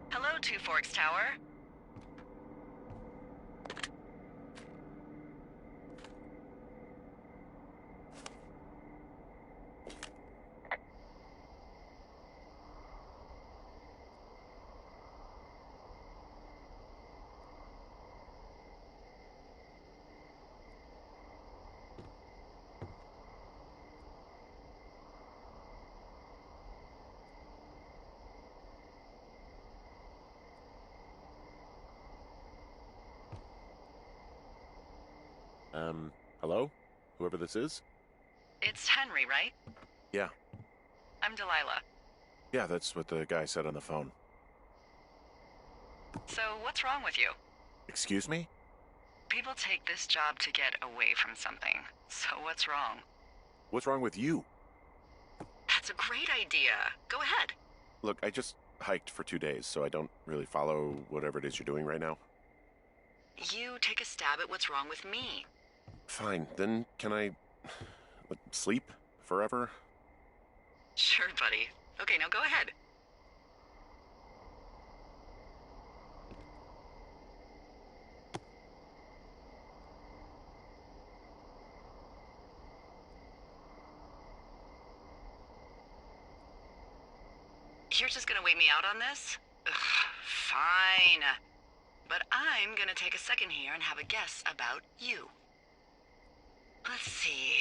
Hello, Two Forks Tower. Hello? Whoever this is? It's Henry, right? Yeah. I'm Delilah. Yeah, that's what the guy said on the phone. So, what's wrong with you? Excuse me? People take this job to get away from something. So what's wrong? What's wrong with you? That's a great idea. Go ahead. Look, I just hiked for 2 days, so I don't really follow whatever it is you're doing right now. You take a stab at what's wrong with me. Fine, then can I sleep forever? Sure, buddy. Okay, now go ahead. You're just gonna wait me out on this? Ugh, fine. But I'm gonna take a second here and have a guess about you. Let's see.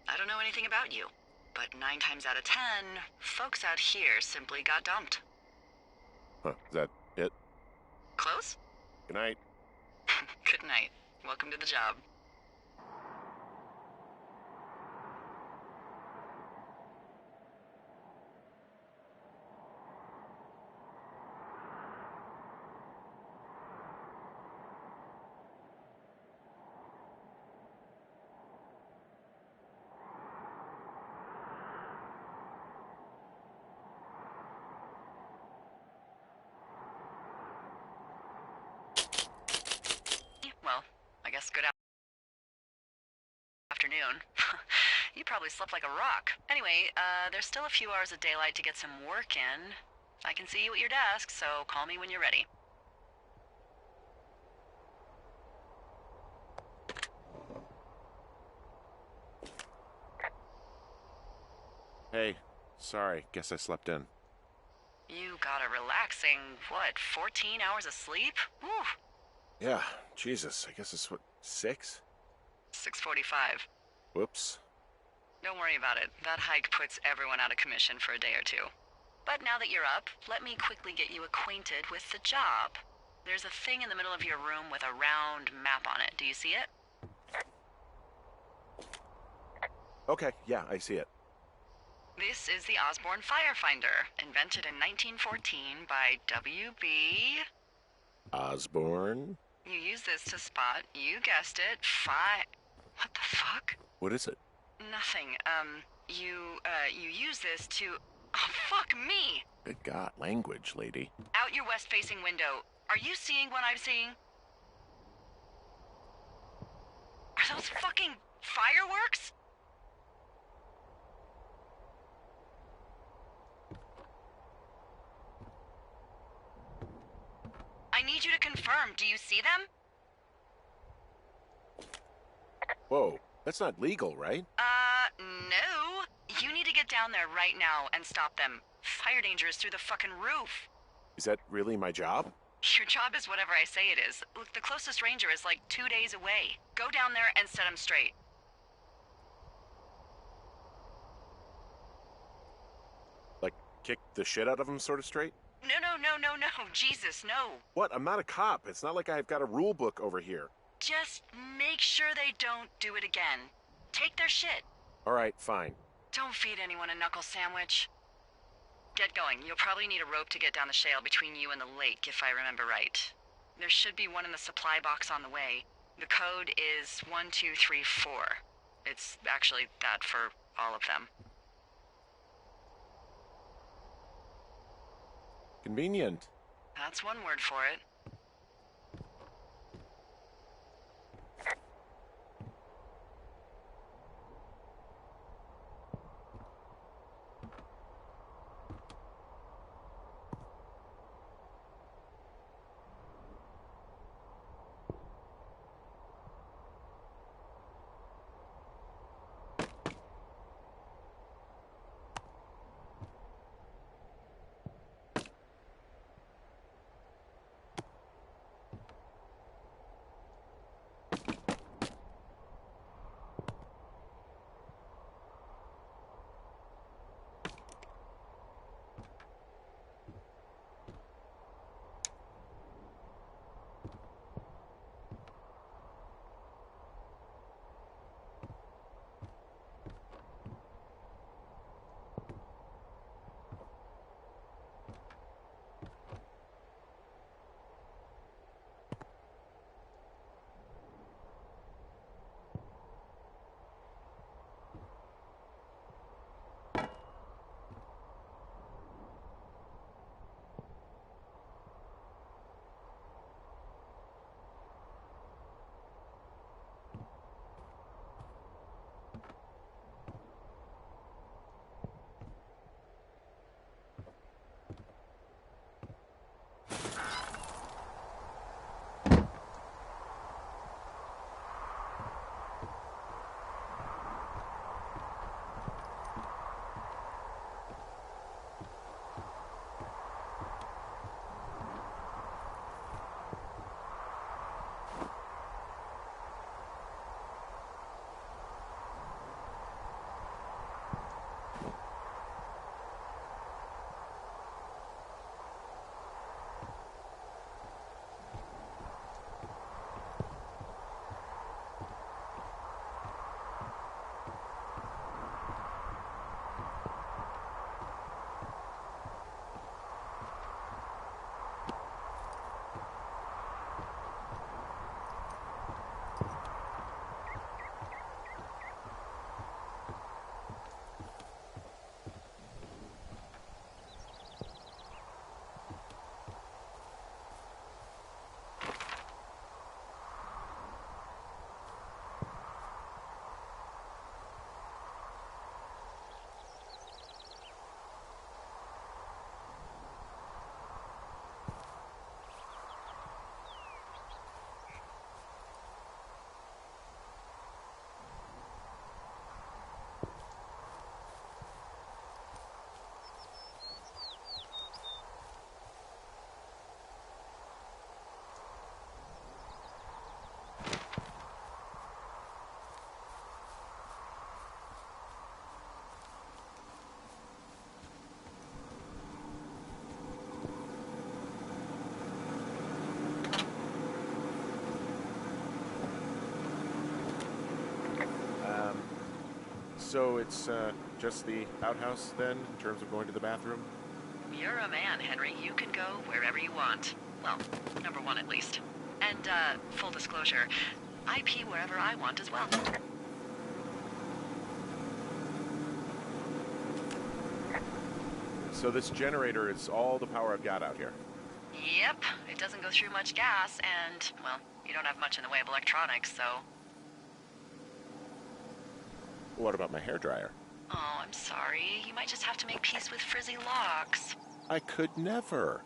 I don't know anything about you, but 9 times out of 10, folks out here simply got dumped. Huh, is that it? Close? Good night. Good night. Welcome to the job. Well, I guess good afternoon. You probably slept like a rock. Anyway, there's still a few hours of daylight to get some work in. I can see you at your desk, so call me when you're ready. Hey, sorry, guess I slept in. You got a relaxing, 14 hours of sleep? Whew. Yeah, Jesus, I guess it's 6? 6:45. Whoops. Don't worry about it. That hike puts everyone out of commission for a day or two. But now that you're up, let me quickly get you acquainted with the job. There's a thing in the middle of your room with a round map on it. Do you see it? Okay, yeah, I see it. This is the Osborne Firefinder, invented in 1914 by W.B. Osborne? You use this to spot, you guessed it, What the fuck? What is it? Nothing. You use this to... Oh, fuck me! Good God, language, lady. Out your west-facing window. Are you seeing what I'm seeing? Are those fucking fireworks? I need you to confirm. Do you see them? Whoa, that's not legal, right? No. You need to get down there right now and stop them. Fire danger is through the fucking roof. Is that really my job? Your job is whatever I say it is. Look, the closest ranger is like 2 days away. Go down there and set him straight. kick the shit out of him sort of straight? No. Jesus, no. What? I'm not a cop. It's not like I've got a rule book over here. Just make sure they don't do it again. Take their shit. All right, fine. Don't feed anyone a knuckle sandwich. Get going. You'll probably need a rope to get down the shale between you and the lake, if I remember right. There should be one in the supply box on the way. The code is 1234. It's actually that for all of them. Convenient. That's one word for it. So it's just the outhouse then, in terms of going to the bathroom? You're a man, Henry. You can go wherever you want. Well, number one at least. And, full disclosure, I pee wherever I want as well. So this generator is all the power I've got out here? Yep. It doesn't go through much gas, and, well, you don't have much in the way of electronics, so... What about my hairdryer? Oh, I'm sorry. You might just have to make peace with frizzy locks. I could never.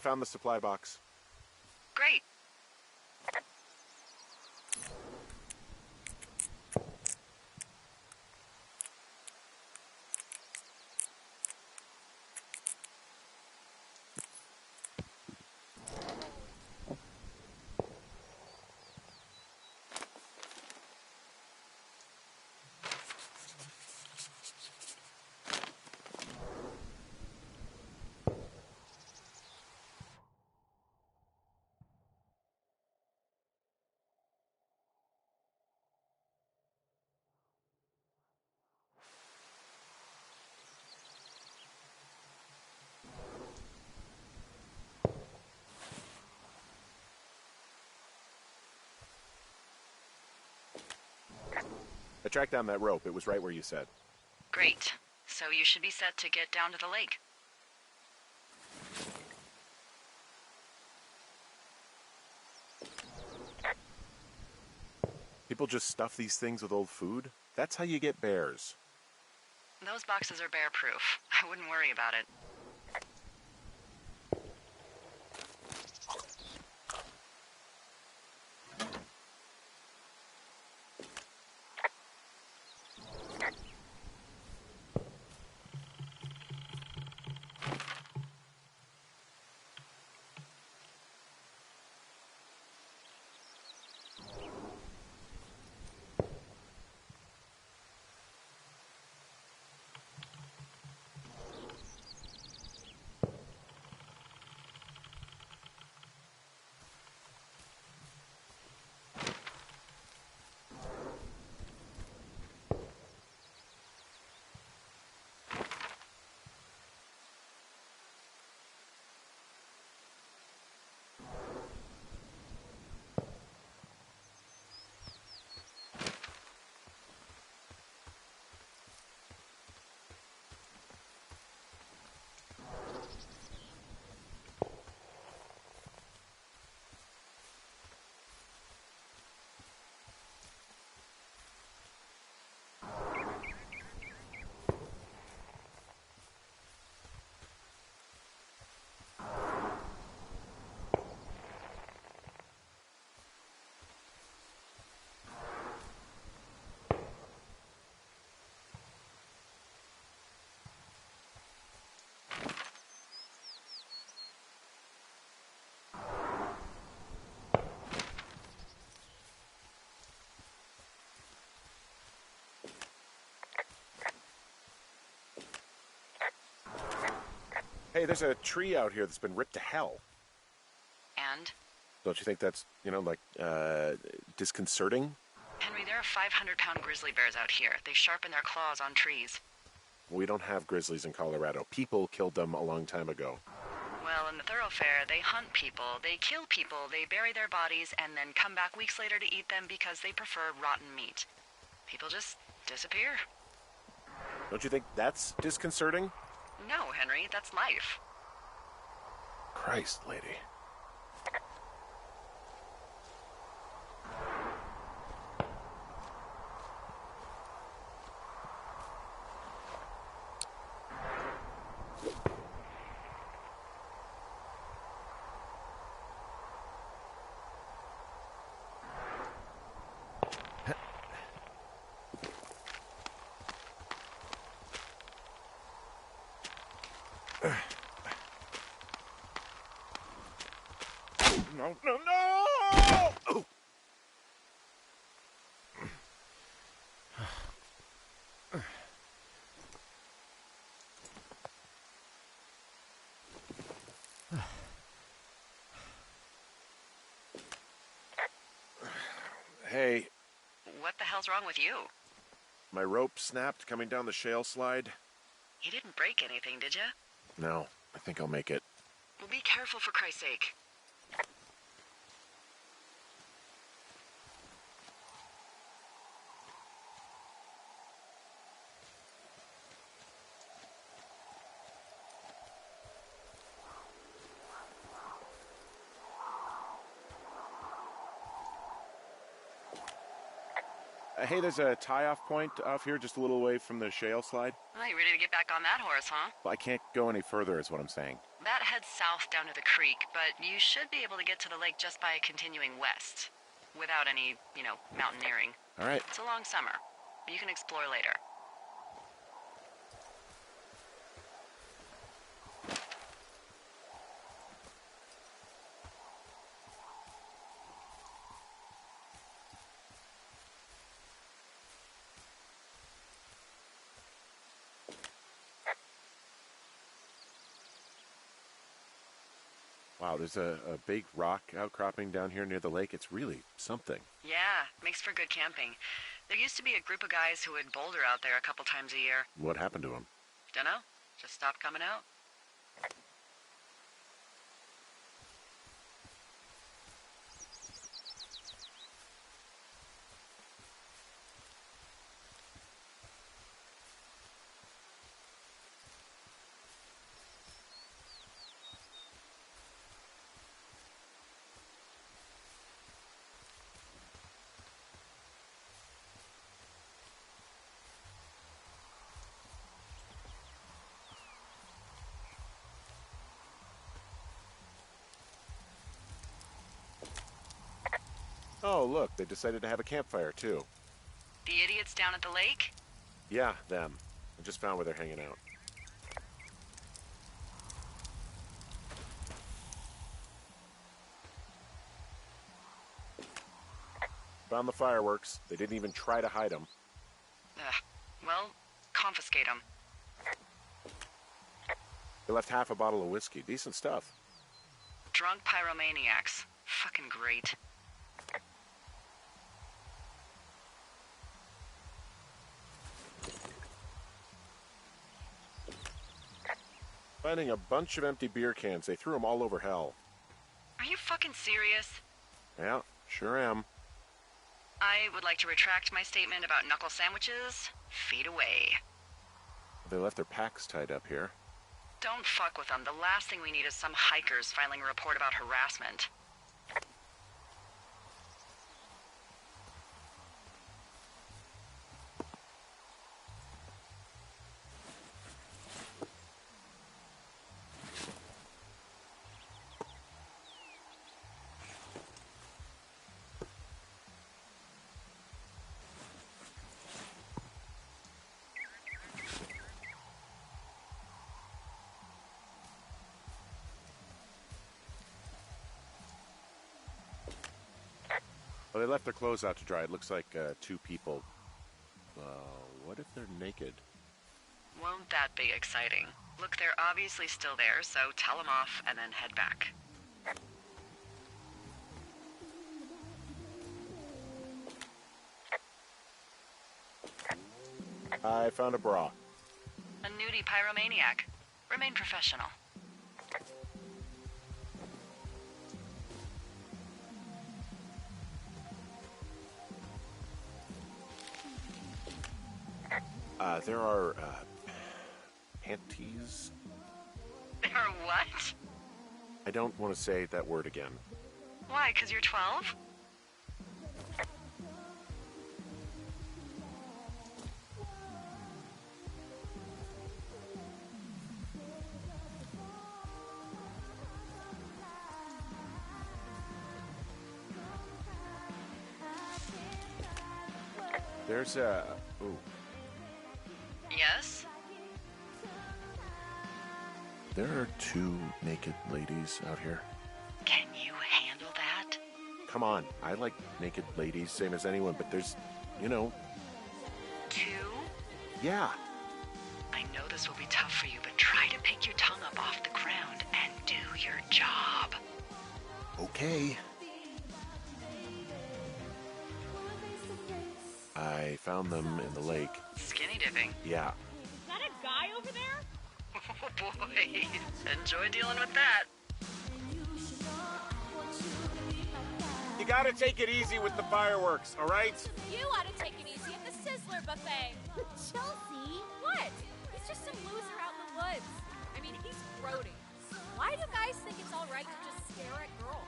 found the supply box. Great. I tracked down that rope. It was right where you said. Great. So you should be set to get down to the lake. People just stuff these things with old food? That's how you get bears. Those boxes are bear-proof. I wouldn't worry about it. Hey, there's a tree out here that's been ripped to hell. And? Don't you think that's, disconcerting? Henry, there are 500-pound grizzly bears out here. They sharpen their claws on trees. We don't have grizzlies in Colorado. People killed them a long time ago. Well, in the thoroughfare, they hunt people, they kill people, they bury their bodies, and then come back weeks later to eat them because they prefer rotten meat. People just disappear. Don't you think that's disconcerting? No, Henry, that's life. Christ, lady. No, no, no! Oh. Hey. What the hell's wrong with you? My rope snapped coming down the shale slide. You didn't break anything, did you? No, I think I'll make it. Well, be careful for Christ's sake. Hey, there's a tie-off point off here just a little away from the shale slide. Oh, you ready to get back on that horse, huh? Well, I can't go any further is what I'm saying. That heads south down to the creek, but you should be able to get to the lake just by continuing west. Without any, mountaineering. All right. It's a long summer. You can explore later. Wow, there's a big rock outcropping down here near the lake. It's really something. Yeah, makes for good camping. There used to be a group of guys who would boulder out there a couple times a year. What happened to him? Dunno. Just stopped coming out. Oh, look, they decided to have a campfire, too. The idiots down at the lake? Yeah, them. I just found where they're hanging out. Found the fireworks. They didn't even try to hide them. Well, confiscate them. They left half a bottle of whiskey. Decent stuff. Drunk pyromaniacs. Fucking great. Finding a bunch of empty beer cans. They threw them all over hell. Are you fucking serious? Yeah, sure am. I would like to retract my statement about knuckle sandwiches. Feet away. They left their packs tied up here. Don't fuck with them. The last thing we need is some hikers filing a report about harassment. Well, they left their clothes out to dry. It looks like two people. What if they're naked? Won't that be exciting? Look, they're obviously still there, so tell them off and then head back. I found a bra. A nudie pyromaniac. Remain professional. There are, panties? There are what? I don't want to say that word again. Why, 'cause you're 12? There's a... Ooh. Yes? There are two naked ladies out here. Can you handle that? Come on, I like naked ladies, same as anyone, but there's, Two? Yeah. I know this will be tough for you, but try to pick your tongue up off the ground and do your job. Okay. I found them in the lake. Skinny dipping. Yeah. Is that a guy over there? Oh boy. Enjoy dealing with that. You gotta take it easy with the fireworks, all right? You ought to take it easy at the Sizzler buffet. Chelsea? What? He's just some loser out in the woods. I mean, he's grody. Why do guys think it's all right to just stare at girls?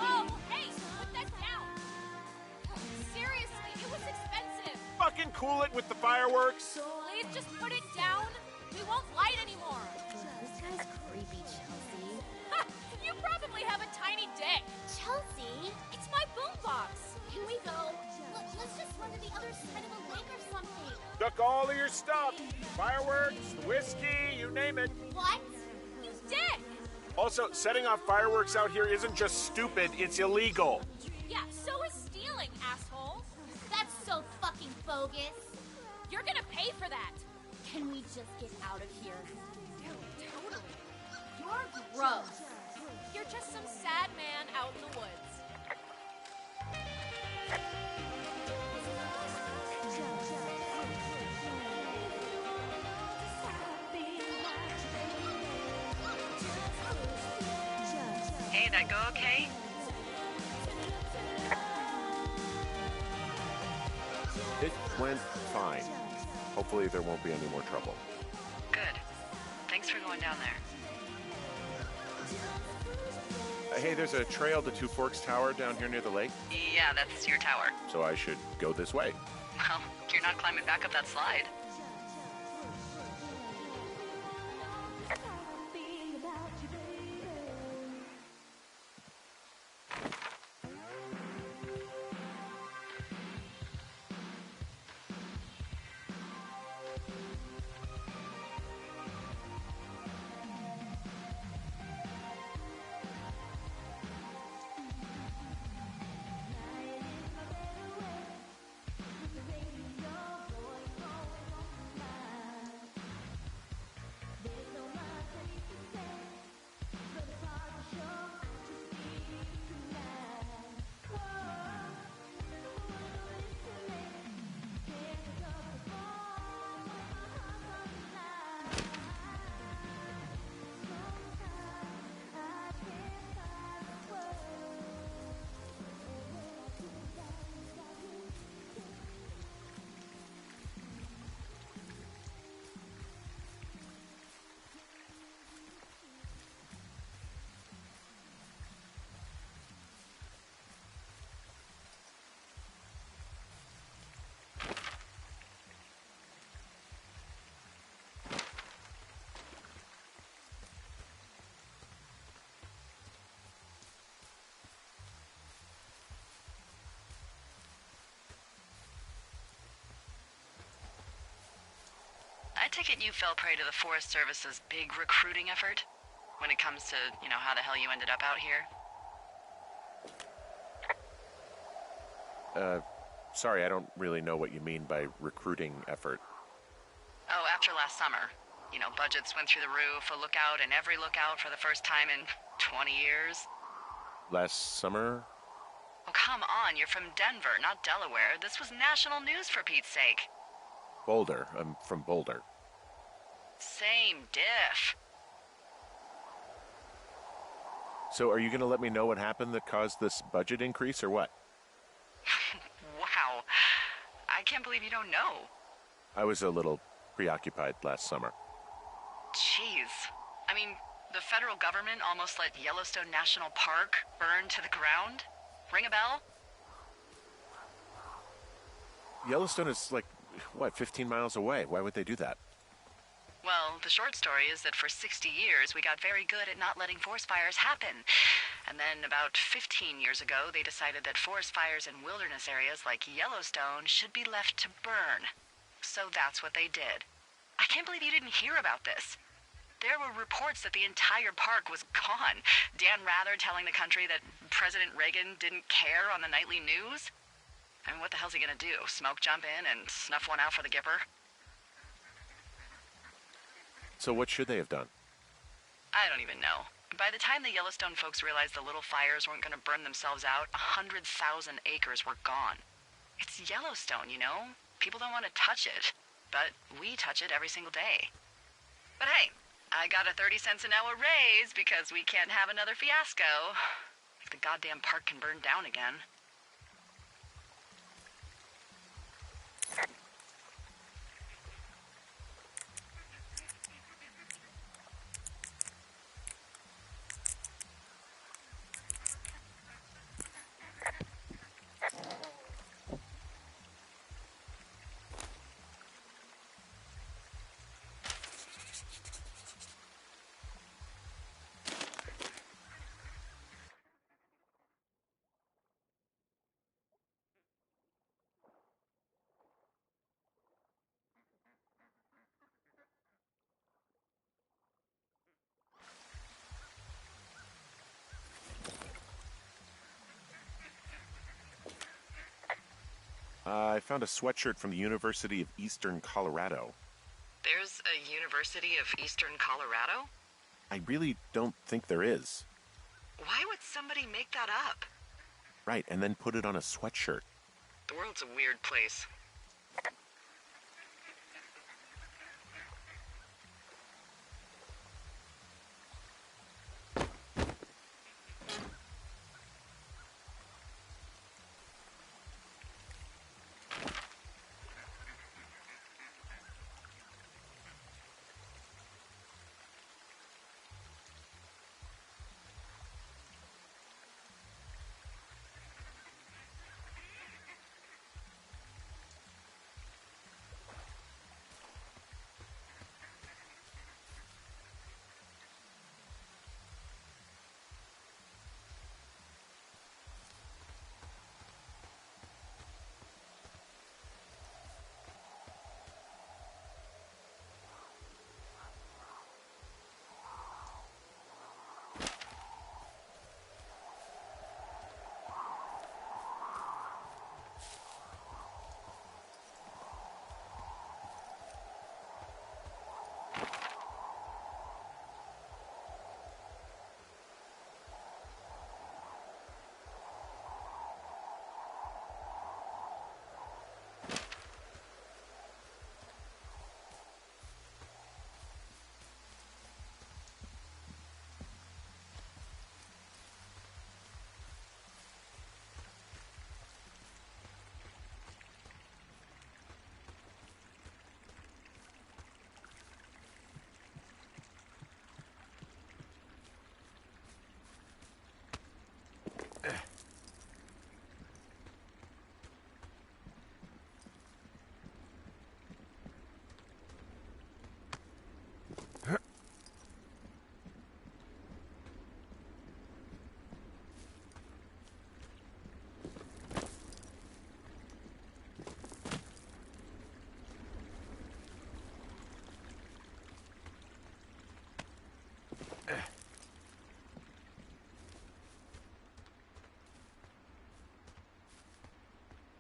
Oh, hey! fucking cool it with the fireworks? Please just put it down. We won't light anymore. This guy's creepy, Chelsea. Ha! You probably have a tiny dick. Chelsea? It's my boombox. Can we go? Let's just run to the other side of the lake or something. Took all of your stuff. Fireworks, whiskey, you name it. What? You dick. Also, setting off fireworks out here isn't just stupid, it's illegal. Yeah, so is stealing, asshole. That's so fucking bogus. You're gonna pay for that. Can we just get out of here? Totally. You're gross. You're just some sad man out in the woods. Hey, that go okay? It went fine. Hopefully there won't be any more trouble. Good. Thanks for going down there. Hey, there's a trail to Two Forks Tower down here near the lake, Yeah, that's your tower. so I should go this way. Well, you're not climbing back up that slide. I take it you fell prey to the Forest Service's big recruiting effort? When it comes to, how the hell you ended up out here? Sorry, I don't really know what you mean by recruiting effort. Oh, after last summer. Budgets went through the roof, a lookout and every lookout for the first time in 20 years. Last summer? Oh, come on, you're from Denver, not Delaware. This was national news for Pete's sake. Boulder. I'm from Boulder. Same diff. So are you going to let me know what happened that caused this budget increase or what? Wow. I can't believe you don't know. I was a little preoccupied last summer. Jeez. I mean, the federal government almost let Yellowstone National Park burn to the ground? Ring a bell? Yellowstone is like, 15 miles away? Why would they do that? Well, the short story is that for 60 years, we got very good at not letting forest fires happen. And then about 15 years ago, they decided that forest fires in wilderness areas like Yellowstone should be left to burn. So that's what they did. I can't believe you didn't hear about this. There were reports that the entire park was gone. Dan Rather telling the country that President Reagan didn't care on the nightly news. I mean, what the hell's he gonna do? Smoke jump in and snuff one out for the Gipper? So what should they have done? I don't even know. By the time the Yellowstone folks realized the little fires weren't gonna burn themselves out, 100,000 acres were gone. It's Yellowstone, People don't want to touch it. But we touch it every single day. But hey, I got a 30 cents an hour raise because we can't have another fiasco. If the goddamn park can burn down again. I found a sweatshirt from the University of Eastern Colorado. There's a University of Eastern Colorado? I really don't think there is. Why would somebody make that up? Right, and then put it on a sweatshirt. The world's a weird place.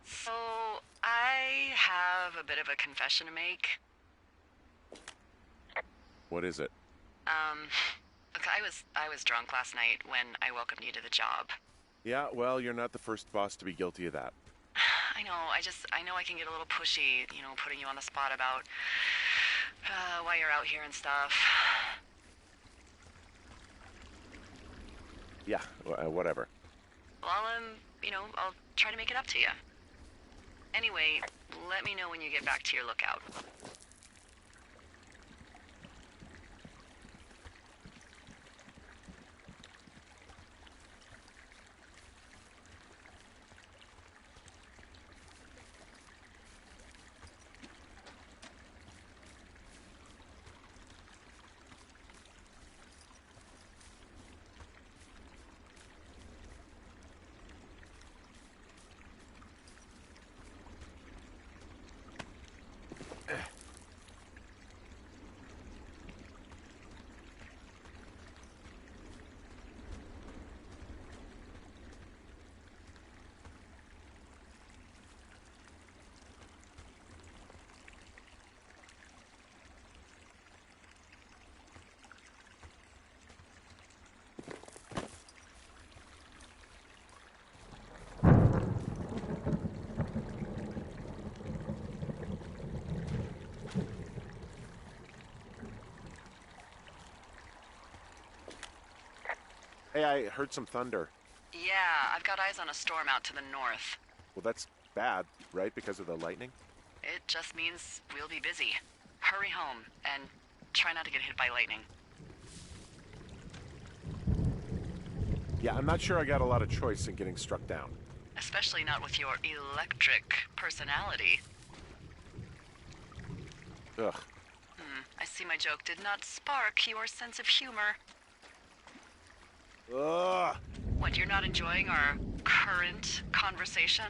So, I have a bit of a confession to make. What is it? Look, I was drunk last night when I welcomed you to the job. Yeah, well, you're not the first boss to be guilty of that. I know, I know I can get a little pushy, putting you on the spot about why you're out here and stuff. Yeah, whatever. Well, I'll try to make it up to you. Anyway, let me know when you get back to your lookout. Hey, I heard some thunder. Yeah, I've got eyes on a storm out to the north. Well, that's bad, right? Because of the lightning? It just means we'll be busy. Hurry home, and try not to get hit by lightning. Yeah, I'm not sure I got a lot of choice in getting struck down. Especially not with your electric personality. Ugh. I see my joke did not spark your sense of humor. Ugh. What, you're not enjoying our current conversation?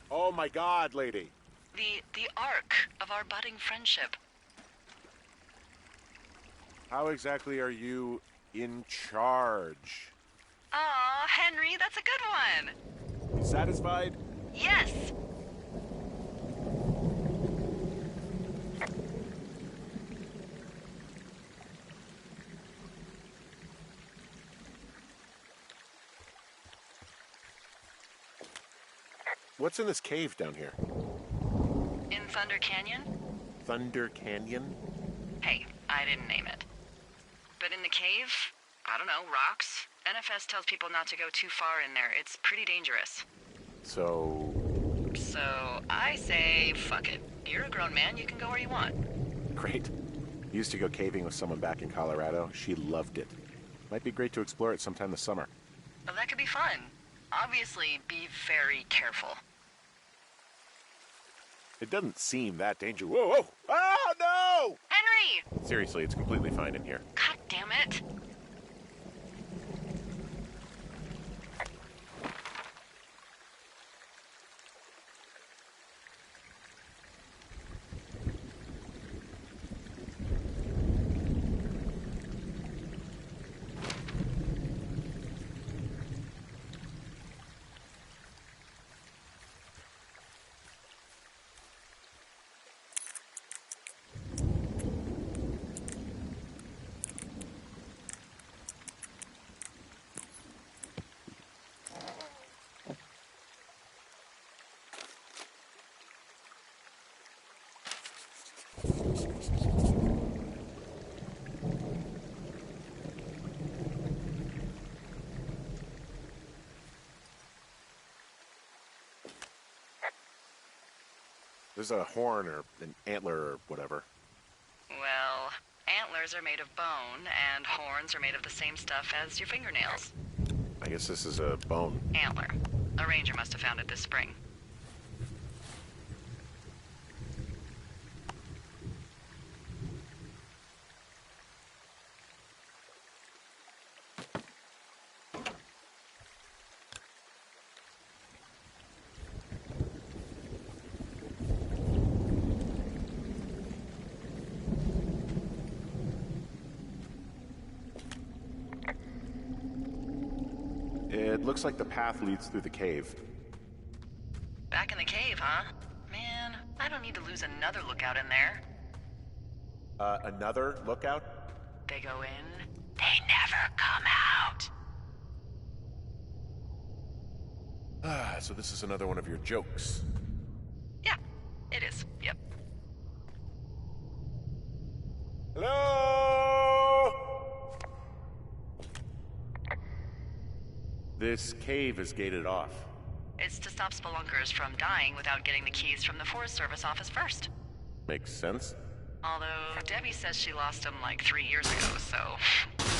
Oh my God, lady. The arc of our budding friendship. How exactly are you in charge? Aw, Henry, that's a good one. You satisfied? Yes! What's in this cave down here? In Thunder Canyon? Thunder Canyon? Hey, I didn't name it. But in the cave, I don't know, rocks? NFS tells people not to go too far in there. It's pretty dangerous. So I say, fuck it. You're a grown man, you can go where you want. great. Used to go caving with someone back in Colorado. She loved it. Might be great to explore it sometime this summer. Well, that could be fun. Obviously, be very careful. It doesn't seem that dangerous. Whoa, whoa! Oh, no! Henry! Seriously, it's completely fine in here. God damn it. There's a horn or an antler or whatever. Well, antlers are made of bone, and horns are made of the same stuff as your fingernails. I guess this is a bone. Antler. A ranger must have found it this spring. It looks like the path leads through the cave. Back in the cave, huh? Man, I don't need to lose another lookout in there. Another lookout? They go in, they never come out. Ah, so this is another one of your jokes. Yeah, it is. Yep. Hello? This cave is gated off. It's to stop spelunkers from dying without getting the keys from the Forest Service office first. Makes sense. Although Debbie says she lost them like 3 years ago, so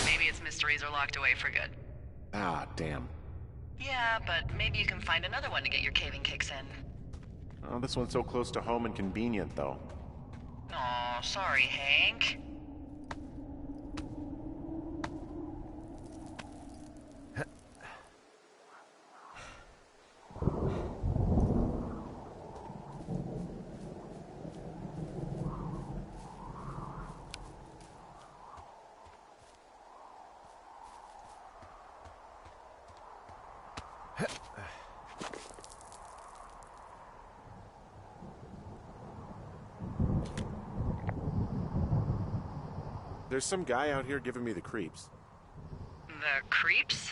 maybe its mysteries are locked away for good. Ah, damn. Yeah, but maybe you can find another one to get your caving kicks in. Oh, this one's so close to home and convenient, though. Aw, sorry, Hank. There's some guy out here giving me the creeps. The creeps?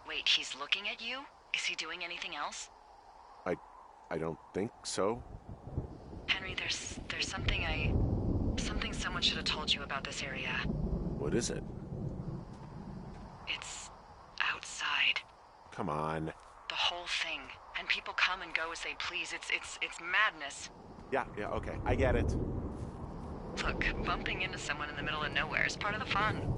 Wait, he's looking at you? Is he doing anything else? I don't think so. Henry, there's something something someone should have told you about this area. What is it? It's outside. Come on. The whole thing. And people come and go as they please. It's madness. Yeah, okay. I get it. Look, bumping into someone in the middle of nowhere is part of the fun.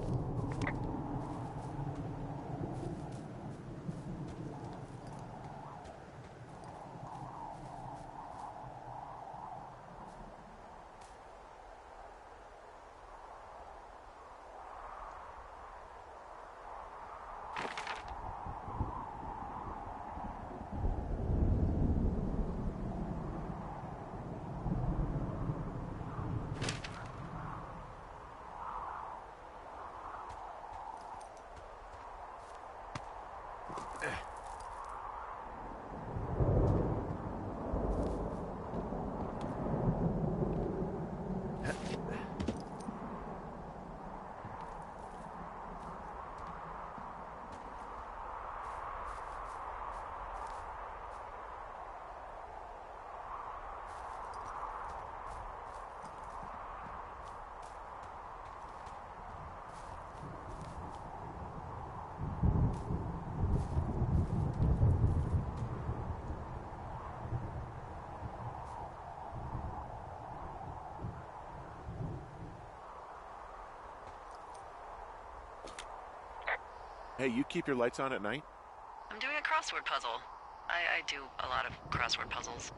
Hey, you keep your lights on at night? I'm doing a crossword puzzle. I do a lot of crossword puzzles.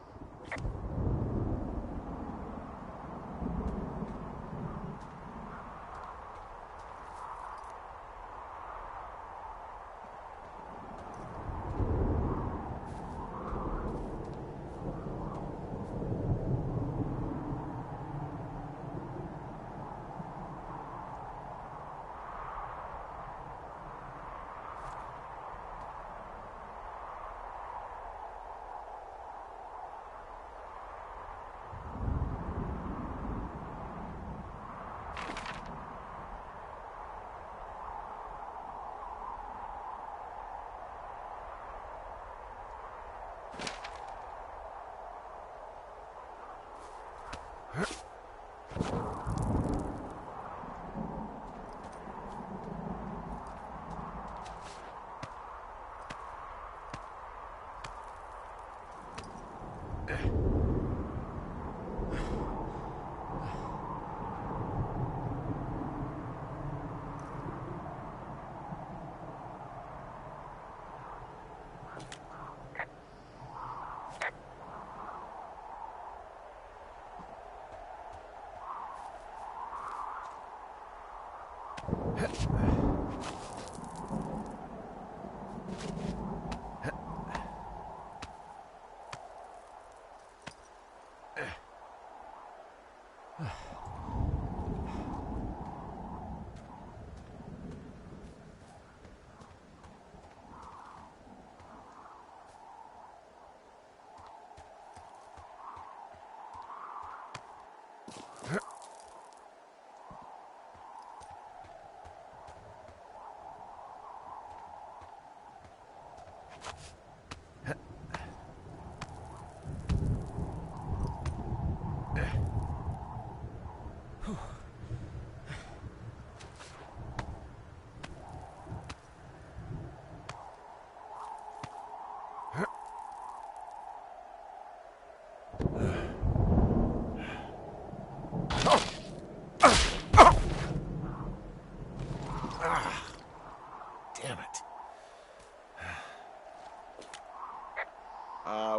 Damn it.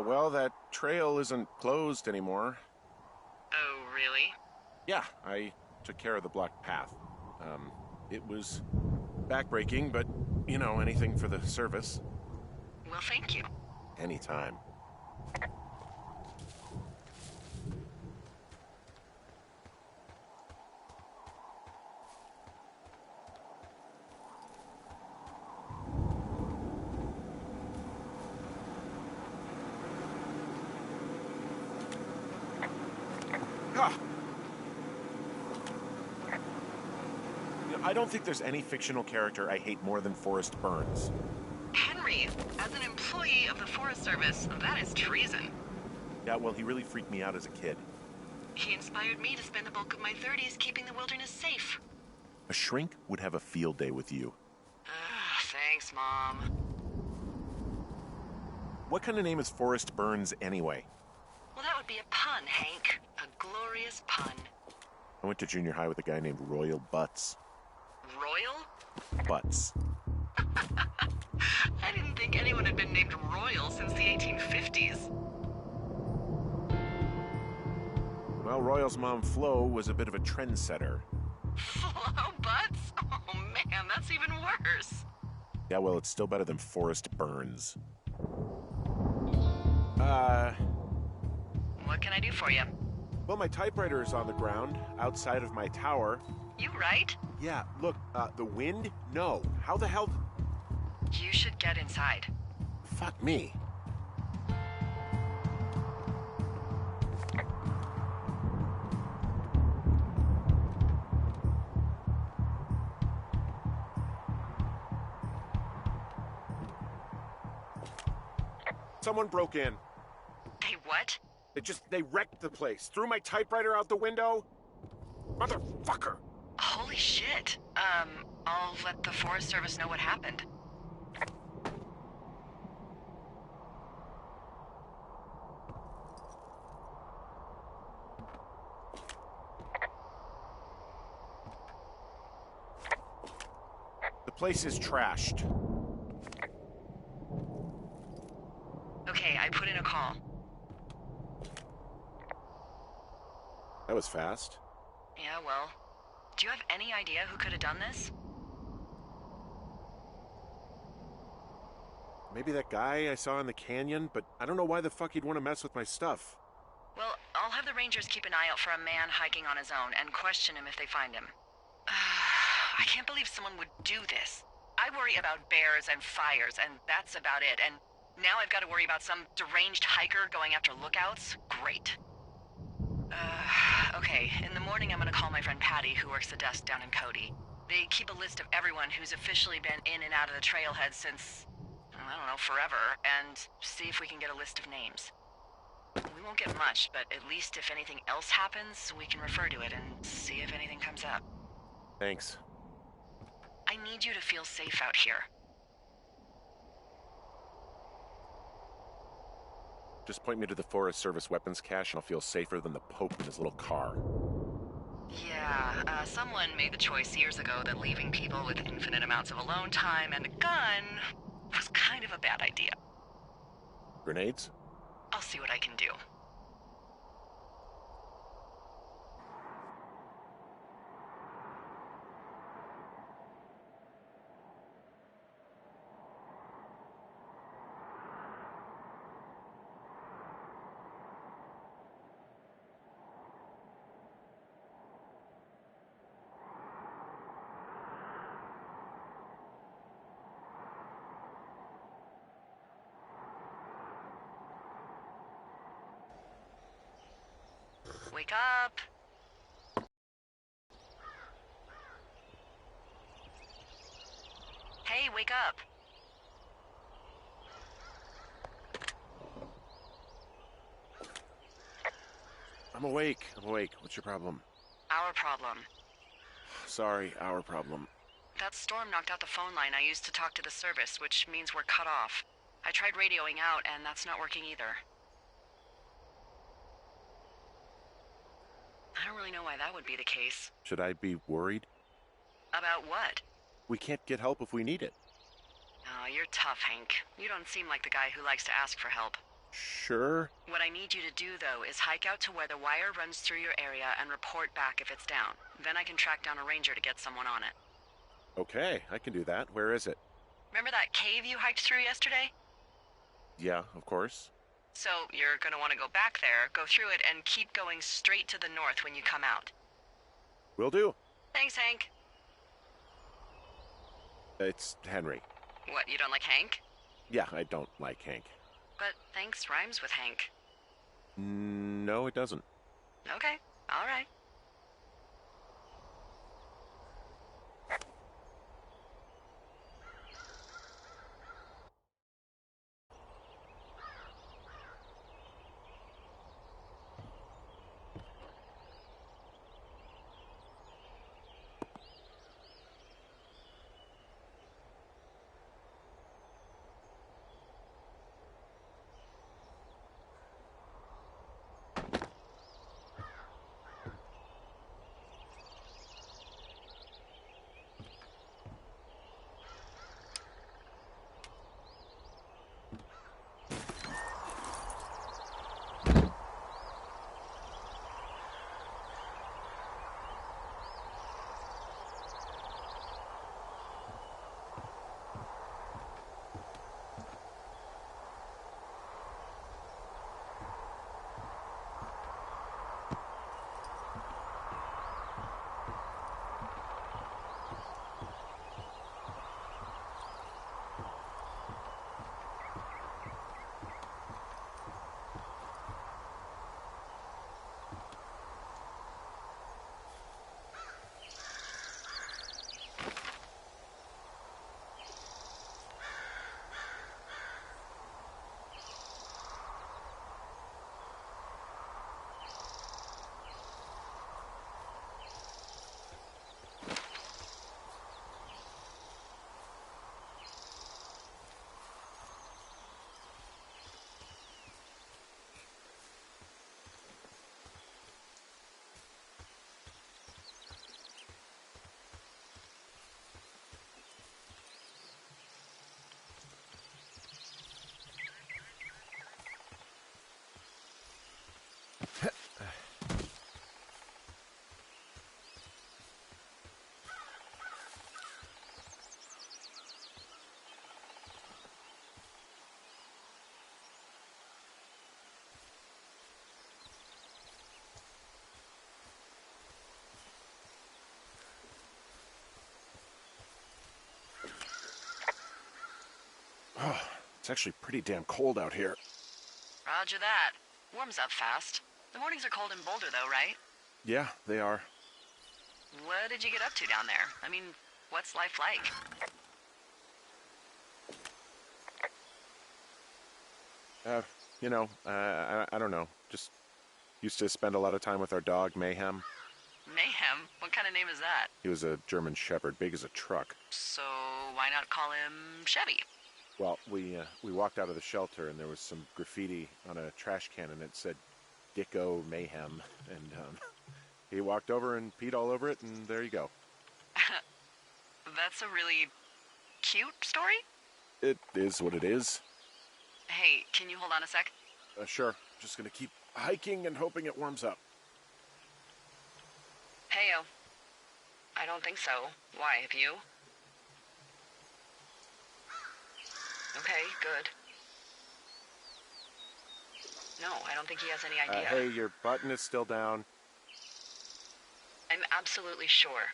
Well, that trail isn't closed anymore. Oh, really? Yeah, I took care of the blocked path. It was backbreaking, but, you know, anything for the service. Well, thank you. Anytime. Ah! You know, I don't think there's any fictional character I hate more than Forrest Burns. Henry, as an employee of the Forest Service, that is treason. Yeah, well, he really freaked me out as a kid. He inspired me to spend the bulk of my 30s keeping the wilderness safe. A shrink would have a field day with you. Thanks, Mom. What kind of name is Forrest Burns anyway? Well, that would be a pun, Hank. A glorious pun. I went to junior high with a guy named Royal Butts. Royal? Butts. I didn't think anyone had been named Royal since the 1850s. Well, Royal's mom, Flo, was a bit of a trendsetter. Flo Butts? Oh, man, that's even worse. Yeah, well, it's still better than Forrest Burns. What can I do for you? Well, my typewriter is on the ground, outside of my tower. You right? Yeah, look, the wind? No. How the hell... You should get inside. Fuck me. Someone broke in. Hey, what? They wrecked the place. Threw my typewriter out the window. Motherfucker! Holy shit. I'll let the Forest Service know what happened. The place is trashed. Okay, I put in a call. That was fast. Yeah, well, do you have any idea who could have done this? Maybe that guy I saw in the canyon, but I don't know why the fuck he'd want to mess with my stuff. Well, I'll have the Rangers keep an eye out for a man hiking on his own and question him if they find him. I can't believe someone would do this. I worry about bears and fires, and that's about it. And now I've got to worry about some deranged hiker going after lookouts? Great. Okay, in the morning I'm gonna call my friend Patty, who works the desk down in Cody. They keep a list of everyone who's officially been in and out of the trailhead since, I don't know, forever, and see if we can get a list of names. We won't get much, but at least if anything else happens, we can refer to it and see if anything comes up. Thanks. I need you to feel safe out here. Just point me to the Forest Service weapons cache and I'll feel safer than the Pope in his little car. Yeah, someone made the choice years ago that leaving people with infinite amounts of alone time and a gun was kind of a bad idea. Grenades? I'll see what I can do. Wake up! Hey, wake up! I'm awake. What's your problem? Our problem. Sorry, our problem. That storm knocked out the phone line I used to talk to the service, which means we're cut off. I tried radioing out, and that's not working either. I don't really know why that would be the case. Should I be worried? About what? We can't get help if we need it. Oh, you're tough, Hank. You don't seem like the guy who likes to ask for help. Sure. What I need you to do, though, is hike out to where the wire runs through your area and report back if it's down. Then I can track down a ranger to get someone on it. Okay, I can do that. Where is it? Remember that cave you hiked through yesterday? Yeah, of course. So you're gonna want to go back there, go through it, and keep going straight to the north when you come out. Will do. Thanks, Hank. It's Henry. What, you don't like Hank? Yeah, I don't like Hank. But thanks rhymes with Hank. No, it doesn't. Okay, all right. It's actually pretty damn cold out here. Roger that. Warms up fast. The mornings are cold in Boulder, though, right? Yeah, they are. What did you get up to down there? I mean, what's life like? I don't know. Just used to spend a lot of time with our dog, Mayhem. Mayhem? What kind of name is that? He was a German Shepherd, big as a truck. So why not call him Chevy? Well, we walked out of the shelter and there was some graffiti on a trash can and it said Dicko Mayhem. And he walked over and peed all over it and there you go. That's a really cute story? It is what it is. Hey, can you hold on a sec? Sure. Just gonna keep hiking and hoping it warms up. Heyo. I don't think so. Why, have you? Okay, good. No, I don't think he has any idea. Hey, your button is still down. I'm absolutely sure.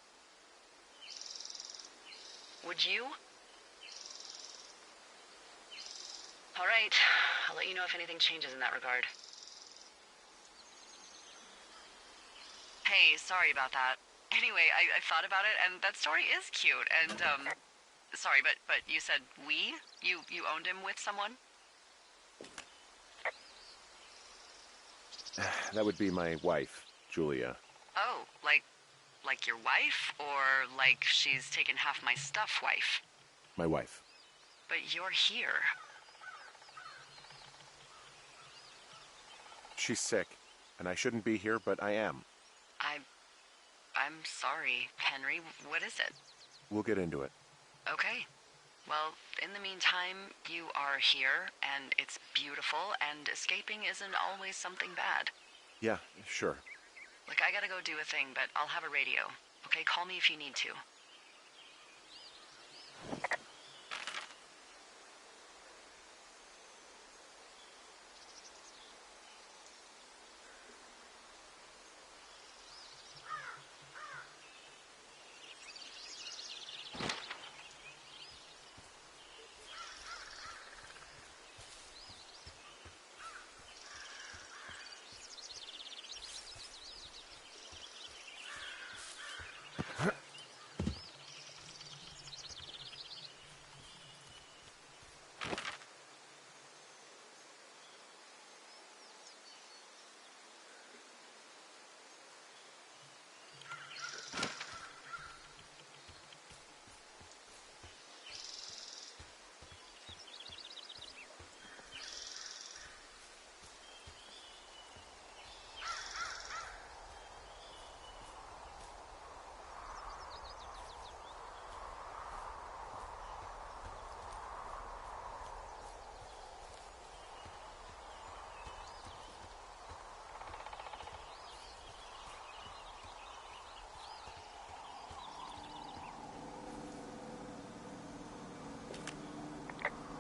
Would you? All right. I'll let you know if anything changes in that regard. Hey, sorry about that. Anyway, I thought about it, and that story is cute, and, sorry, but you said we? You owned him with someone? That would be my wife, Julia. Oh, like your wife? Or like she's taken half my stuff wife? My wife. But you're here. She's sick, and I shouldn't be here, but I am. I'm sorry, Henry. What is it? We'll get into it. Okay. Well, in the meantime, you are here, and it's beautiful, and escaping isn't always something bad. Yeah, sure. Look, I gotta go do a thing, but I'll have a radio. Okay, call me if you need to.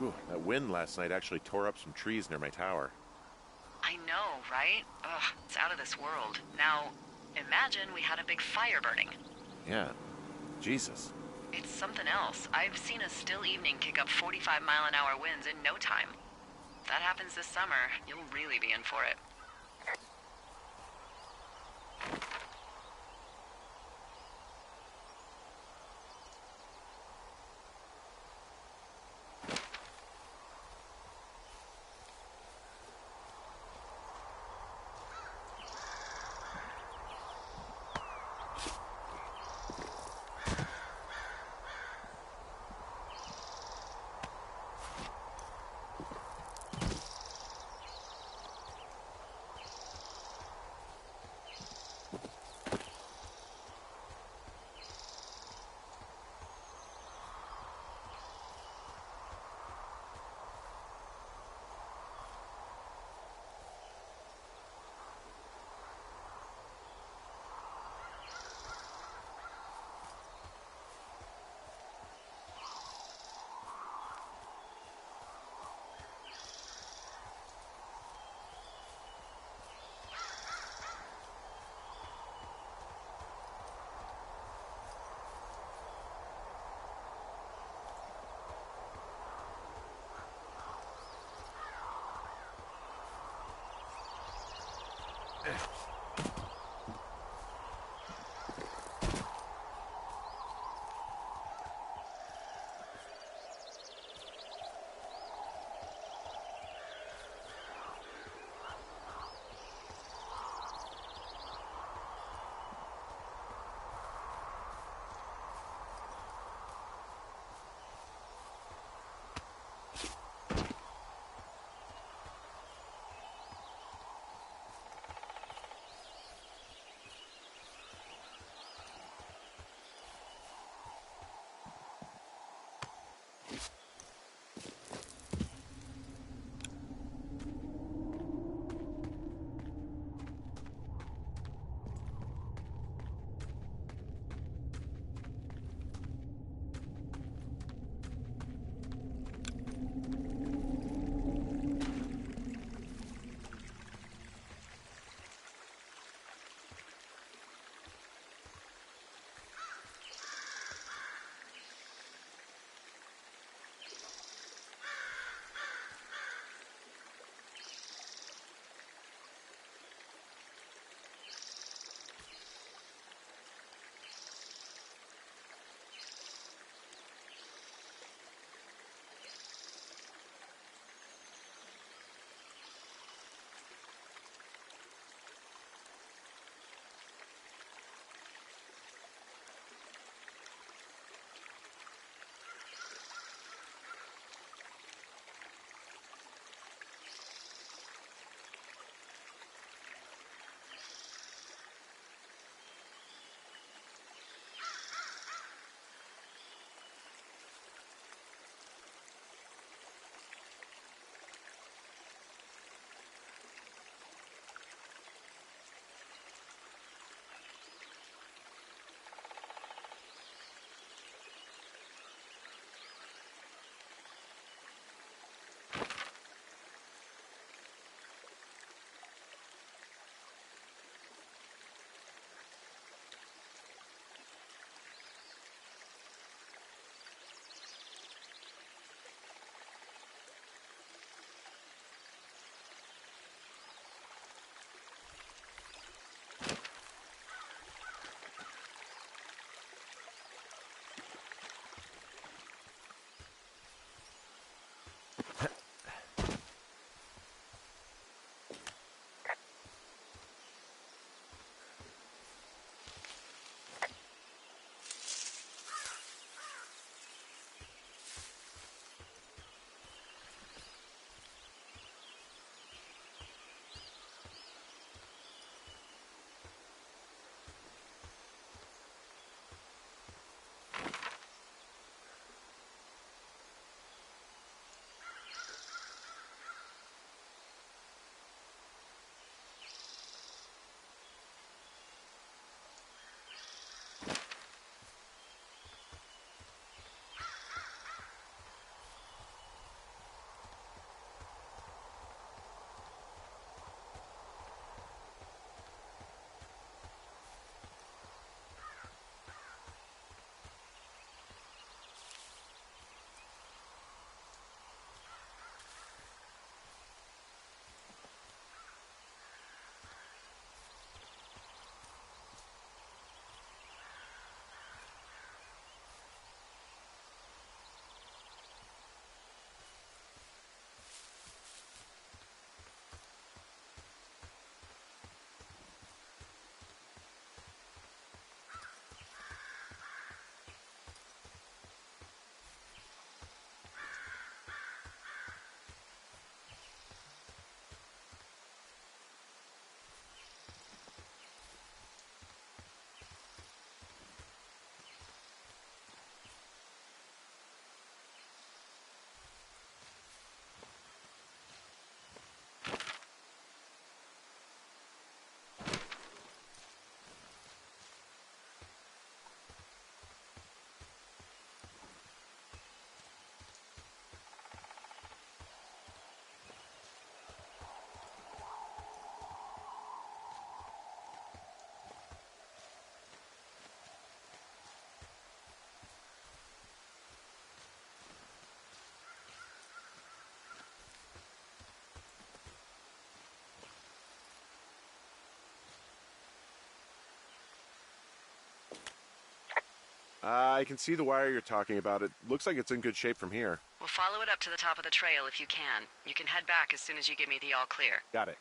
Ooh, that wind last night actually tore up some trees near my tower. I know, right? Ugh, it's out of this world. Now, imagine we had a big fire burning. Yeah. Jesus. It's something else. I've seen a still evening kick up 45-mile-an-hour winds in no time. If that happens this summer, you'll really be in for it. I can see the wire you're talking about. It looks like it's in good shape from here. We'll follow it up to the top of the trail if you can. You can head back as soon as you give me the all clear. Got it.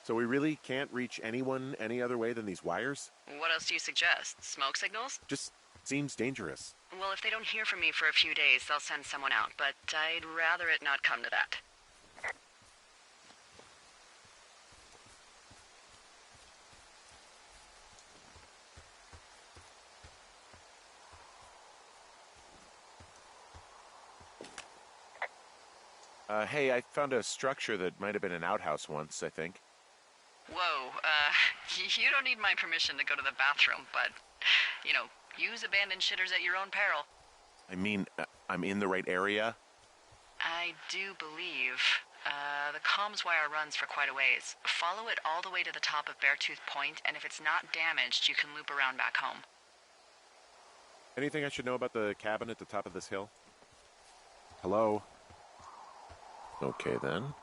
So we really can't reach anyone any other way than these wires? What else do you suggest? Smoke signals? Just seems dangerous. Well, if they don't hear from me for a few days, they'll send someone out, but I'd rather it not come to that. Hey, I found a structure that might have been an outhouse once, I think. Whoa, you don't need my permission to go to the bathroom, but, use abandoned shitters at your own peril. I mean, I'm in the right area? I do believe. The comms wire runs for quite a ways. Follow it all the way to the top of Beartooth Point, and if it's not damaged, you can loop around back home. Anything I should know about the cabin at the top of this hill? Hello? Okay, then.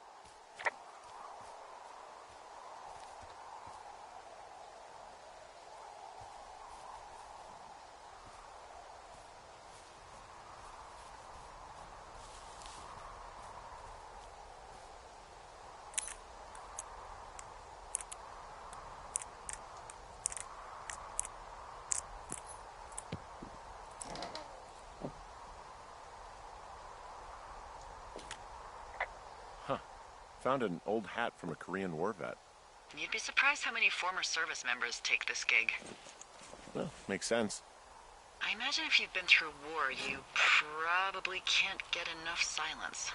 Found an old hat from a Korean War vet. You'd be surprised how many former service members take this gig. Well, makes sense. I imagine if you've been through war, you probably can't get enough silence.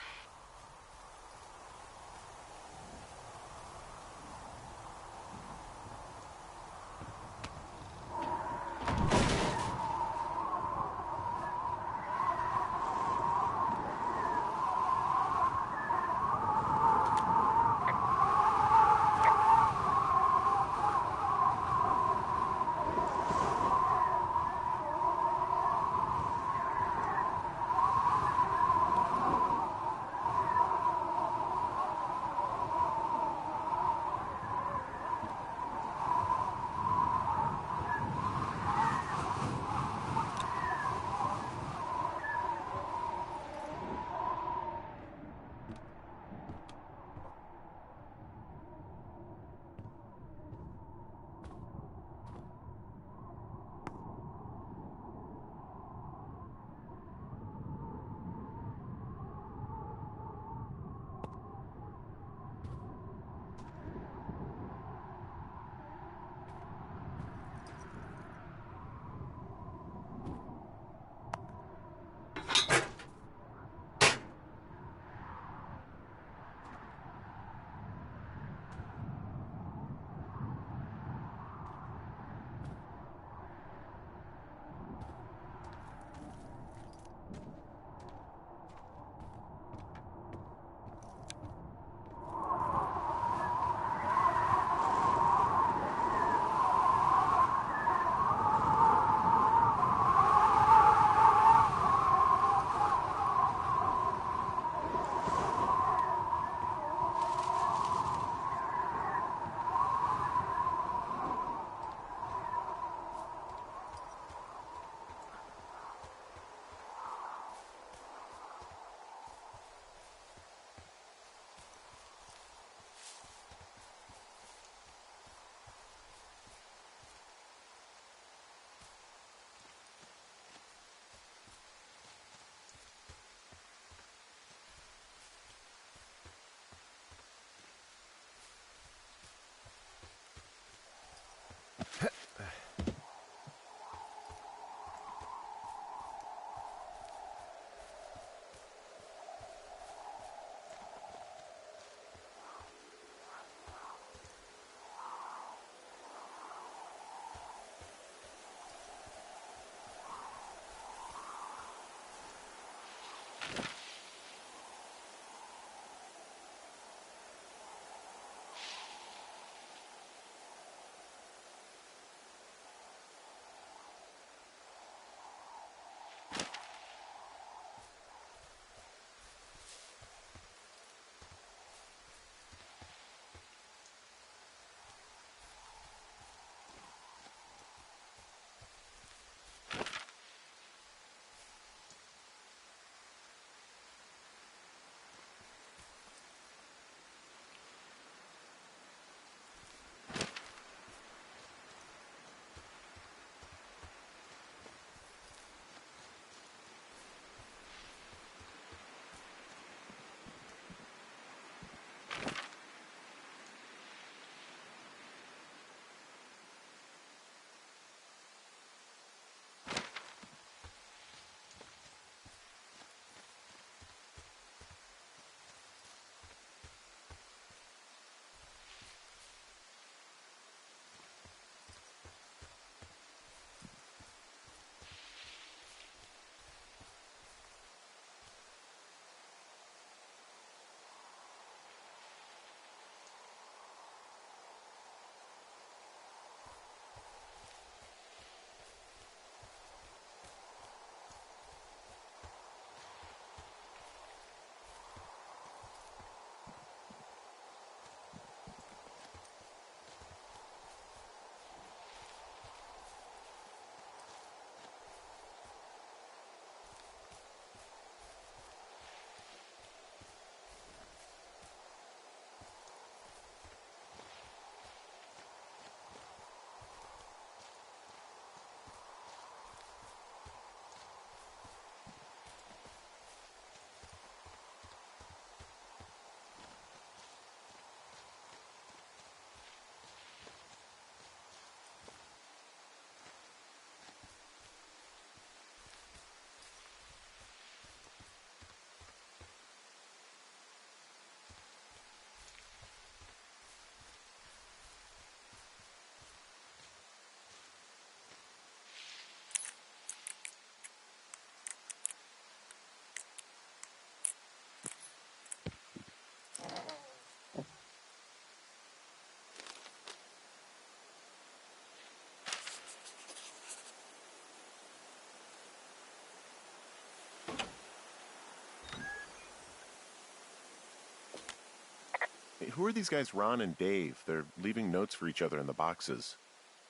Hey, who are these guys, Ron and Dave? They're leaving notes for each other in the boxes.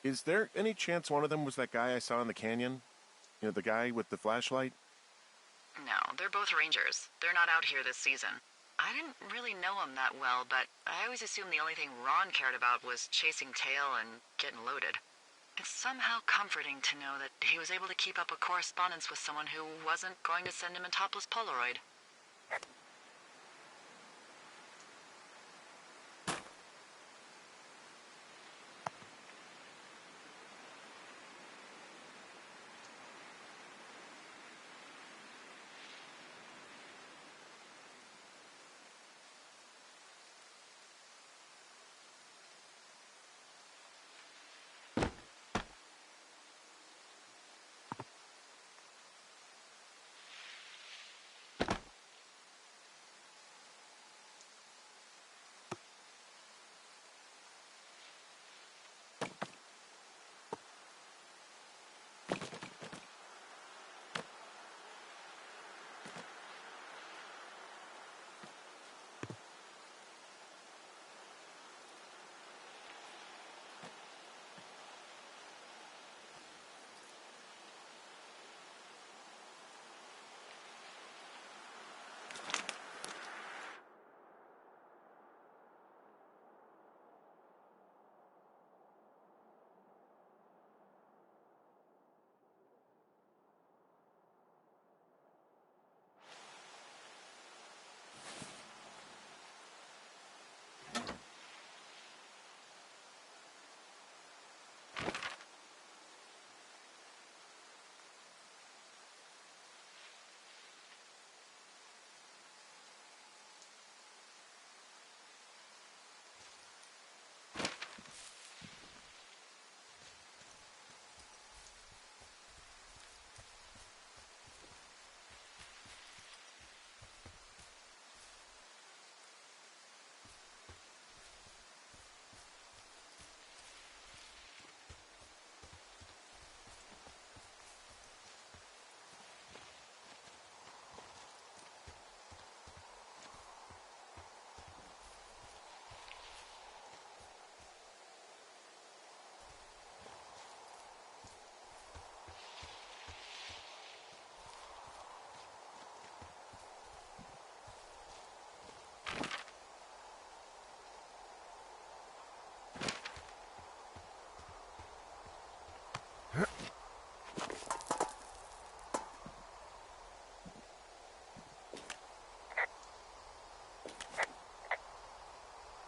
Is there any chance one of them was that guy I saw in the canyon? You know, the guy with the flashlight? No, they're both rangers. They're not out here this season. I didn't really know him that well, but I always assumed the only thing Ron cared about was chasing tail and getting loaded. It's somehow comforting to know that he was able to keep up a correspondence with someone who wasn't going to send him a topless Polaroid.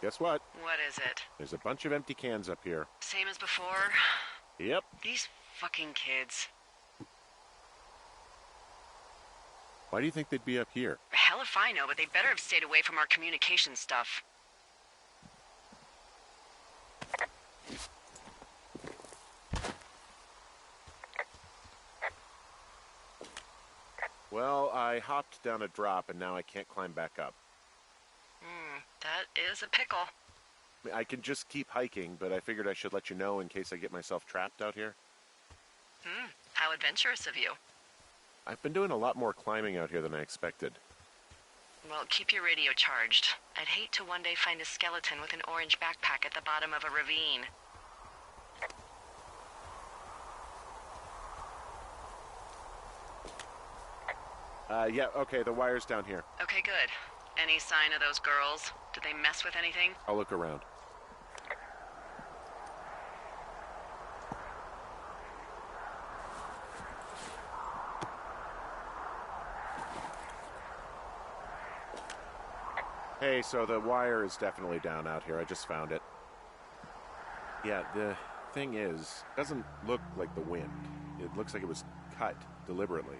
Guess what? What is it? There's a bunch of empty cans up here. Same as before? Yep. These fucking kids. Why do you think they'd be up here? Hell if I know, but they better have stayed away from our communication stuff. Well, I hopped down a drop and now I can't climb back up. That is a pickle. I mean, I can just keep hiking, but I figured I should let you know in case I get myself trapped out here. How adventurous of you. I've been doing a lot more climbing out here than I expected. Well, keep your radio charged. I'd hate to one day find a skeleton with an orange backpack at the bottom of a ravine. Yeah, okay, the wire's down here. Okay, good. Any sign of those girls? Did they mess with anything? I'll look around. Hey, so the wire is definitely down out here. I just found it. Yeah, the thing is, it doesn't look like the wind. It looks like it was cut deliberately.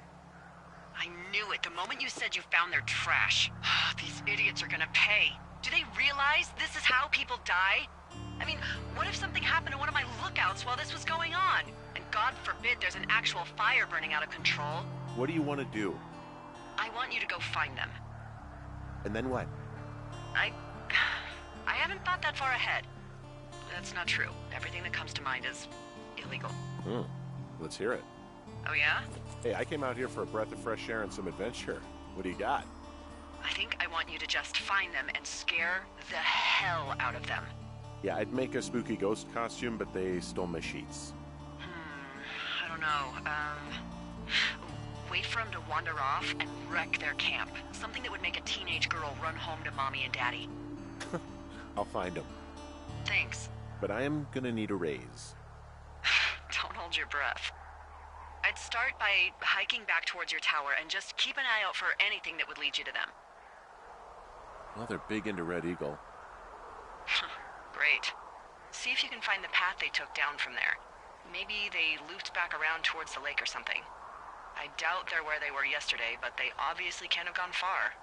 I knew it the moment you said you found their trash. These idiots are gonna pay. Do they realize this is how people die? I mean, what if something happened to one of my lookouts while this was going on? And God forbid there's an actual fire burning out of control. What do you want to do? I want you to go find them. And then what? I haven't thought that far ahead. That's not true. Everything that comes to mind is illegal. Let's hear it. Oh yeah? Hey, I came out here for a breath of fresh air and some adventure. What do you got? I think I want you to just find them and scare the hell hell out of them. Yeah, I'd make a spooky ghost costume, but they stole my sheets. I don't know. Wait for them to wander off and wreck their camp. Something that would make a teenage girl run home to mommy and daddy. I'll find them. Thanks. But I am gonna need a raise. Don't hold your breath. I'd start by hiking back towards your tower and just keep an eye out for anything that would lead you to them. Well, they're big into Red Eagle. Great. See if you can find the path they took down from there. Maybe they looped back around towards the lake or something. I doubt they're where they were yesterday, but they obviously can't have gone far.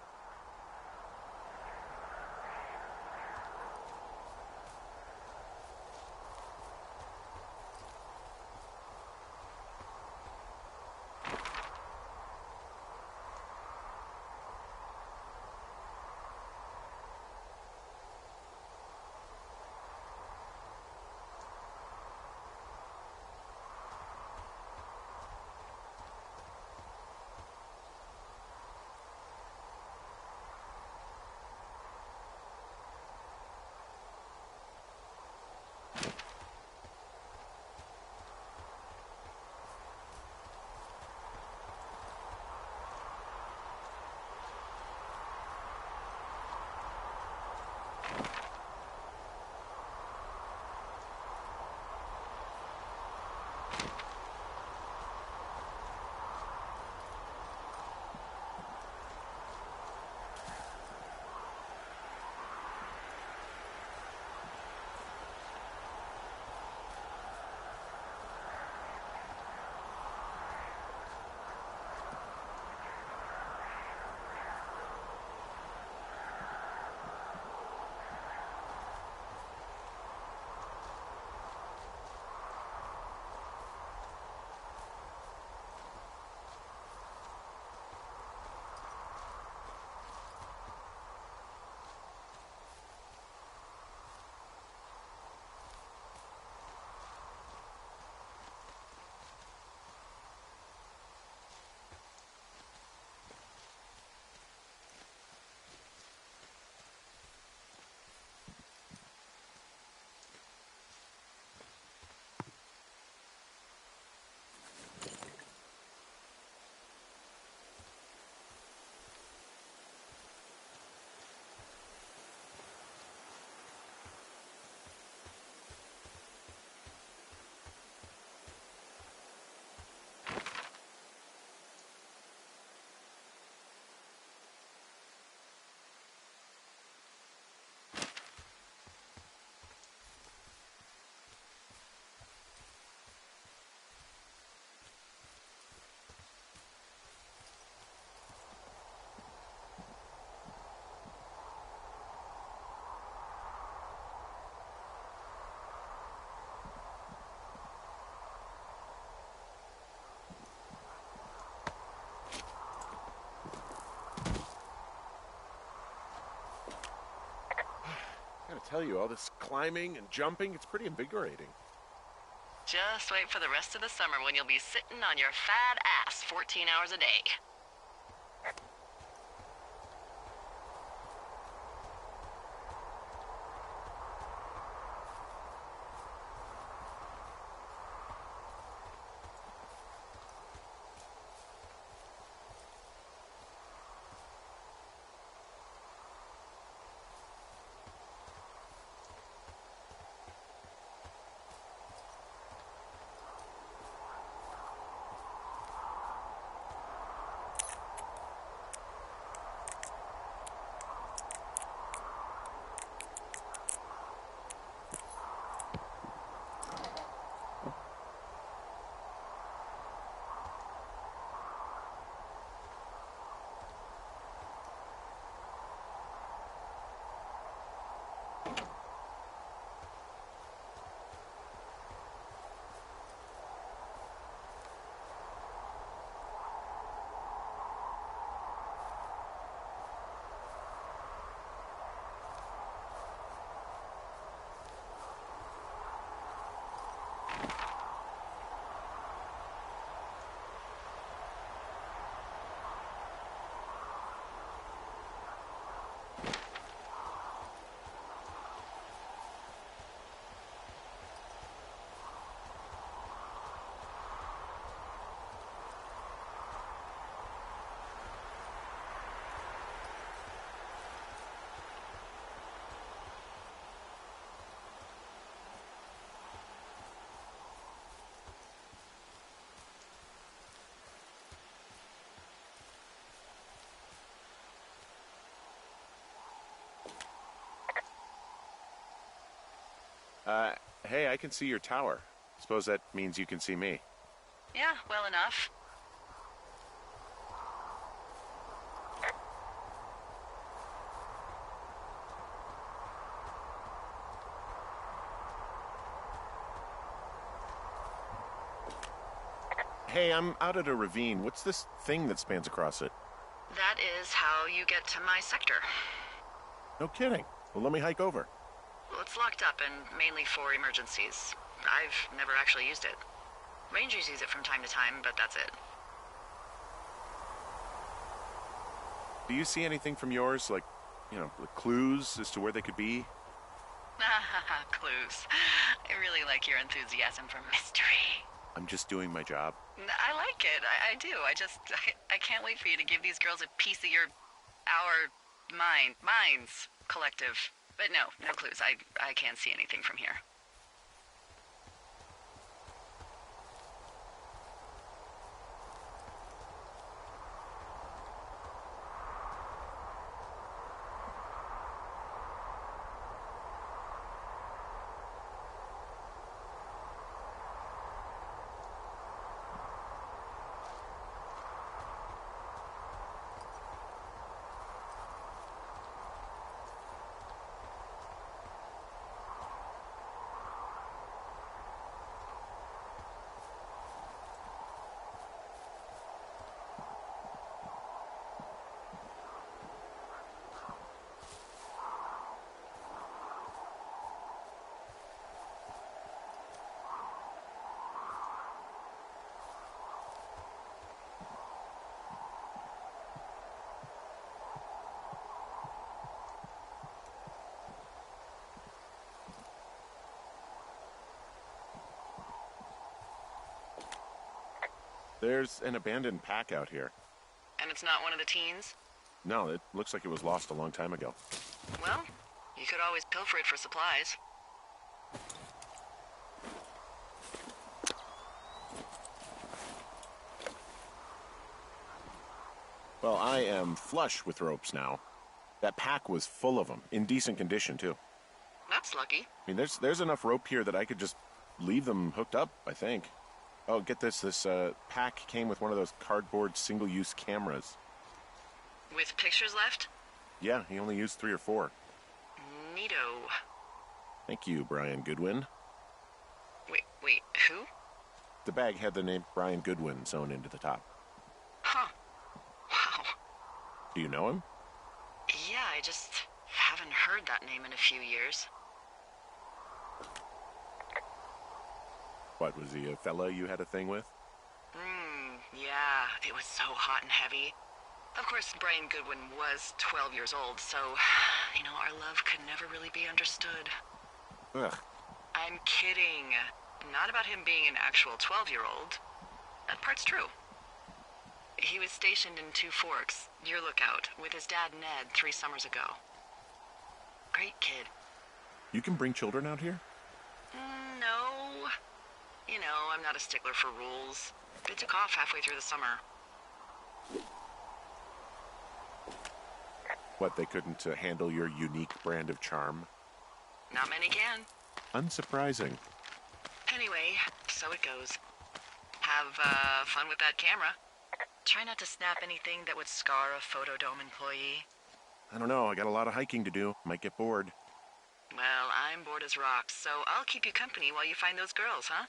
Gotta tell you, all this climbing and jumping, it's pretty invigorating. Just wait for the rest of the summer when you'll be sitting on your fat ass 14 hours a day. Uh, hey, I can see your tower. Suppose that means you can see me. Yeah, well enough. Hey, I'm out at a ravine. What's this thing that spans across it? That is how you get to my sector. No kidding. Well, let me hike over. Well, it's locked up and mainly for emergencies. I've never actually used it. Rangers use it from time to time, but that's it. Do you see anything from yours? Like, clues as to where they could be? Clues. I really like your enthusiasm for mystery. I'm just doing my job. I like it. I do. I can't wait for you to give these girls a piece of our minds, collective. But no clues. I can't see anything from here. There's an abandoned pack out here. And it's not one of the teens? No, it looks like it was lost a long time ago. Well, you could always pilfer it for supplies. Well, I am flush with ropes now. That pack was full of them, in decent condition, too. That's lucky. I mean, there's enough rope here that I could just leave them hooked up, I think. Oh, get this. This pack came with one of those cardboard single-use cameras. With pictures left? Yeah, he only used 3 or 4. Neato. Thank you, Brian Goodwin. Wait, who? The bag had the name Brian Goodwin sewn into the top. Huh. Wow. Do you know him? Yeah, I just haven't heard that name in a few years. What, was he a fella you had a thing with? Yeah, it was so hot and heavy. Of course, Brian Goodwin was 12 years old, so, our love could never really be understood. Ugh. I'm kidding. Not about him being an actual 12-year-old. That part's true. He was stationed in Two Forks, your lookout, with his dad Ned 3 summers ago. Great kid. You can bring children out here? No. I'm not a stickler for rules. They took off halfway through the summer. What, they couldn't handle your unique brand of charm? Not many can. Unsurprising. Anyway, so it goes. Have fun with that camera. Try not to snap anything that would scar a Photodome employee. I don't know, I got a lot of hiking to do. Might get bored. Well, I'm bored as rocks, so I'll keep you company while you find those girls, huh?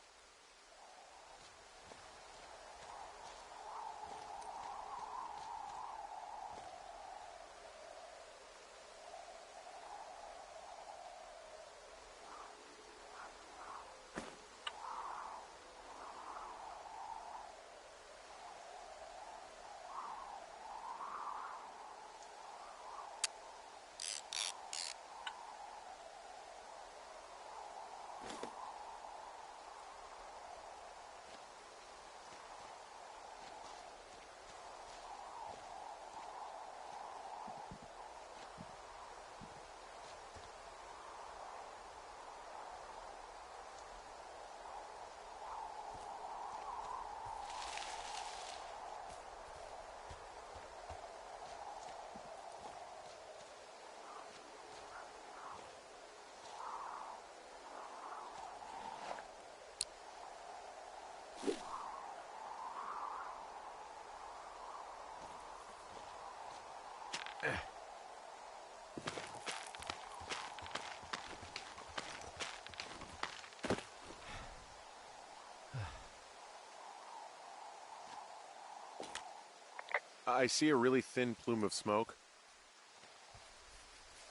I see a really thin plume of smoke.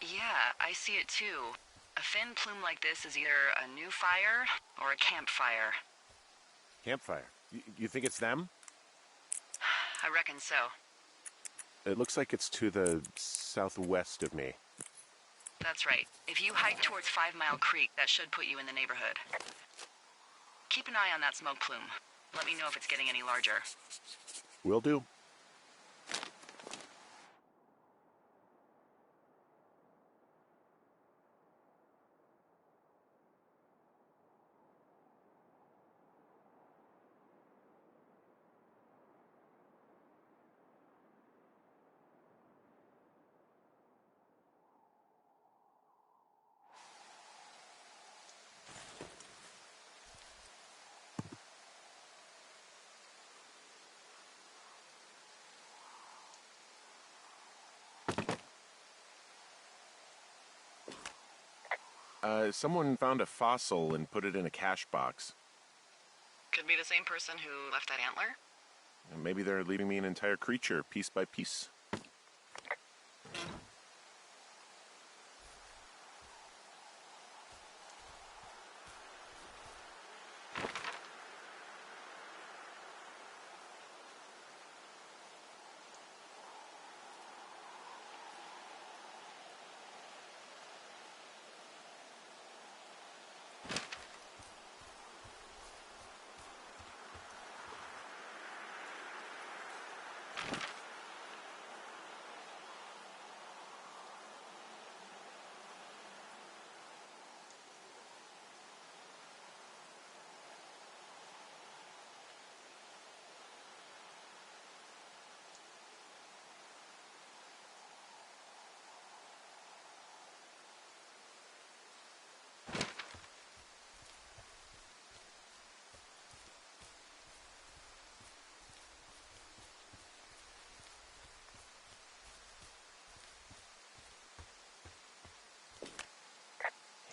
Yeah, I see it too. A thin plume like this is either a new fire or a campfire. Campfire. You think it's them? I reckon so. It looks like it's to the southwest of me. That's right. If you hike towards 5 Mile Creek, that should put you in the neighborhood. Keep an eye on that smoke plume. Let me know if it's getting any larger. Will do. Someone found a fossil and put it in a cache box. Could be the same person who left that antler? Maybe they're leaving me an entire creature, piece by piece.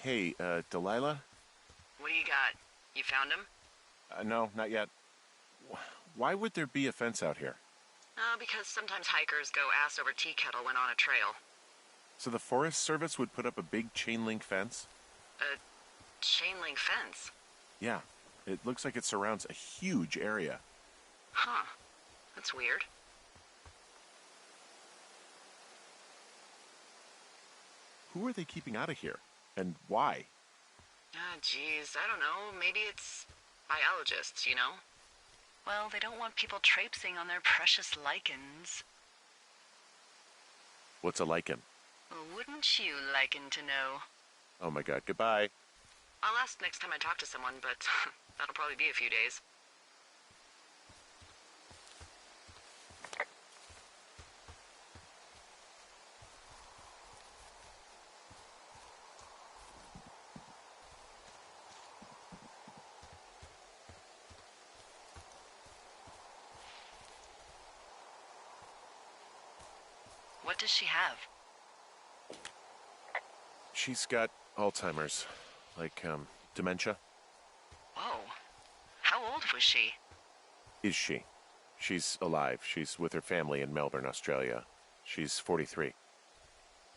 Hey, Delilah? What do you got? You found him? No, not yet. Why would there be a fence out here? Because sometimes hikers go ass over tea kettle when on a trail. So the Forest Service would put up a big chain link fence? A chain link fence? Yeah. It looks like it surrounds a huge area. Huh. That's weird. Who are they keeping out of here? And why? Geez, I don't know. Maybe it's biologists, you know? Well, they don't want people traipsing on their precious lichens. What's a lichen? Wouldn't you liken to know? Oh my god, goodbye. I'll ask next time I talk to someone, but that'll probably be a few days. What does she have? She's got Alzheimer's. Like, dementia. Whoa. How old was she? Is she? She's alive. She's with her family in Melbourne, Australia. She's 43.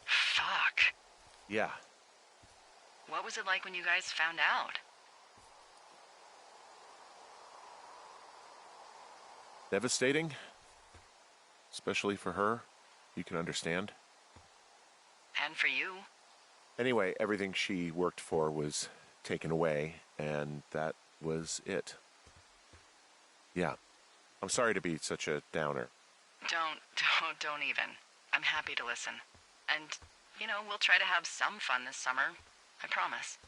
Fuck. Yeah. What was it like when you guys found out? Devastating. Especially for her. You can understand. And for you? Anyway, everything she worked for was taken away, and that was it. Yeah. I'm sorry to be such a downer. Don't even. I'm happy to listen. And, you know, we'll try to have some fun this summer. I promise.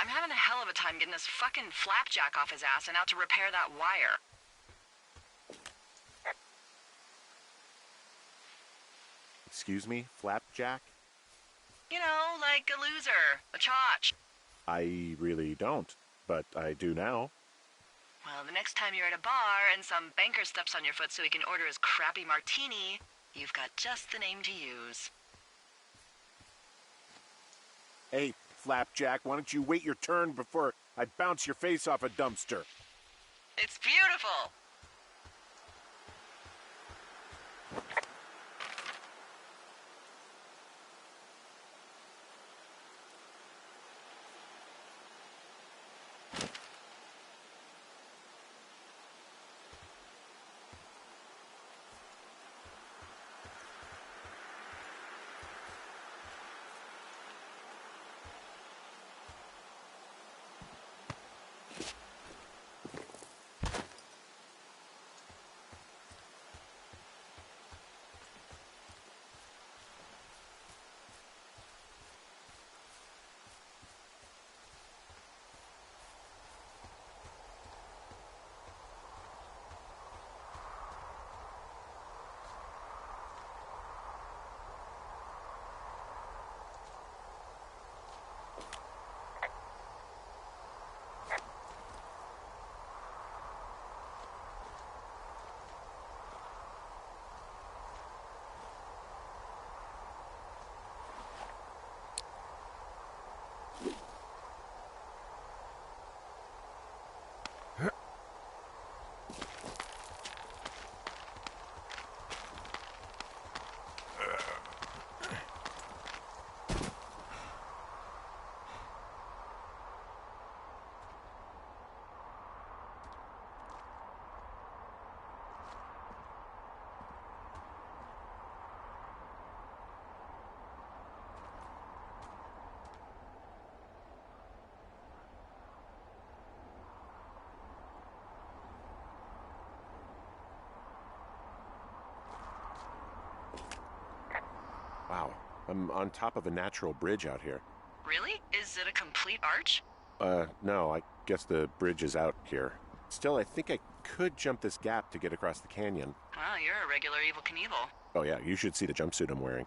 I'm having a hell of a time getting this fucking flapjack off his ass and out to repair that wire. Excuse me, Flapjack? You know, like a loser, a chotch. I really don't, but I do now. Well, the next time you're at a bar and some banker steps on your foot so he can order his crappy martini, you've got just the name to use. Hey, Flapjack, why don't you wait your turn before I bounce your face off a dumpster? It's beautiful! Wow, I'm on top of a natural bridge out here. Really? Is it a complete arch? No, I guess the bridge is out here. Still, I think I could jump this gap to get across the canyon. Well, you're a regular Evel Knievel. Oh yeah, you should see the jumpsuit I'm wearing.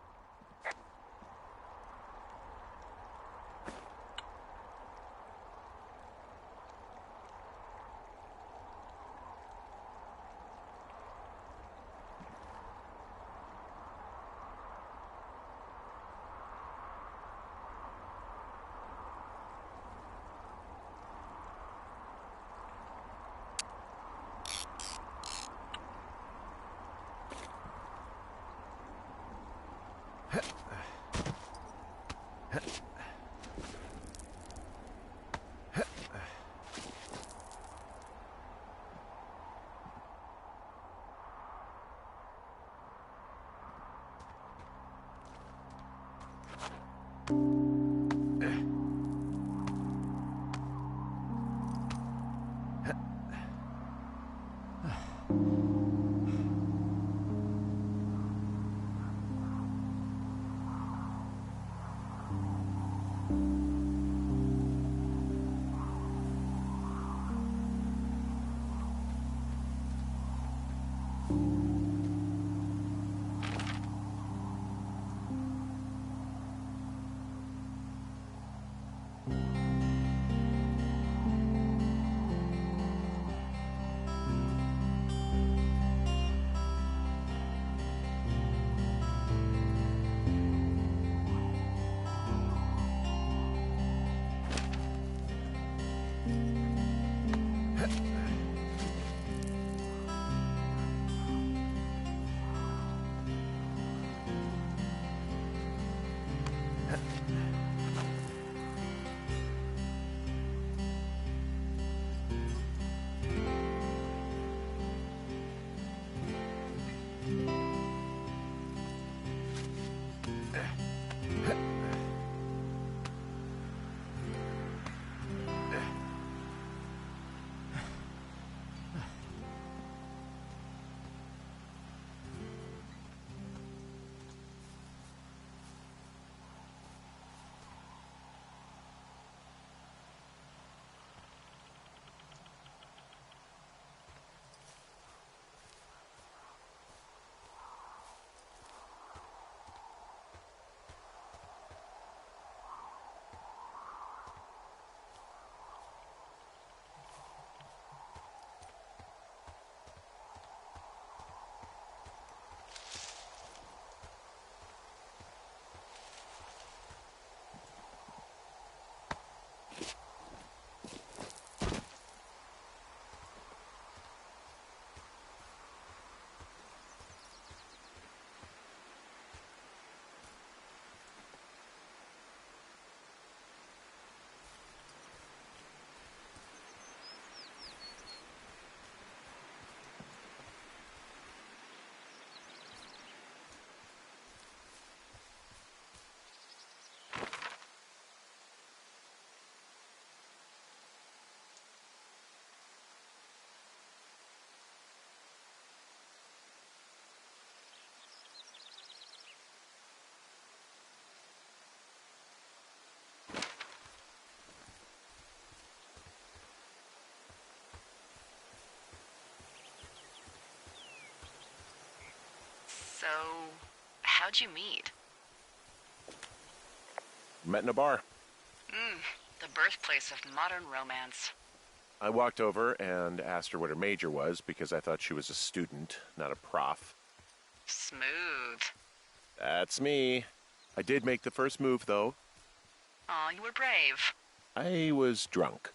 So, how'd you meet? Met in a bar. The birthplace of modern romance. I walked over and asked her what her major was because I thought she was a student, not a prof. Smooth. That's me. I did make the first move, though. Aw, you were brave. I was drunk.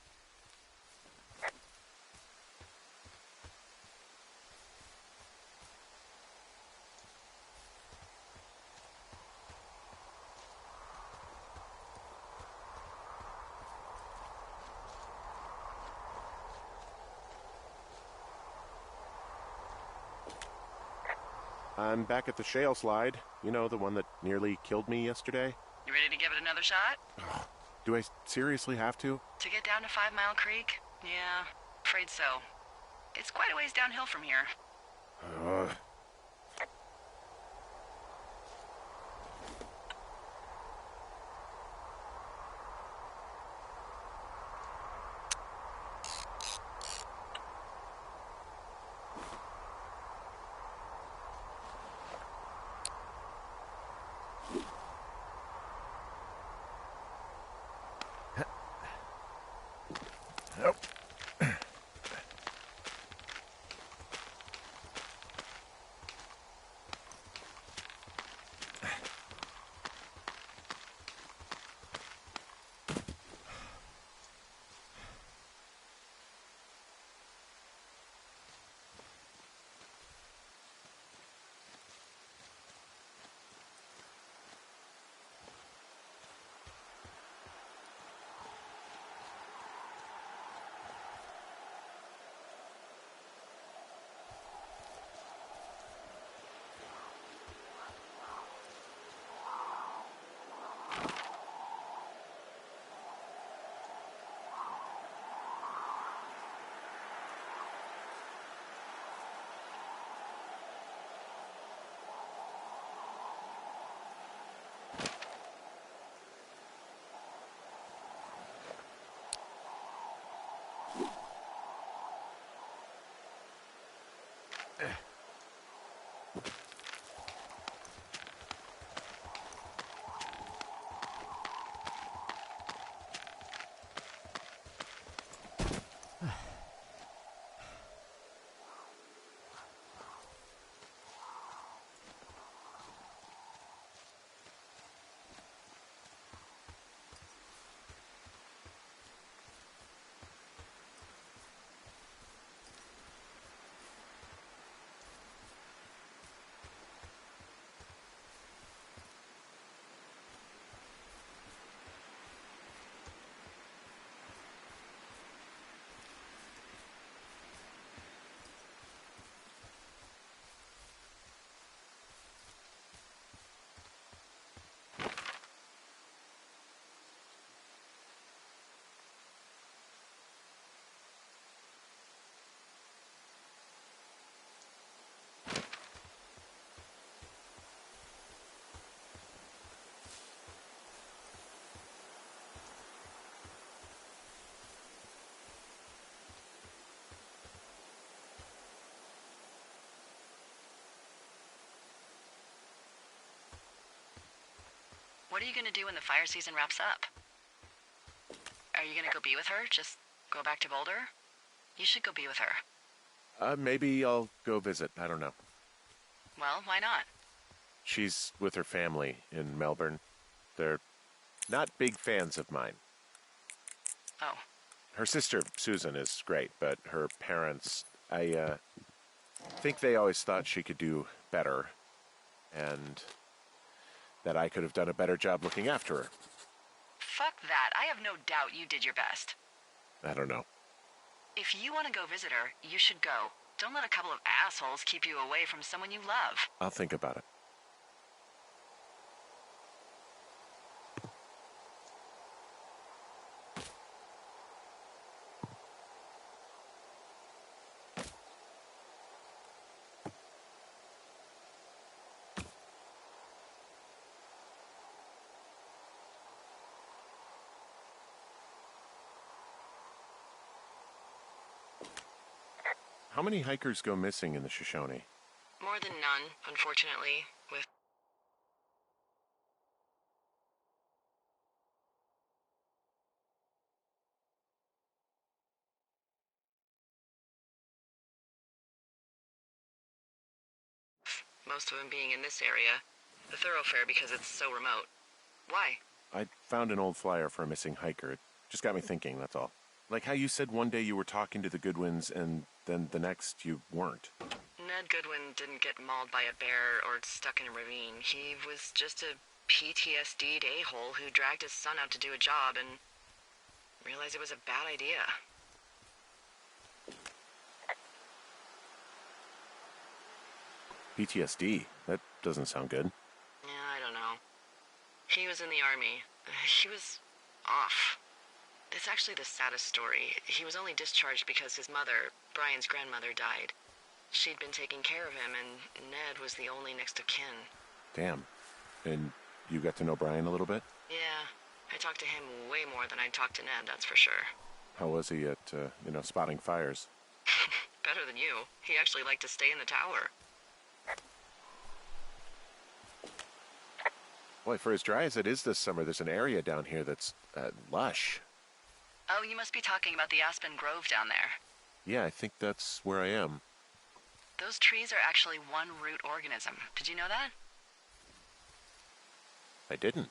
I'm back at the shale slide. You know, the one that nearly killed me yesterday. You ready to give it another shot? Do I seriously have to? To get down to 5 Mile Creek? Yeah, afraid so. It's quite a ways downhill from here. Nope. What are you gonna do when the fire season wraps up? Are you gonna go be with her? Just go back to Boulder? You should go be with her. Maybe I'll go visit. I don't know. Well, why not? She's with her family in Melbourne. They're not big fans of mine. Oh. Her sister, Susan, is great, but her parents, I think they always thought she could do better, and that I could have done a better job looking after her. Fuck that. I have no doubt you did your best. I don't know. If you want to go visit her, you should go. Don't let a couple of assholes keep you away from someone you love. I'll think about it. How many hikers go missing in the Shoshone? More than 9, done, unfortunately, with most of them being in this area. The thoroughfare because it's so remote. Why? I found an old flyer for a missing hiker. It just got me thinking, that's all. Like how you said one day you were talking to the Goodwins and then the next you weren't. Ned Goodwin didn't get mauled by a bear or stuck in a ravine. He was just a PTSD'd a-hole who dragged his son out to do a job and realized it was a bad idea. PTSD? That doesn't sound good. Yeah, I don't know. He was in the army. He was off. It's actually the saddest story. He was only discharged because his mother, Brian's grandmother, died. She'd been taking care of him, and Ned was the only next of kin. Damn. And you got to know Brian a little bit? Yeah, I talked to him way more than I'd talked to Ned, that's for sure. How was he at, spotting fires? Better than you. He actually liked to stay in the tower. Boy, for as dry as it is this summer, there's an area down here that's lush. Oh, you must be talking about the Aspen Grove down there. Yeah, I think that's where I am. Those trees are actually one root organism. Did you know that? I didn't.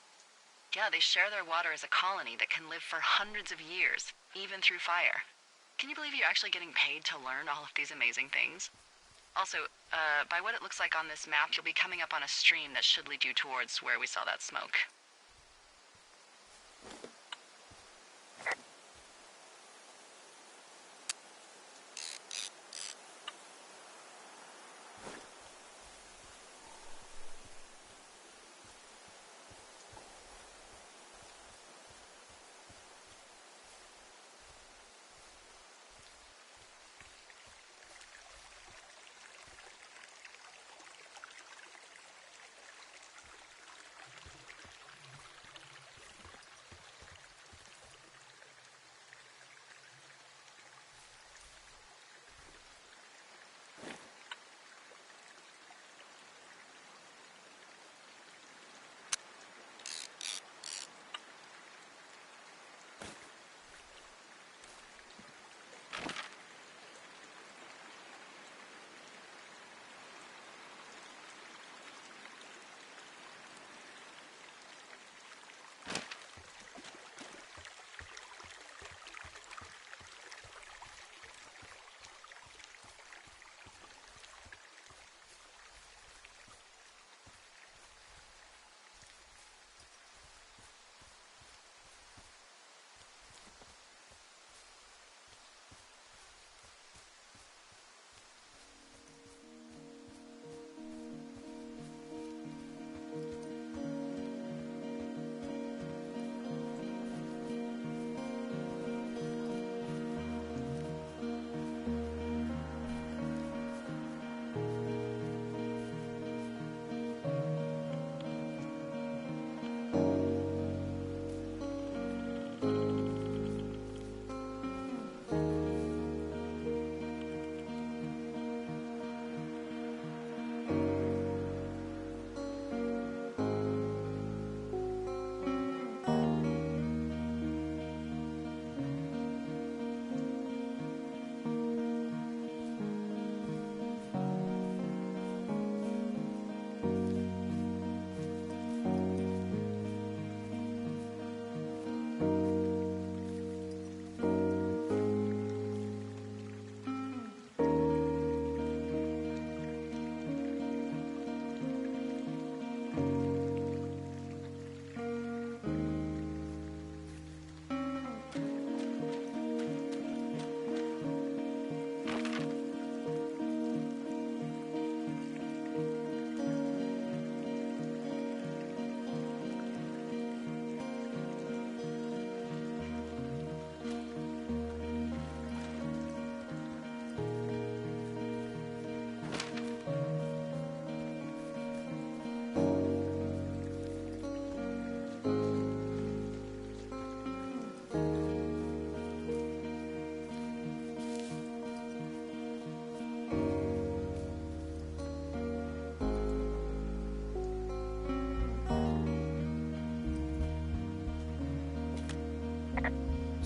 Yeah, they share their water as a colony that can live for hundreds of years, even through fire. Can you believe you're actually getting paid to learn all of these amazing things? Also, by what it looks like on this map, you'll be coming up on a stream that should lead you towards where we saw that smoke.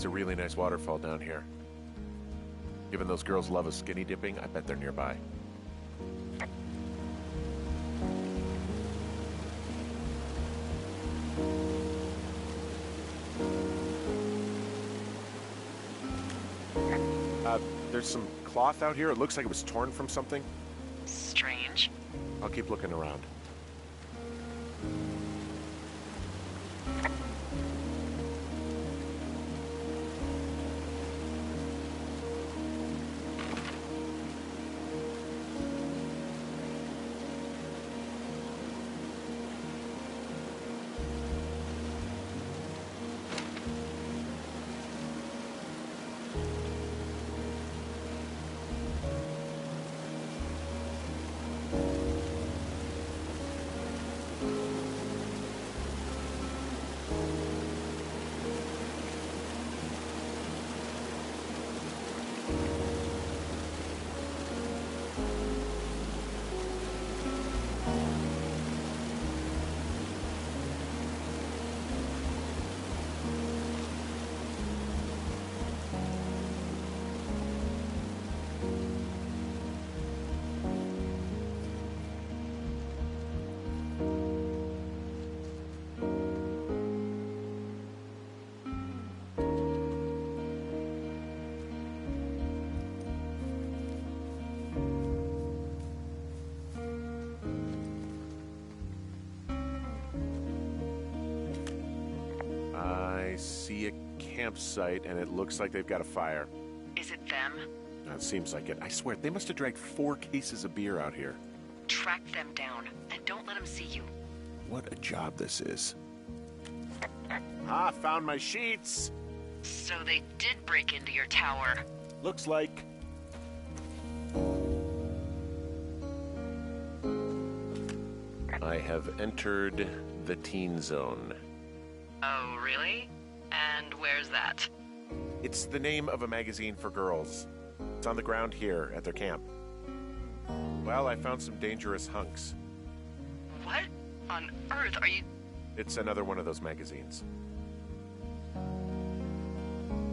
a really nice waterfall down here. Given those girls love a skinny dipping, I bet they're nearby. There's some cloth out here. It looks like it was torn from something. Strange. I'll keep looking around. I see a campsite, and it looks like they've got a fire. Is it them? It seems like it. I swear, they must have dragged 4 cases of beer out here. Track them down, and don't let them see you. What a job this is. Found my sheets! So they did break into your tower. Looks like... I have entered the teen zone. Oh, really? And where's that? It's the name of a magazine for girls. It's on the ground here at their camp. Well, I found some dangerous hunks. What on earth are you... It's another one of those magazines.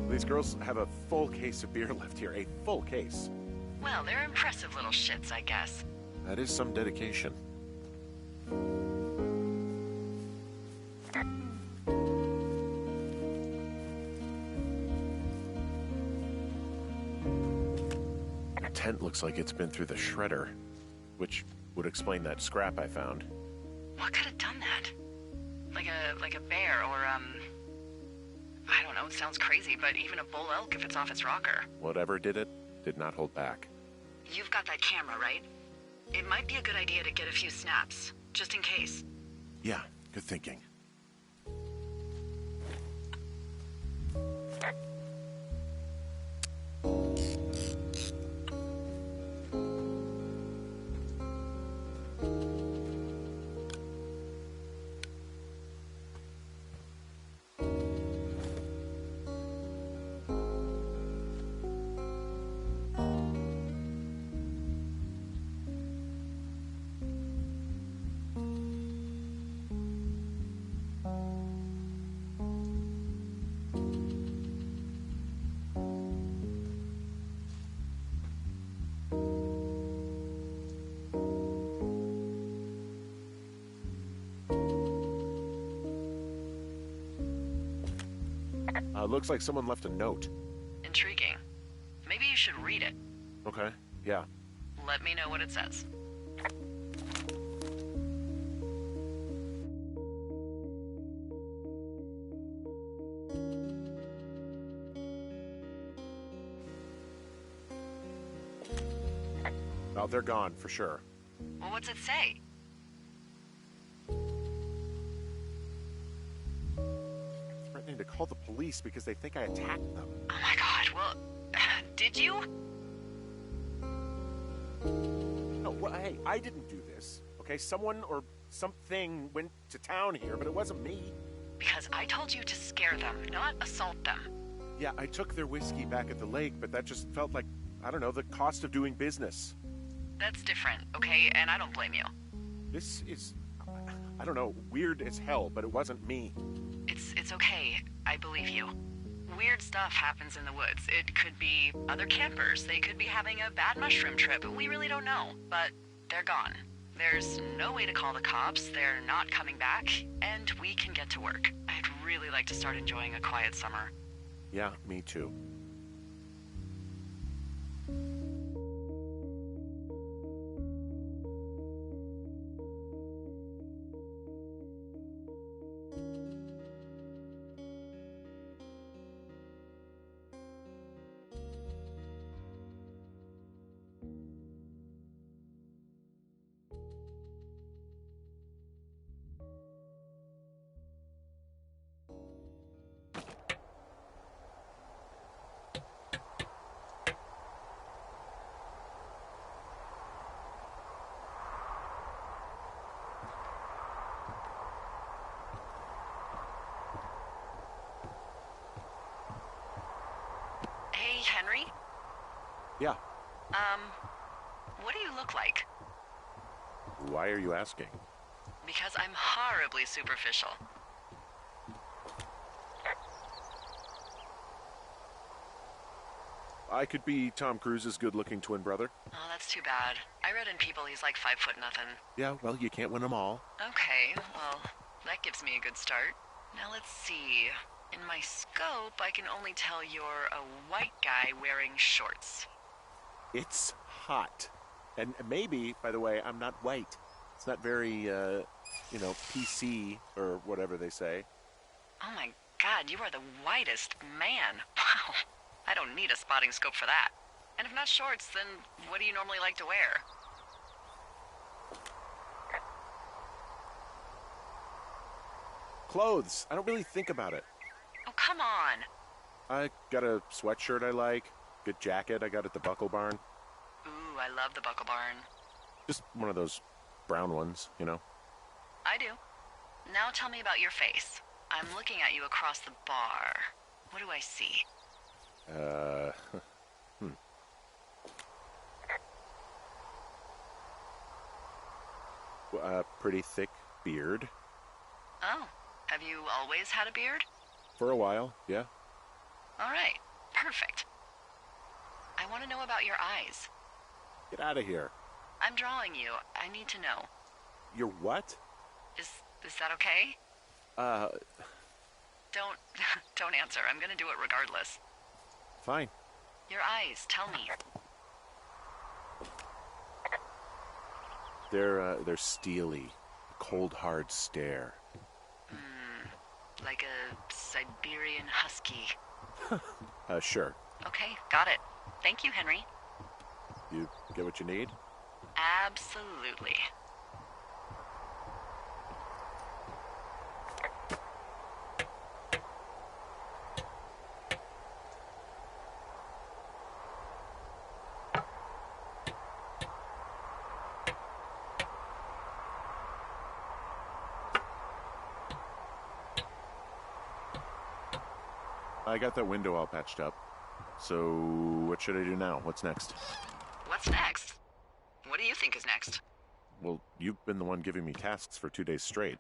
These girls have a full case of beer left here. A full case. Well, they're impressive little shits, I guess. That is some dedication. The tent looks like it's been through the shredder, which would explain that scrap I found. What could have done that? Like a bear or, I don't know, it sounds crazy, but even a bull elk if it's off its rocker. Whatever did it, did not hold back. You've got that camera, right? It might be a good idea to get a few snaps, just in case. Yeah, good thinking. Looks like someone left a note. Intriguing. Maybe you should read it. Okay, yeah. Let me know what it says. Well, they're gone, for sure. Well, what's it say? Threatening to call the police because they think I attacked them. Oh my god, well, did you? No, well, hey, I didn't do this. Okay, someone or something went to town here, but it wasn't me. Because I told you to scare them, not assault them. Yeah, I took their whiskey back at the lake, but that just felt like, I don't know, the cost of doing business. That's different, okay? And I don't blame you. This is, I don't know, weird as hell, but it wasn't me. It's okay. I believe you. Weird stuff happens in the woods. It could be other campers. They could be having a bad mushroom trip. We really don't know. But they're gone. There's no way to call the cops. They're not coming back. And we can get to work. I'd really like to start enjoying a quiet summer. Yeah, me too. Hey, Henry? Yeah. What do you look like? Why are you asking? Because I'm horribly superficial. I could be Tom Cruise's good-looking twin brother. Oh, that's too bad. I read in People he's like 5'0" nothing. Yeah, well, you can't win them all. Okay, well, that gives me a good start. Now let's see. In my scope, I can only tell you're a white guy wearing shorts. It's hot. And maybe, by the way, I'm not white. It's not very, PC or whatever they say. Oh my god, you are the whitest man. Wow. I don't need a spotting scope for that. And if not shorts, then what do you normally like to wear? Clothes. I don't really think about it. Oh, come on. I got a sweatshirt I like. Good jacket I got at the Buckle Barn. Ooh, I love the Buckle Barn. Just one of those brown ones, you know? I do. Now tell me about your face. I'm looking at you across the bar. What do I see? A pretty thick beard. Oh, have you always had a beard? For a while, yeah. All right, perfect. I want to know about your eyes. Get out of here. I'm drawing you. I need to know. You're what? Is that okay? Don't don't answer. I'm gonna do it regardless. Fine. Your eyes, tell me. They're steely. A cold, hard stare. Like a Siberian husky. Sure. Okay, got it. Thank you, Henry. You get what you need? Absolutely. I got that window all patched up. So, what should I do now? What's next? What's next? What do you think is next? Well, you've been the one giving me tasks for 2 days straight.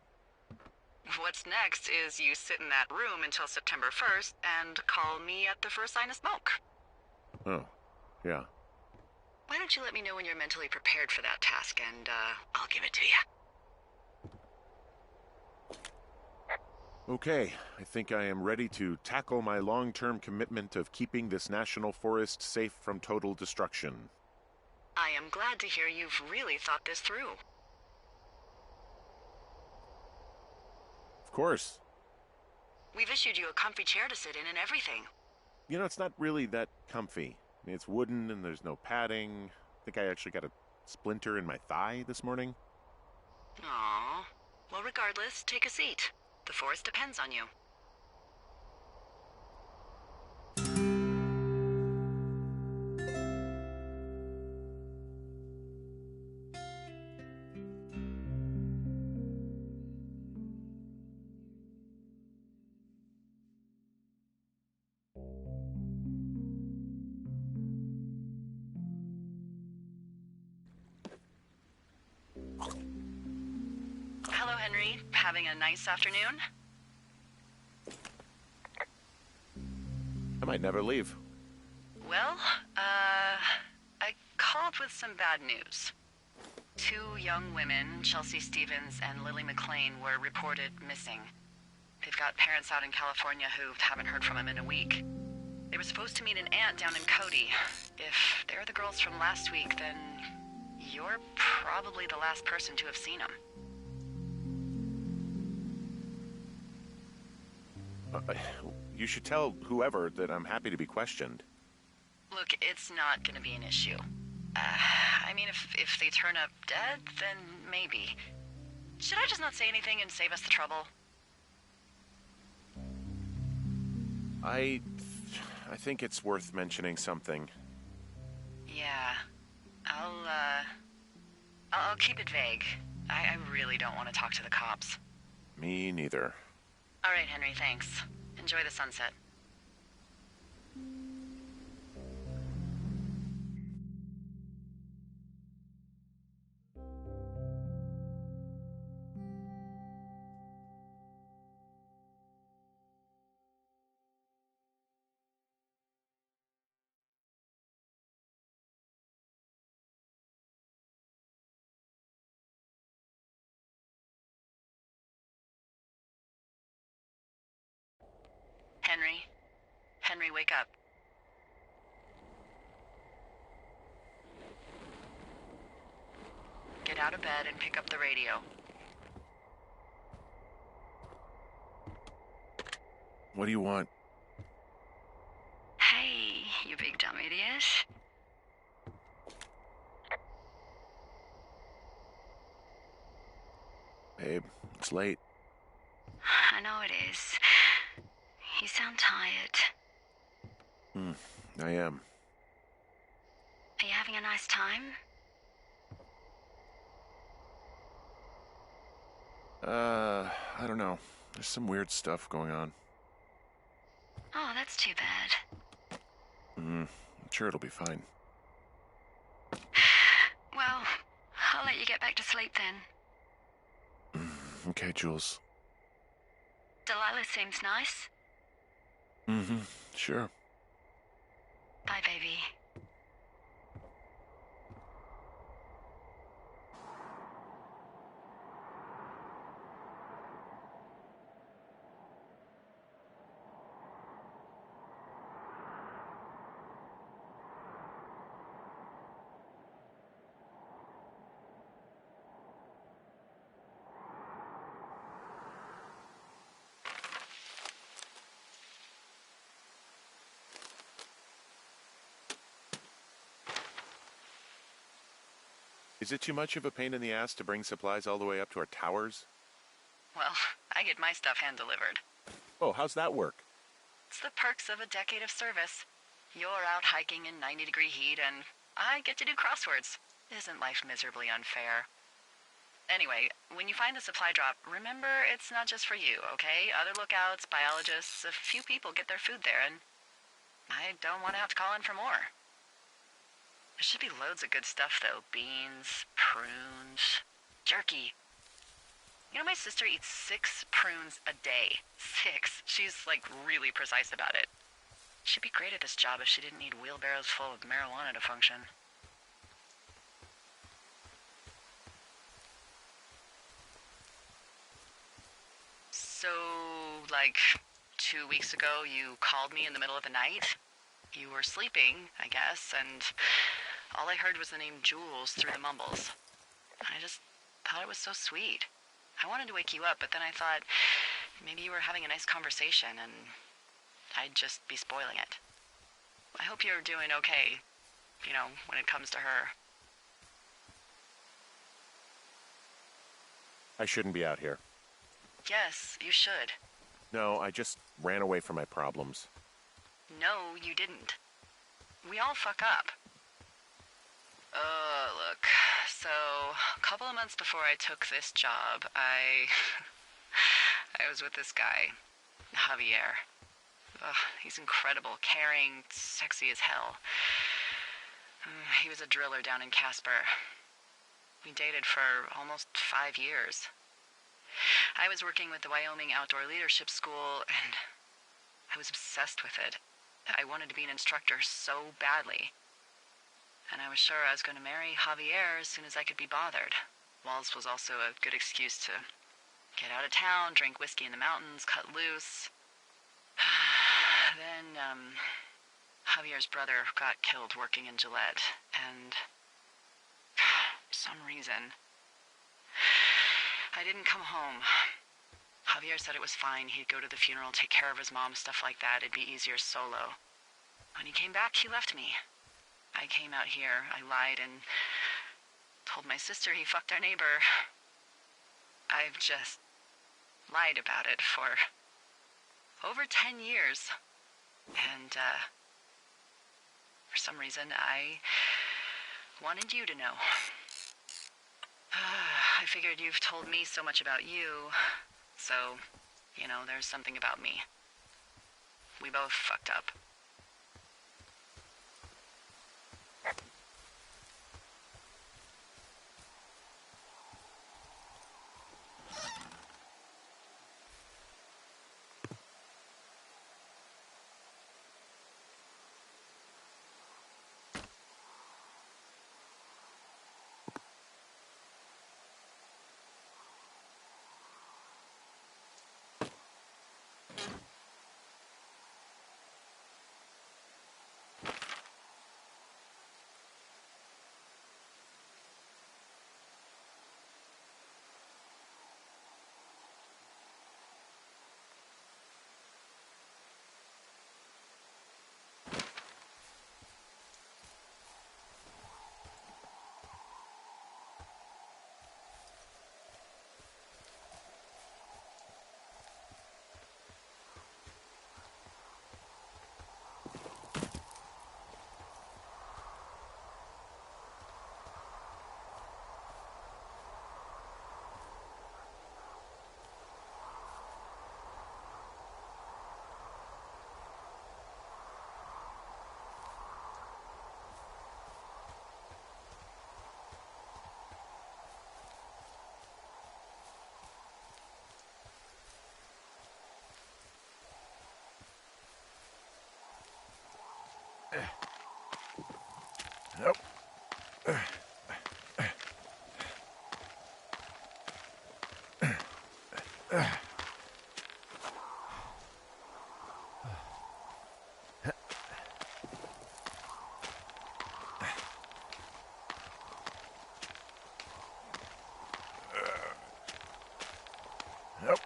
What's next is you sit in that room until September 1st and call me at the first sign of smoke. Oh, yeah. Why don't you let me know when you're mentally prepared for that task and, I'll give it to you. Okay, I think I am ready to tackle my long-term commitment of keeping this national forest safe from total destruction. I am glad to hear you've really thought this through. Of course. We've issued you a comfy chair to sit in and everything. You know, it's not really that comfy. I mean, it's wooden and there's no padding. I think I actually got a splinter in my thigh this morning. Aww. Well, regardless, take a seat. The forest depends on you. Hello, Henry. Having a nice afternoon? I might never leave. Well, I called with some bad news. 2 young women, Chelsea Stevens and Lily McLean, were reported missing. They've got parents out in California who haven't heard from them in a week. They were supposed to meet an aunt down in Cody. If they're the girls from last week, then you're probably the last person to have seen them. You should tell whoever that I'm happy to be questioned. Look, it's not gonna be an issue. I mean, if they turn up dead, then maybe. Should I just not say anything and save us the trouble? I think it's worth mentioning something. Yeah. I'll keep it vague. I really don't want to talk to the cops. Me neither. All right, Henry, thanks. Enjoy the sunset. Henry? Henry, wake up. Get out of bed and pick up the radio. What do you want? Hey, you big dumb idiot. Babe, it's late. I know it is. You sound tired. I am. Are you having a nice time? I don't know. There's some weird stuff going on. Oh, that's too bad. I'm sure it'll be fine. Well, I'll let you get back to sleep then. Okay, Jules. Delilah seems nice. Sure. Bye, baby. Is it too much of a pain in the ass to bring supplies all the way up to our towers? Well, I get my stuff hand-delivered. Oh, how's that work? It's the perks of a decade of service. You're out hiking in 90-degree heat, and I get to do crosswords. Isn't life miserably unfair? Anyway, when you find the supply drop, remember it's not just for you, okay? Other lookouts, biologists, a few people get their food there, and I don't want to have to call in for more. There should be loads of good stuff, though. Beans, prunes, jerky. You know, my sister eats 6 prunes a day. 6. She's, like, really precise about it. She'd be great at this job if she didn't need wheelbarrows full of marijuana to function. So, like, 2 weeks ago, you called me in the middle of the night? You were sleeping, I guess, and all I heard was the name Jules through the mumbles. I just thought it was so sweet. I wanted to wake you up, but then I thought maybe you were having a nice conversation and I'd just be spoiling it. I hope you're doing okay, you know, when it comes to her. I shouldn't be out here. Yes, you should. No, I just ran away from my problems. No, you didn't. We all fuck up. Look, so a couple of months before I took this job, I was with this guy, Javier. Ugh, he's incredible, caring, sexy as hell. He was a driller down in Casper. We dated for almost 5 years. I was working with the Wyoming Outdoor Leadership School, and I was obsessed with it. I wanted to be an instructor so badly. And I was sure I was going to marry Javier as soon as I could be bothered. Walls was also a good excuse to get out of town, drink whiskey in the mountains, cut loose. Then, Javier's brother got killed working in Gillette, and for some reason, I didn't come home. Javier said it was fine. He'd go to the funeral, take care of his mom, stuff like that. It'd be easier solo. When he came back, he left me. I came out here, I lied, and told my sister he fucked our neighbor. I've just lied about it for over 10 years. And, for some reason, I wanted you to know. I figured you've told me so much about you, so, you know, there's something about me. We both fucked up. Nope. Nope.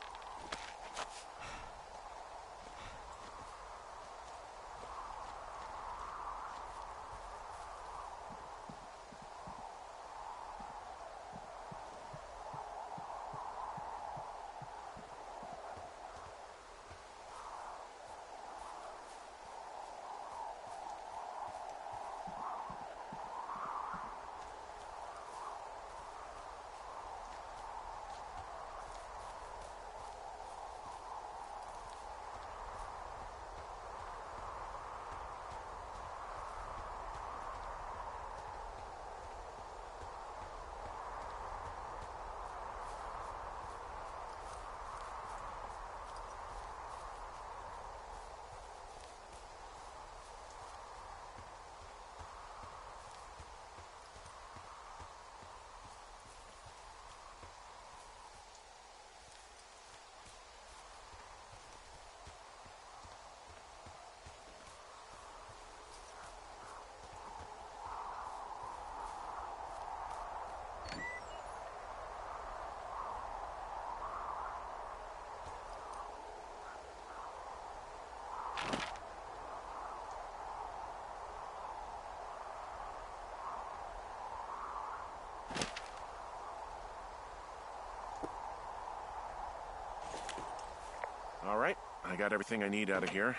All right, I got everything I need out of here.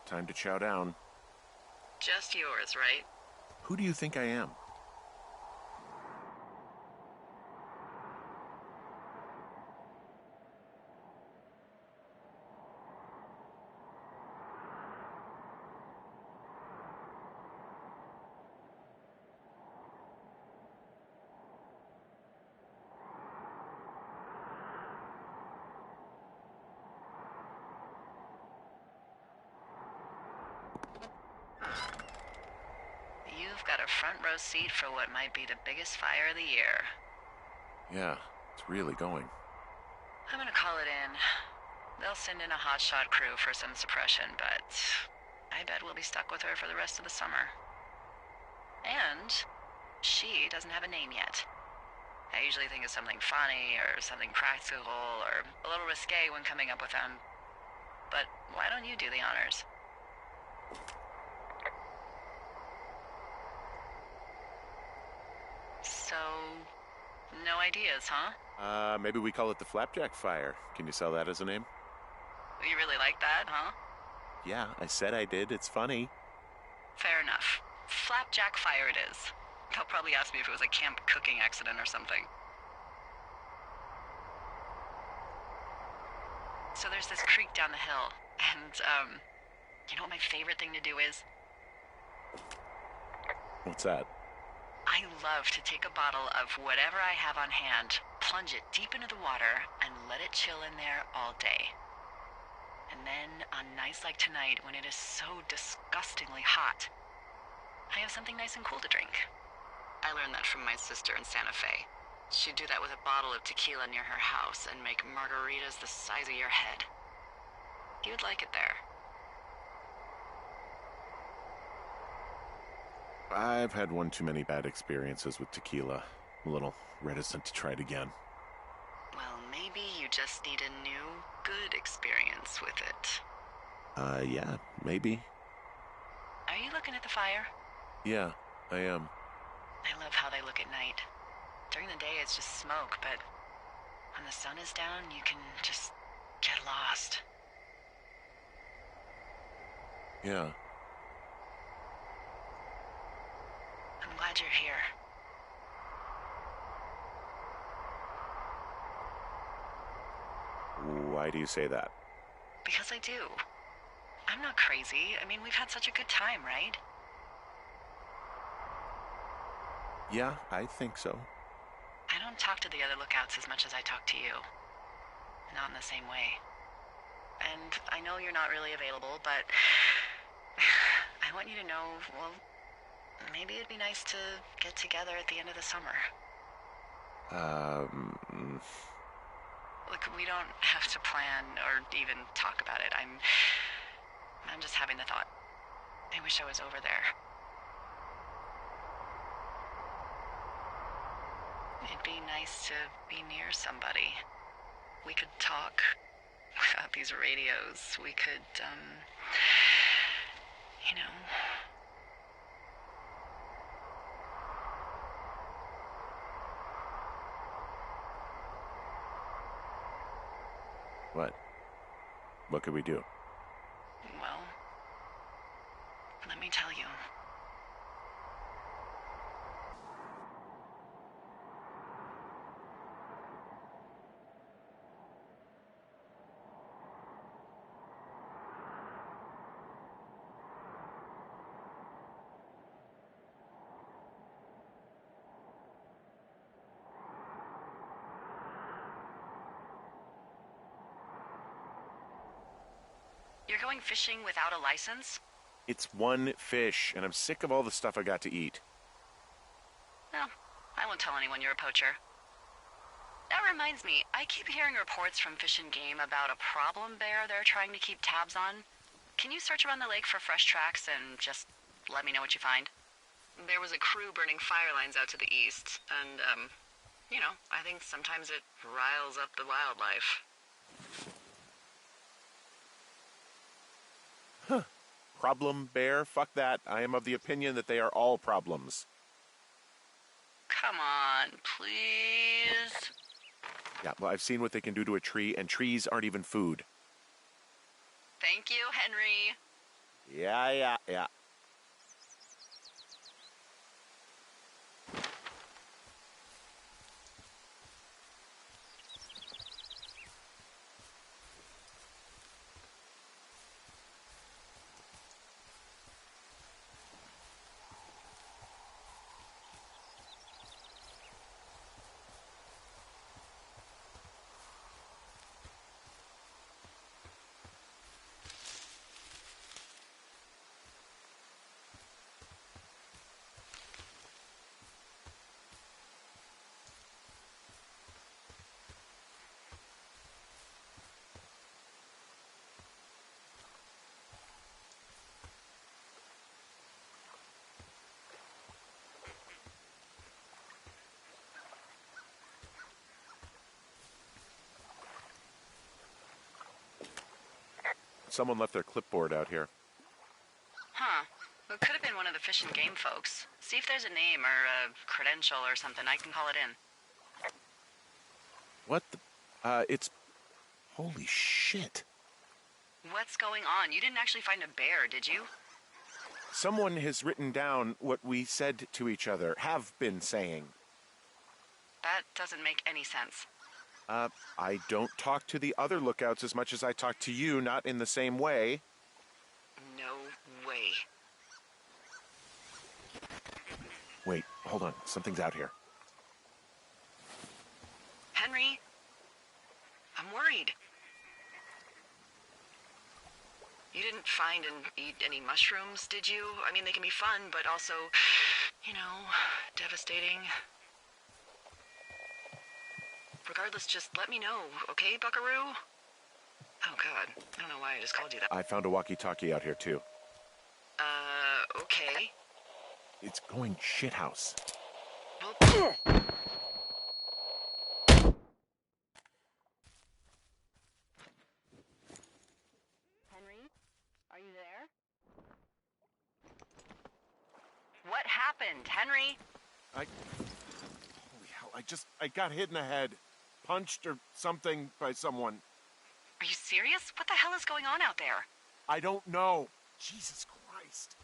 Time to chow down. Just yours, right? Who do you think I am? got a front row seat for what might be the biggest fire of the year. Yeah, it's really going. I'm gonna call it in. They'll send in a hotshot crew for some suppression, but I bet we'll be stuck with her for the rest of the summer. And she doesn't have a name yet. I usually think of something funny or something practical or a little risque when coming up with them. But why don't you do the honors? So, no ideas, huh? Maybe we call it the Flapjack Fire. Can you sell that as a name? You really like that, huh? Yeah, I said I did. It's funny. Fair enough. Flapjack Fire it is. They'll probably ask me if it was a camp cooking accident or something. So there's this creek down the hill, and, you know what my favorite thing to do is? What's that? I love to take a bottle of whatever I have on hand, plunge it deep into the water, and let it chill in there all day. And then, on nights like tonight, when it is so disgustingly hot, I have something nice and cool to drink. I learned that from my sister in Santa Fe. She'd do that with a bottle of tequila near her house and make margaritas the size of your head. You'd like it there. I've had one too many bad experiences with tequila. I'm a little reticent to try it again. Well, maybe you just need a new, good experience with it. Yeah, maybe. Are you looking at the fire? Yeah, I am. I love how they look at night. During the day, it's just smoke, but when the sun is down, you can just get lost. Yeah. I'm glad you're here. Why do you say that? Because I do. I'm not crazy. I mean, we've had such a good time, right? Yeah, I think so. I don't talk to the other lookouts as much as I talk to you. Not in the same way. And I know you're not really available, but I want you to know, well, maybe it'd be nice to get together at the end of the summer. Look, we don't have to plan or even talk about it. I'm just having the thought. I wish I was over there. It'd be nice to be near somebody. We could talk without these radios. We could, you know... What? What could we do? Well, let me tell you. You're going fishing without a license? It's one fish, and I'm sick of all the stuff I got to eat. Well, I won't tell anyone you're a poacher. That reminds me, I keep hearing reports from Fish and Game about a problem bear they're trying to keep tabs on. Can you search around the lake for fresh tracks and just let me know what you find? There was a crew burning fire lines out to the east, and, you know, I think sometimes it riles up the wildlife. Problem bear? Fuck that. I am of the opinion that they are all problems. Come on, please. Yeah, well, I've seen what they can do to a tree, and trees aren't even food. Thank you, Henry. Yeah. someone left their clipboard out here. Huh. Well, it could have been one of the Fish and Game folks. See if there's a name or a credential or something. I can call it in. What the... it's... Holy shit. What's going on? You didn't actually find a bear, did you? Someone has written down what we said to each other, have been saying. That doesn't make any sense. I don't talk to the other lookouts as much as I talk to you, not in the same way. No way. Wait, hold on. Something's out here. Henry? I'm worried. You didn't find and eat any mushrooms, did you? I mean, they can be fun, but also, you know, devastating. Regardless, just let me know, okay, buckaroo? Oh, God. I don't know why I just called you that. I found a walkie-talkie out here, too. Okay. It's going shithouse. Well... Henry? Are you there? What happened, Henry? Holy hell, I got hit in the head. Punched or something by someone. Are you serious? What the hell is going on out there? I don't know. Jesus Christ.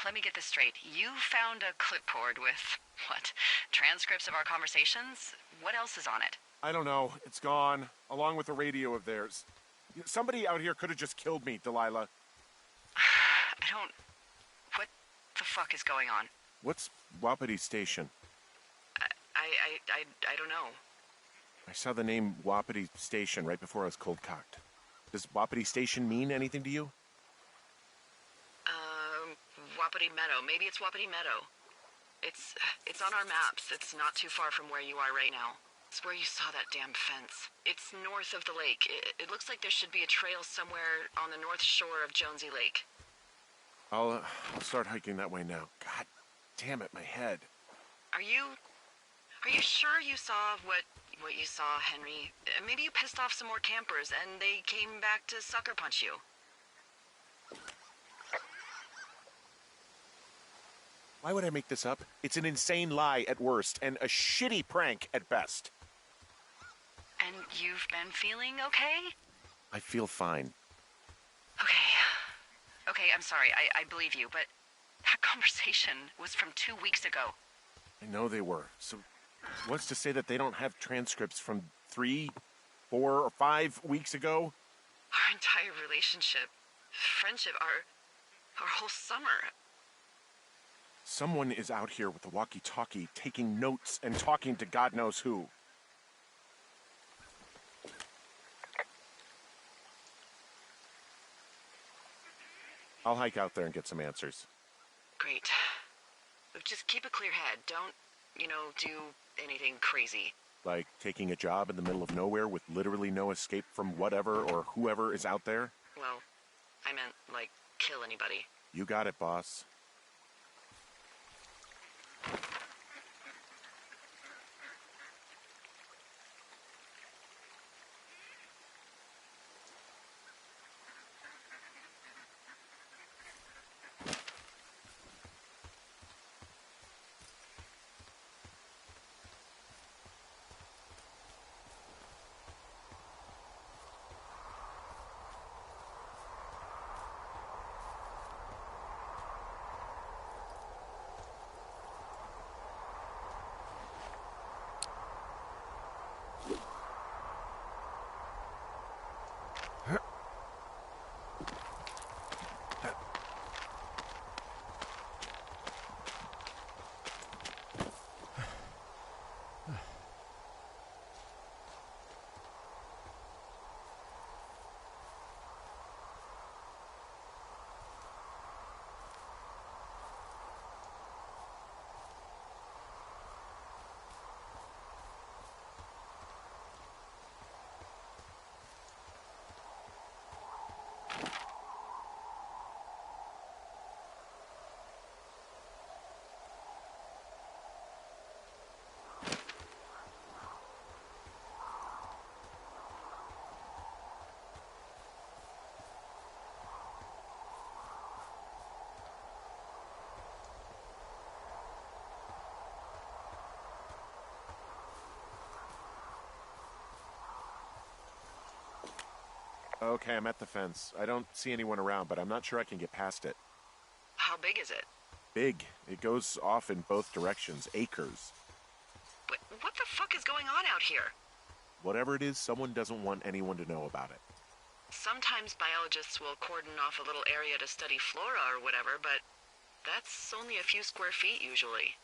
Let me get this straight. You found a clipboard with, what, transcripts of our conversations? What else is on it? I don't know. It's gone, along with a radio of theirs. Somebody out here could have just killed me, Delilah. What the fuck is going on? What's Wapiti Station? I don't know. I saw the name Wapiti Station right before I was cold-cocked. Does Wapiti Station mean anything to you? Wapiti Meadow. Maybe it's Wapiti Meadow. It's on our maps. It's not too far from where you are right now. It's where you saw that damn fence. It's north of the lake. It looks like there should be a trail somewhere on the north shore of Jonesy Lake. I'll start hiking that way now. God damn it, my head. Are you sure you saw what you saw, Henry? Maybe you pissed off some more campers and they came back to sucker punch you. Why would I make this up? It's an insane lie at worst and a shitty prank at best. And you've been feeling okay? I feel fine. Okay, I'm sorry. I believe you, but that conversation was from 2 weeks ago. I know they were. So what's to say that they don't have transcripts from 3, 4, or 5 weeks ago? Our entire relationship, friendship, our whole summer. Someone is out here with a walkie-talkie taking notes and talking to God knows who. I'll hike out there and get some answers. Great. Just keep a clear head. Don't, do anything crazy. Like taking a job in the middle of nowhere with literally no escape from whatever or whoever is out there? Well, I meant, kill anybody. You got it, boss. Okay, I'm at the fence. I don't see anyone around, but I'm not sure I can get past it. How big is it? Big. It goes off in both directions. Acres. What the fuck is going on out here? Whatever it is, someone doesn't want anyone to know about it. Sometimes biologists will cordon off a little area to study flora or whatever, but that's only a few square feet usually.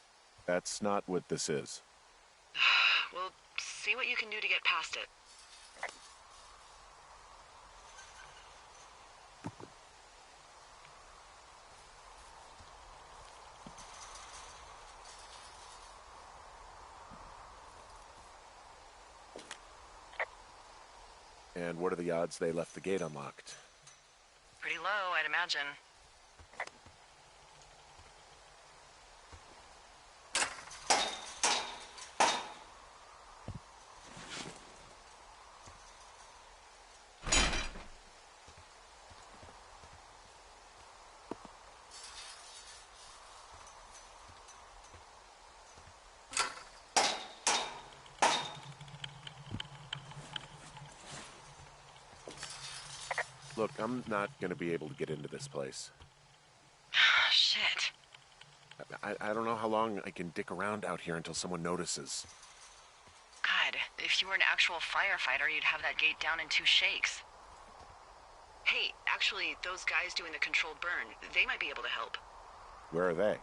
That's not what this is. We'll see what you can do to get past it. And what are the odds they left the gate unlocked? Pretty low, I'd imagine. Look, I'm not going to be able to get into this place. Shit. I don't know how long I can dick around out here until someone notices. God, if you were an actual firefighter, you'd have that gate down in 2 shakes. Hey, actually, those guys doing the controlled burn, they might be able to help. Where are they?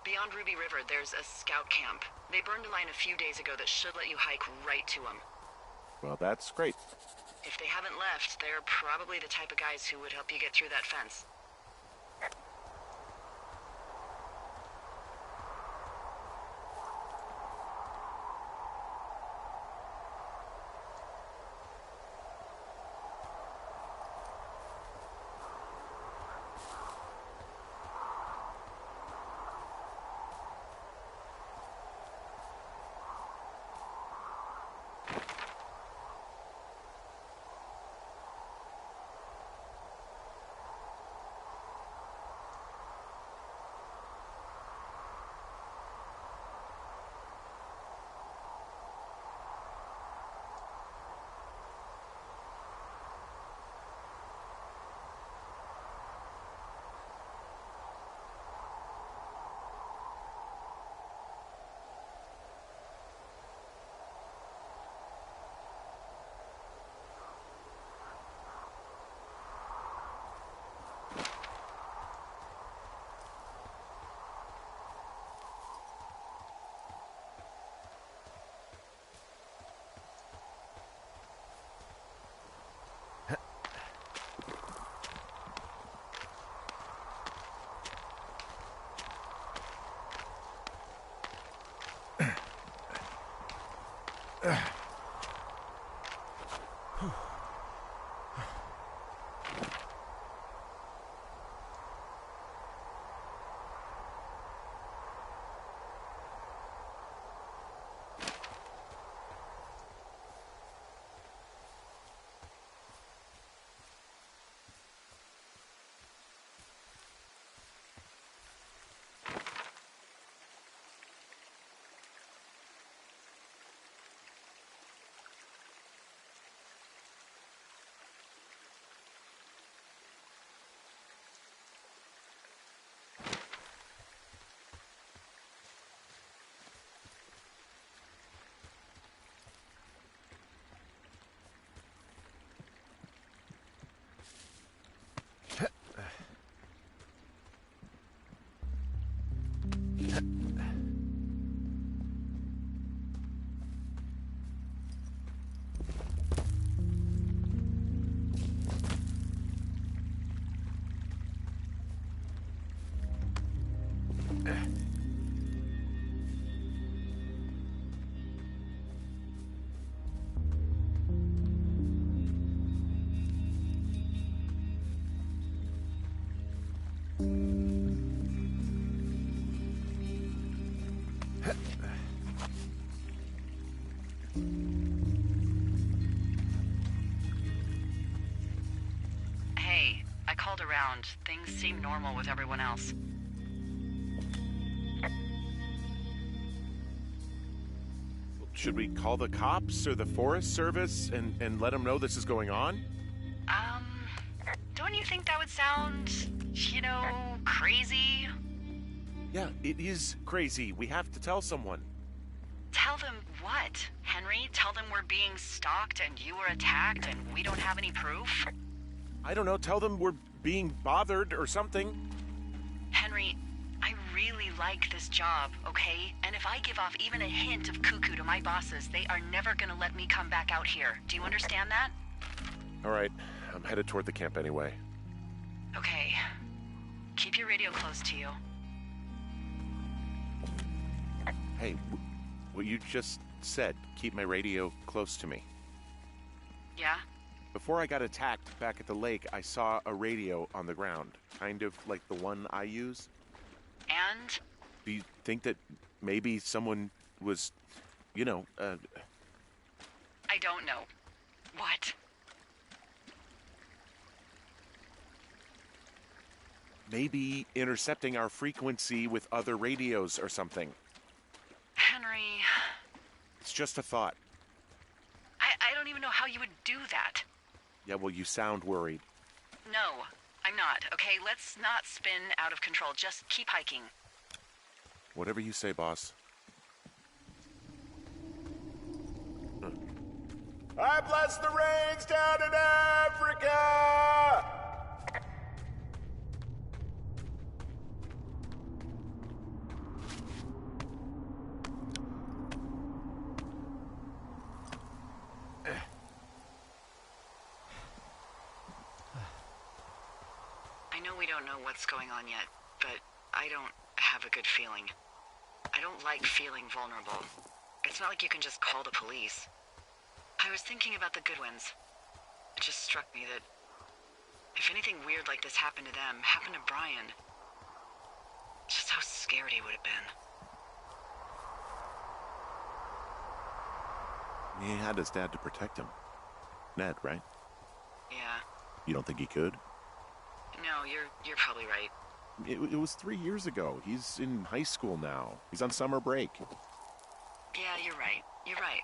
Beyond Ruby River, there's a scout camp. They burned a line a few days ago that should let you hike right to them. Well, that's great. If they haven't left, they're probably the type of guys who would help you get through that fence. Hey, I called around. Things seem normal with everyone else. Should we call the cops or the Forest Service and let them know this is going on? think that would sound, crazy? Yeah, it is crazy. We have to tell someone. Tell them what, Henry? Tell them we're being stalked and you were attacked and we don't have any proof? I don't know, tell them we're being bothered or something. Henry, I really like this job, okay? And if I give off even a hint of cuckoo to my bosses, they are never gonna let me come back out here. Do you understand that? All right, I'm headed toward the camp anyway. Okay. Keep your radio close to you. Hey, what you just said, keep my radio close to me. Yeah? Before I got attacked back at the lake, I saw a radio on the ground, kind of like the one I use. And? Do you think that maybe someone was, I don't know. What? maybe intercepting our frequency with other radios or something? Henry... It's just a thought. I don't even know how you would do that. Yeah, well, you sound worried. No, I'm not, okay? Let's not spin out of control. Just keep hiking. Whatever you say, boss. I bless the rains down in Africa! I know we don't know what's going on yet, but I don't have a good feeling. I don't like feeling vulnerable. It's not like you can just call the police. I was thinking about the Goodwins. It just struck me that if anything weird like this happened to them, happened to Brian, just how scared he would have been. He had his dad to protect him. Ned, right? Yeah. You don't think he could? No, you're probably right. It was 3 years ago. He's in high school now. He's on summer break. Yeah, you're right. You're right.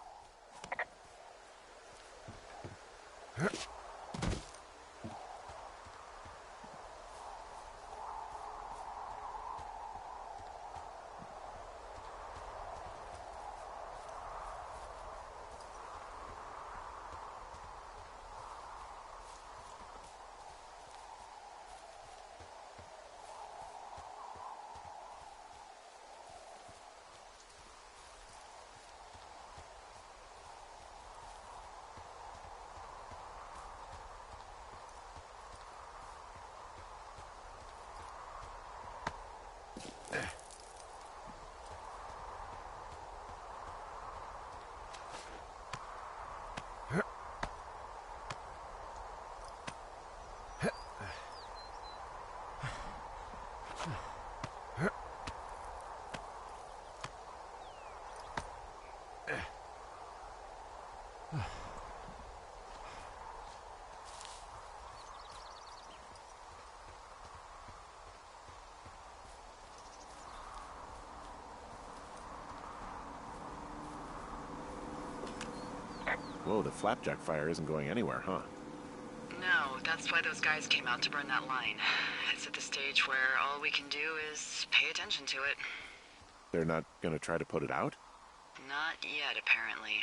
Whoa, the flapjack fire isn't going anywhere, huh? No, that's why those guys came out to burn that line. It's at the stage where all we can do is pay attention to it. They're not gonna try to put it out? Not yet, apparently.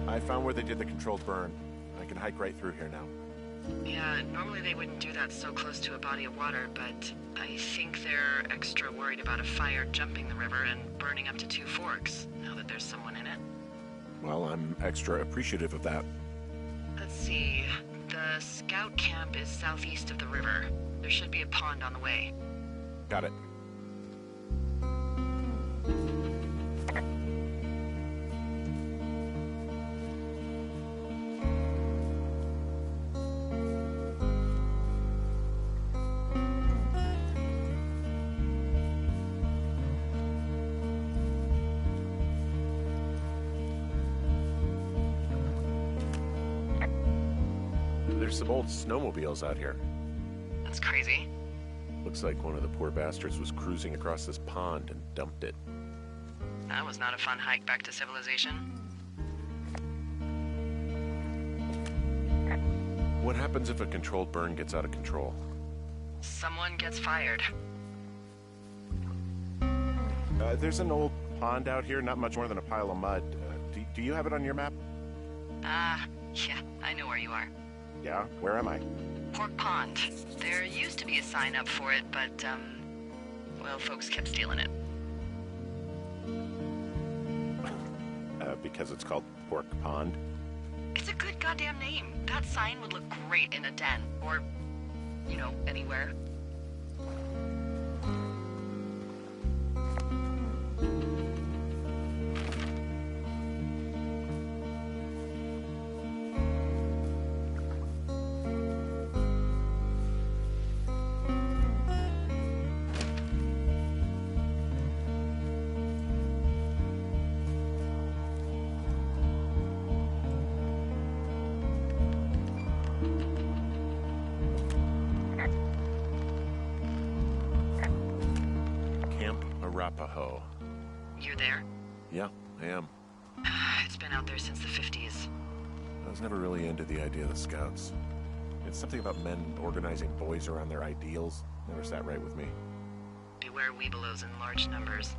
I found where they did the controlled burn. I can hike right through here now. Yeah, normally they wouldn't do that so close to a body of water, but I think they're extra worried about a fire jumping the river and burning up to 2 forks, now that there's someone in it. Well, I'm extra appreciative of that. Let's see. The scout camp is southeast of the river. There should be a pond on the way. Got it. There's some old snowmobiles out here. That's crazy. Looks like one of the poor bastards was cruising across this pond and dumped it. That was not a fun hike back to civilization. What happens if a controlled burn gets out of control? Someone gets fired. There's an old pond out here, not much more than a pile of mud. Do you have it on your map? Yeah, I know where you are. Yeah? Where am I? Pork Pond. There used to be a sign up for it, but, well, folks kept stealing it. Because it's called Pork Pond? It's a good goddamn name. That sign would look great in a den, or, you know, anywhere. Arapaho. You there? Yeah, I am. It's been out there since the 50s. I was never really into the idea of the Scouts. It's something about men organizing boys around their ideals. Never sat right with me. Beware weebelows in large numbers.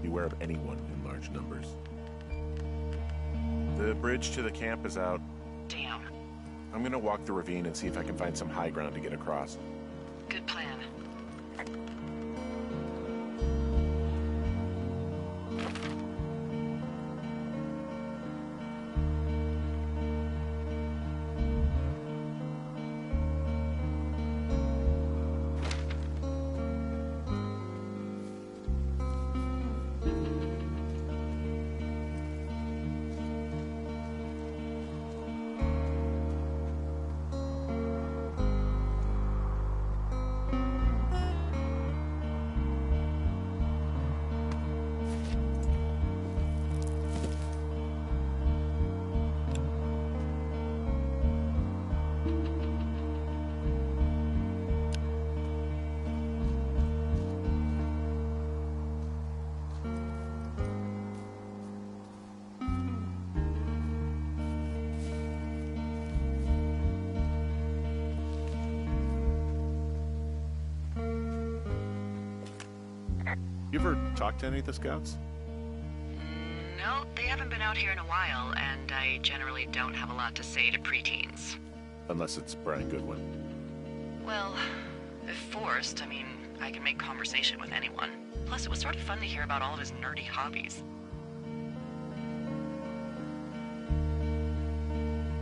Beware of anyone in large numbers. The bridge to the camp is out. Damn. I'm gonna walk the ravine and see if I can find some high ground to get across. Good plan. You ever talked to any of the Scouts? No, they haven't been out here in a while, and I generally don't have a lot to say to preteens. Unless it's Brian Goodwin. Well, if forced, I mean, I can make conversation with anyone. Plus, it was sort of fun to hear about all of his nerdy hobbies.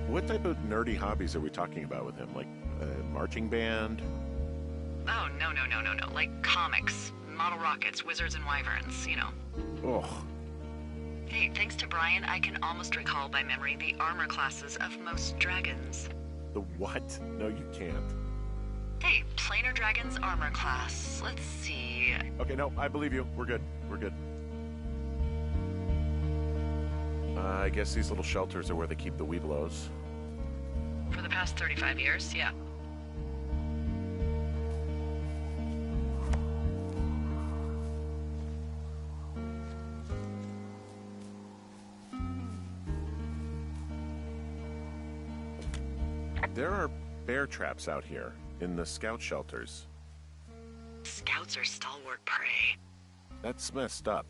What type of nerdy hobbies are we talking about with him? Like a marching band? Oh, no. Like comics. model rockets, wizards, and wyverns, you know. Ugh. Hey, thanks to Brian, I can almost recall by memory the armor classes of most dragons. The what? No, you can't. Hey, planar dragon's armor class. Let's see. Okay, no, I believe you. We're good. We're good. I guess these little shelters are where they keep the Weeblos. For the past 35 years, yeah. There are bear traps out here in the scout shelters. Scouts are stalwart prey. That's messed up.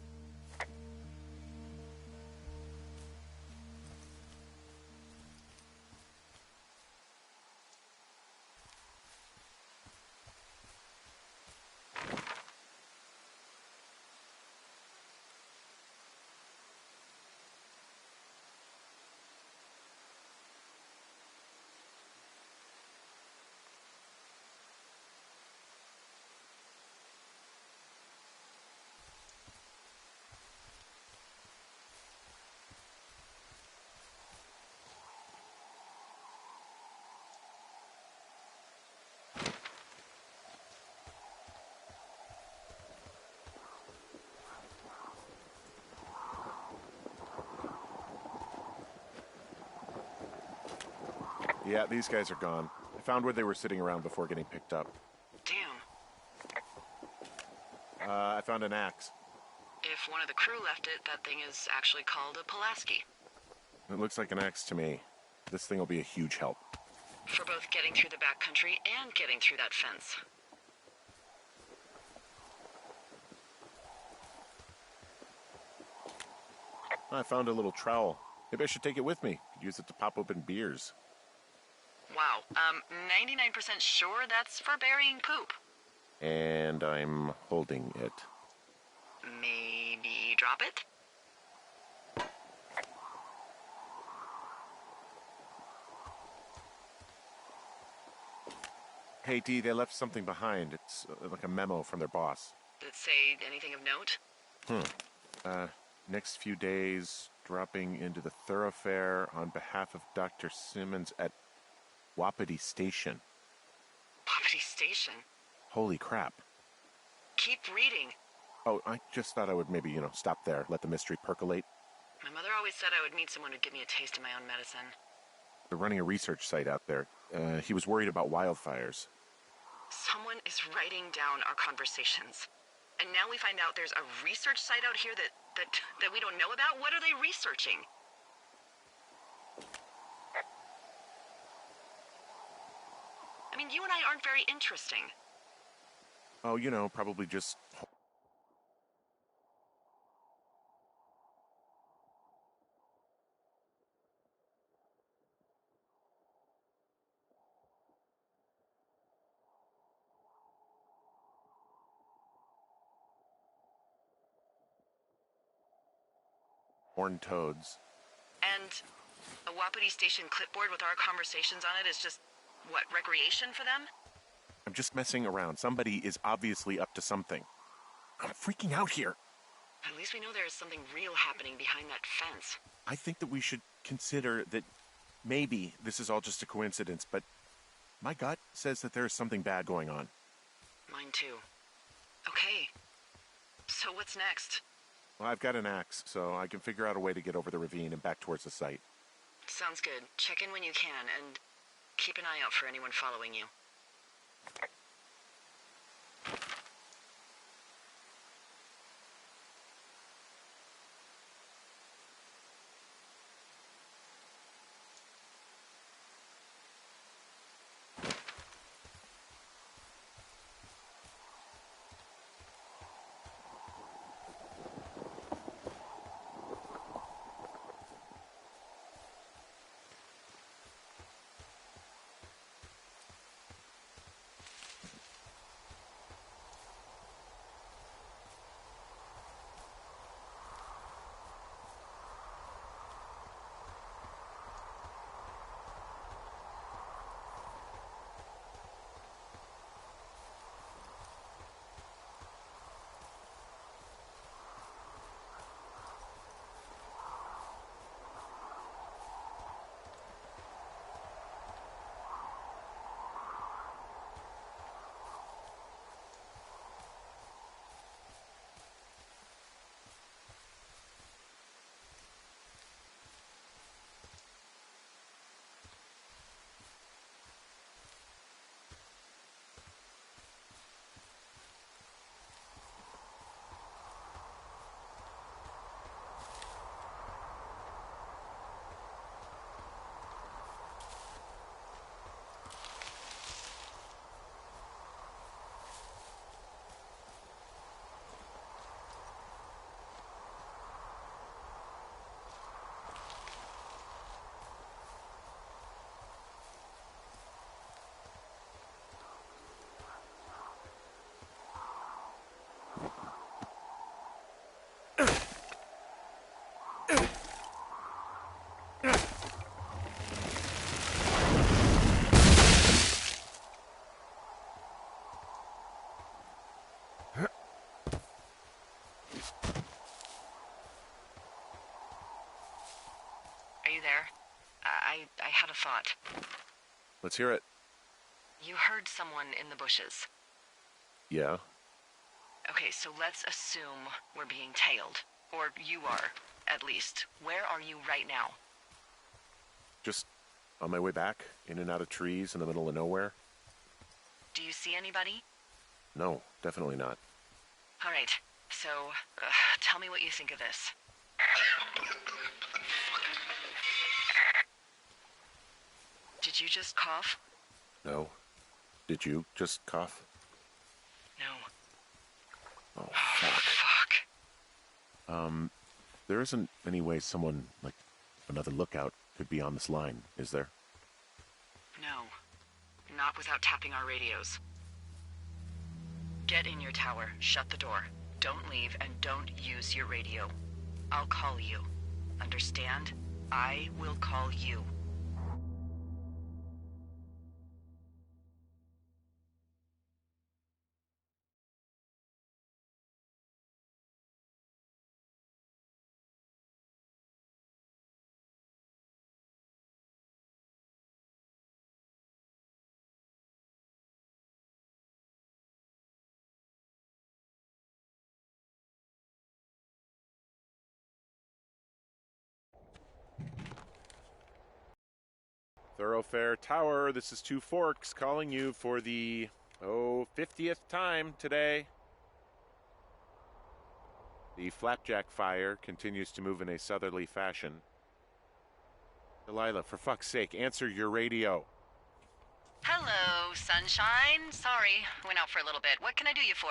Yeah, these guys are gone. I found where they were sitting around before getting picked up. Damn. I found an axe. If one of the crew left it, that thing is actually called a Pulaski. It looks like an axe to me. This thing will be a huge help. For both getting through the backcountry and getting through that fence. I found a little trowel. Maybe I should take it with me. Could use it to pop open beers. Wow, 99% sure that's for burying poop. And I'm holding it. Maybe drop it? Hey, Dee, they left something behind. It's like a memo from their boss. Did it say anything of note? Next few days, dropping into the thoroughfare on behalf of Dr. Simmons at Wapiti Station. Wapiti Station? Holy crap. Keep reading. Oh, I just thought I would maybe, stop there, let the mystery percolate. My mother always said I would meet someone who'd give me a taste of my own medicine. They're running a research site out there. He was worried about wildfires. Someone is writing down our conversations. And now we find out there's a research site out here that we don't know about? What are they researching? I mean, you and I aren't very interesting. Oh, probably just... horned toads. And a Wapiti Station clipboard with our conversations on it is just, what, recreation for them? I'm just messing around. Somebody is obviously up to something. I'm freaking out here. At least we know there is something real happening behind that fence. I think that we should consider that maybe this is all just a coincidence, but my gut says that there is something bad going on. Mine too. Okay. So what's next? Well, I've got an axe, so I can figure out a way to get over the ravine and back towards the site. Sounds good. Check in when you can, and keep an eye out for anyone following you. I had a thought. Let's hear it. You heard someone in the bushes. Yeah? Okay, so let's assume we're being tailed. Or you are, at least. Where are you right now? Just on my way back, in and out of trees in the middle of nowhere? Do you see anybody? No, definitely not. All right, so tell me what you think of this. Did you just cough? No. Did you just cough? No. Oh, fuck. Fuck. There isn't any way someone, like, another lookout could be on this line, is there? No. Not without tapping our radios. Get in your tower, shut the door. Don't leave, and don't use your radio. I'll call you. Understand? I will call you. Thoroughfare Tower, this is Two Forks calling you for the, 50th time today. The flapjack fire continues to move in a southerly fashion. Delilah, for fuck's sake, answer your radio. Hello, sunshine. Sorry, went out for a little bit. What can I do you for?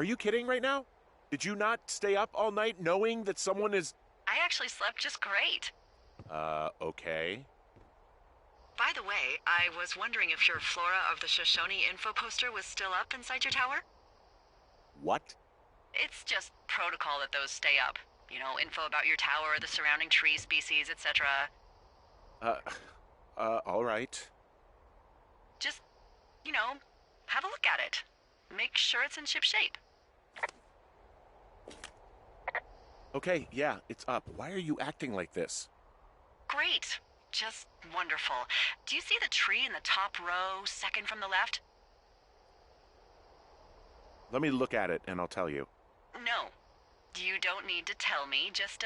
Are you kidding right now? Did you not stay up all night knowing that someone is... I actually slept just great. Okay. By the way, I was wondering if your Flora of the Shoshone info poster was still up inside your tower? What? It's just protocol that those stay up. You know, info about your tower, the surrounding tree species, etc. All right. Just, you know, have a look at it. Make sure it's in ship shape. Okay, yeah, it's up. Why are you acting like this? Great. Just wonderful. Do you see the tree in the top row, second from the left? Let me look at it and I'll tell you. No. You don't need to tell me. Just,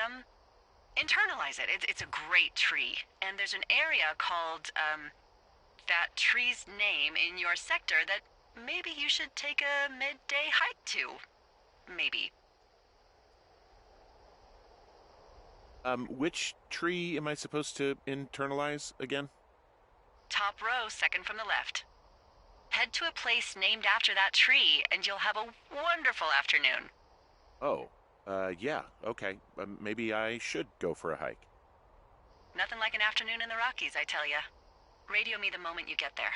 internalize it. It's a great tree. And there's an area called, that tree's name in your sector that maybe you should take a midday hike to. Maybe. Which tree am I supposed to internalize again? Top row, second from the left. Head to a place named after that tree, and you'll have a wonderful afternoon. Oh, yeah, okay. Maybe I should go for a hike. Nothing like an afternoon in the Rockies, I tell ya. Radio me the moment you get there.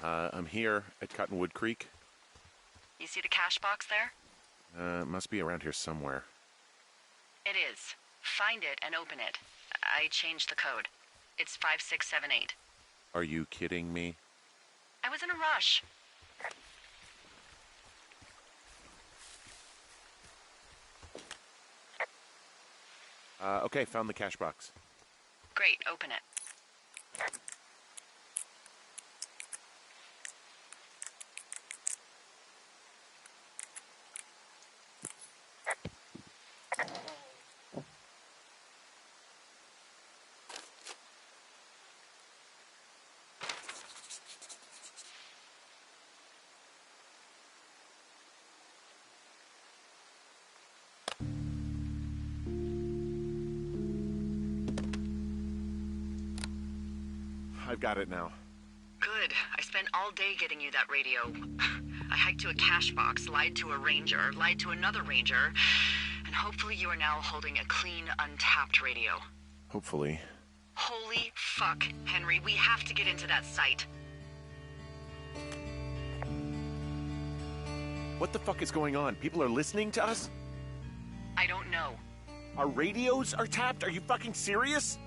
I'm here at Cottonwood Creek. You see the cash box there? It must be around here somewhere. It is. Find it and open it. I changed the code. It's 5678. Are you kidding me? I was in a rush. Okay, found the cash box. Great, open it. I've got it now. Good. I spent all day getting you that radio. I hiked to a cash box, lied to a ranger, lied to another ranger, and hopefully you are now holding a clean, untapped radio. Hopefully. Holy fuck, Henry, we have to get into that site. What the fuck is going on? People are listening to us? I don't know. Our radios are tapped? Are you fucking serious?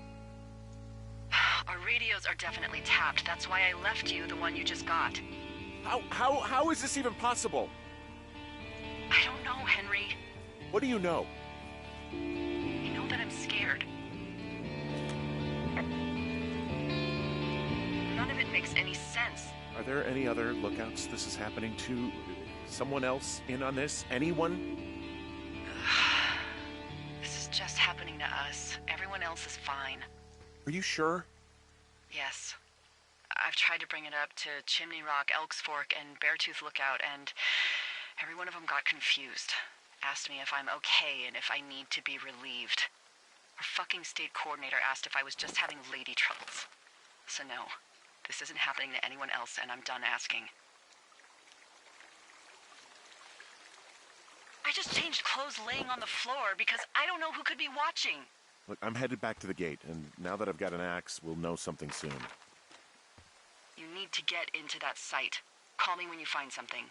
Our radios are definitely tapped. That's why I left you the one you just got. How is this even possible? I don't know, Henry. What do you know? I know that I'm scared. None of it makes any sense. Are there any other lookouts this is happening to? Someone else in on this? Anyone? This is just happening to us. Everyone else is fine. Are you sure? Yes. I've tried to bring it up to Chimney Rock, Elks Fork, and Beartooth Lookout, and every one of them got confused. Asked me if I'm okay and if I need to be relieved. Our fucking state coordinator asked if I was just having lady troubles. So no, this isn't happening to anyone else, and I'm done asking. I just changed clothes laying on the floor because I don't know who could be watching. Look, I'm headed back to the gate, and now that I've got an axe, we'll know something soon. You need to get into that site. Call me when you find something.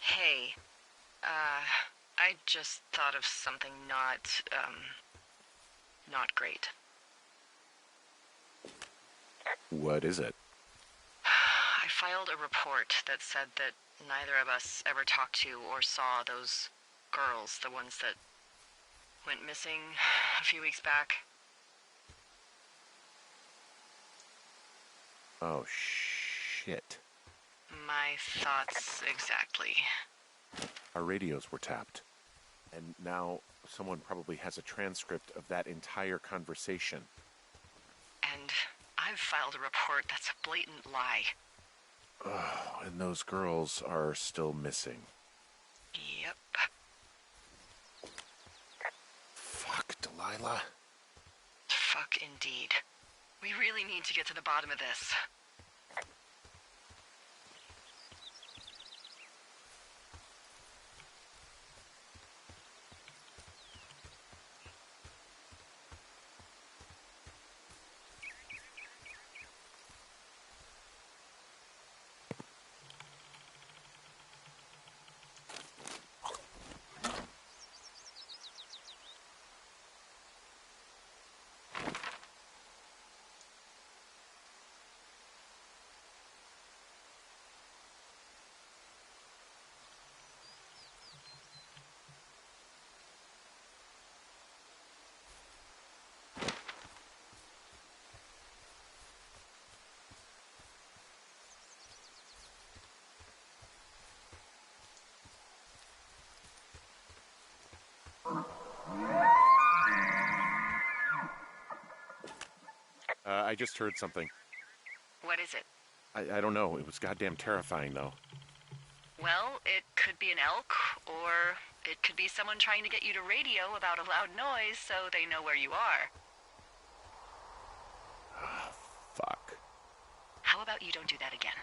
Hey, I just thought of something not great. What is it? I filed a report that said that neither of us ever talked to or saw those girls, the ones that went missing a few weeks back. Oh, shit. My thoughts exactly. Our radios were tapped. And now someone probably has a transcript of that entire conversation. And I've filed a report that's a blatant lie. Oh, and those girls are still missing. Yep. Fuck, Delilah. Fuck indeed. We really need to get to the bottom of this. I just heard something. What is it? I don't know. It was goddamn terrifying, though. Well, it could be an elk, or it could be someone trying to get you to radio about a loud noise so they know where you are. Fuck. How about you don't do that again?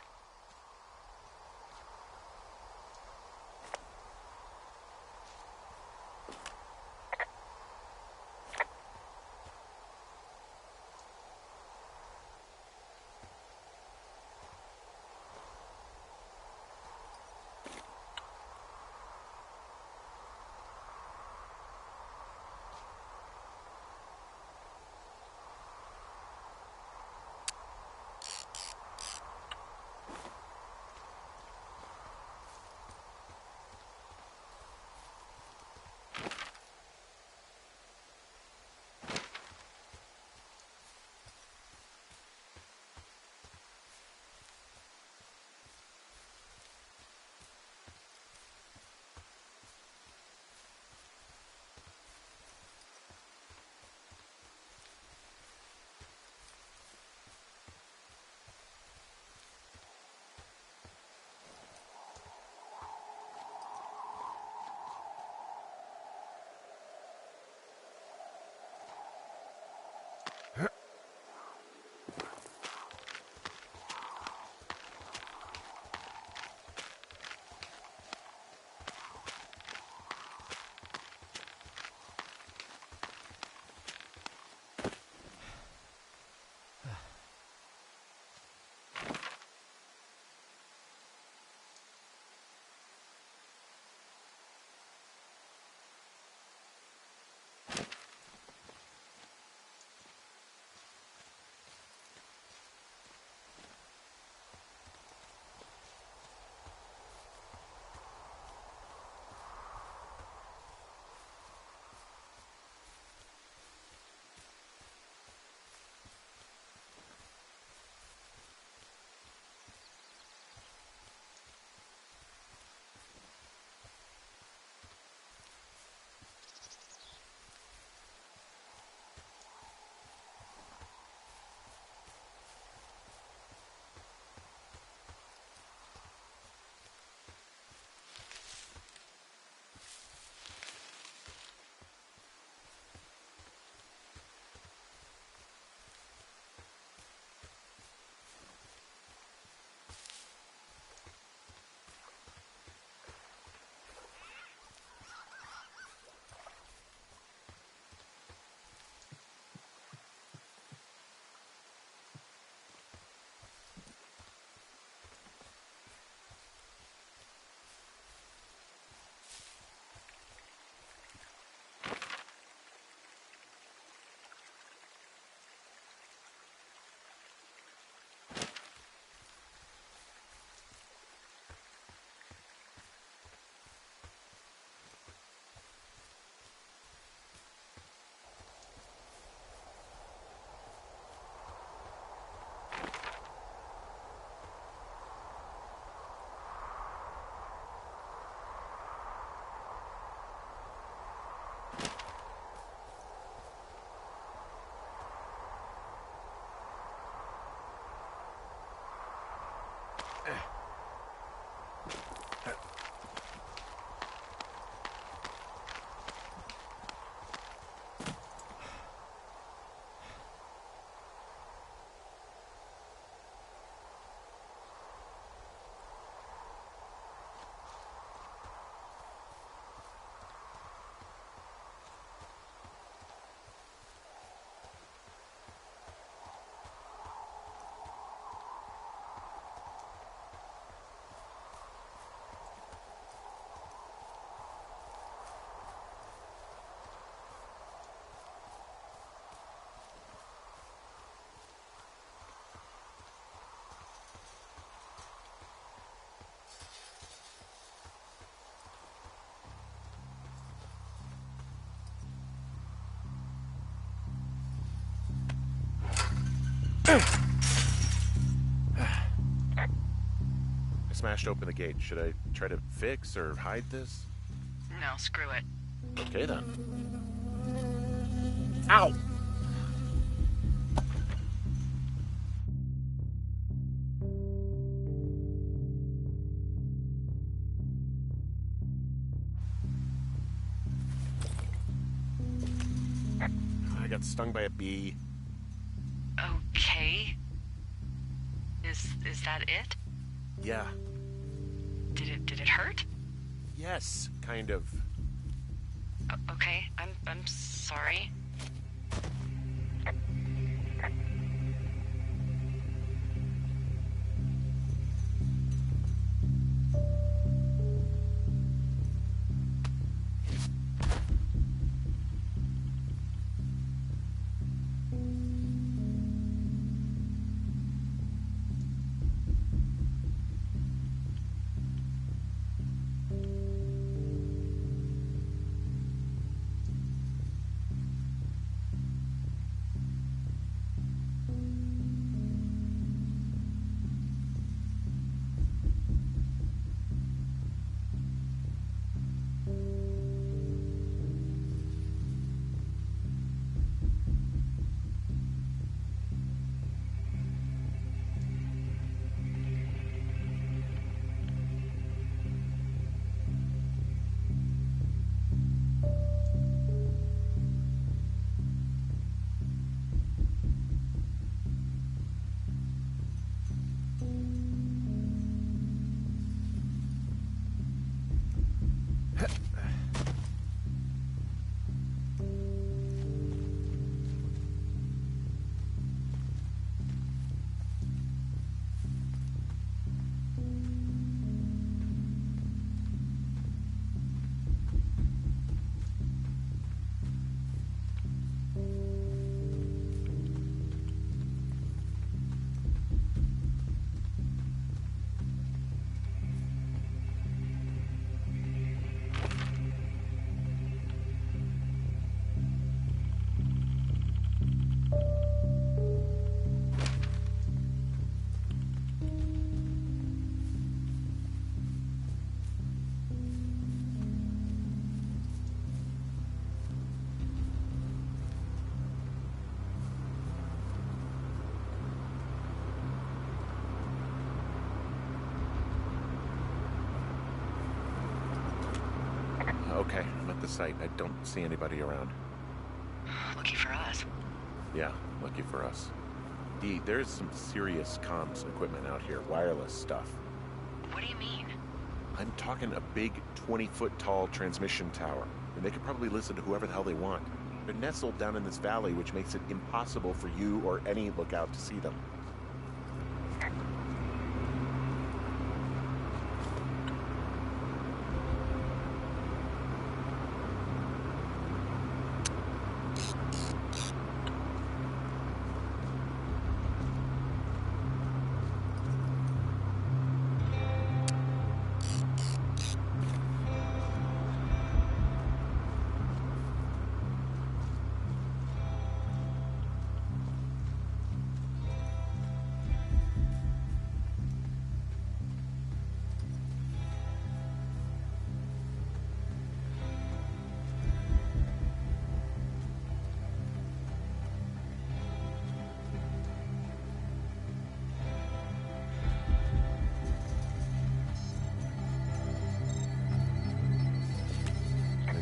I smashed open the gate. Should I try to fix or hide this? No, screw it. Okay, then. Ow! got stung by a bee. Okay. Is that it? Yeah. Did it hurt? Yes, kind of. Okay, I'm sorry. Okay, I'm at the site. I don't see anybody around. Lucky for us. Yeah, lucky for us. Dee, there's some serious comms equipment out here, wireless stuff. What do you mean? I'm talking a big 20-foot tall transmission tower, and they could probably listen to whoever the hell they want. They're nestled down in this valley, which makes it impossible for you or any lookout to see them.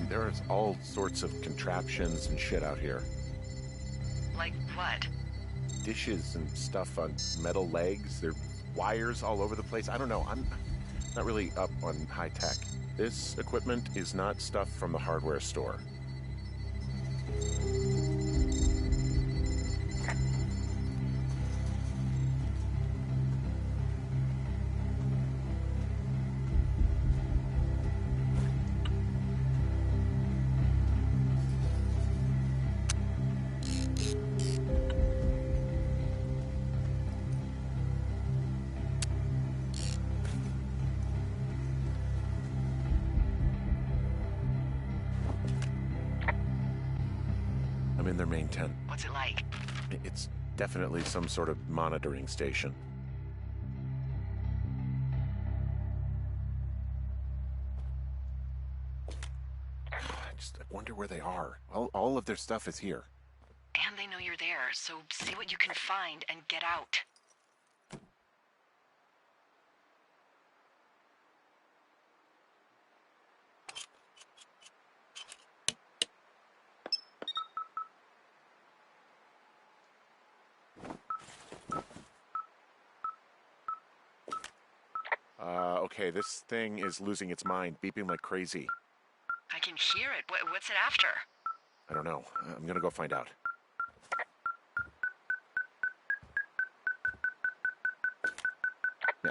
There's all sorts of contraptions and shit out here. Like what? Dishes and stuff on metal legs. There are wires all over the place. I don't know. I'm not really up on high tech. This equipment is not stuff from the hardware store. I'm in their main tent. What's it like? It's definitely some sort of monitoring station. I wonder where they are. All of their stuff is here. And they know you're there, so see what you can find and get out. Okay, this thing is losing its mind, beeping like crazy. I can hear it. What's it after? I don't know. I'm gonna go find out.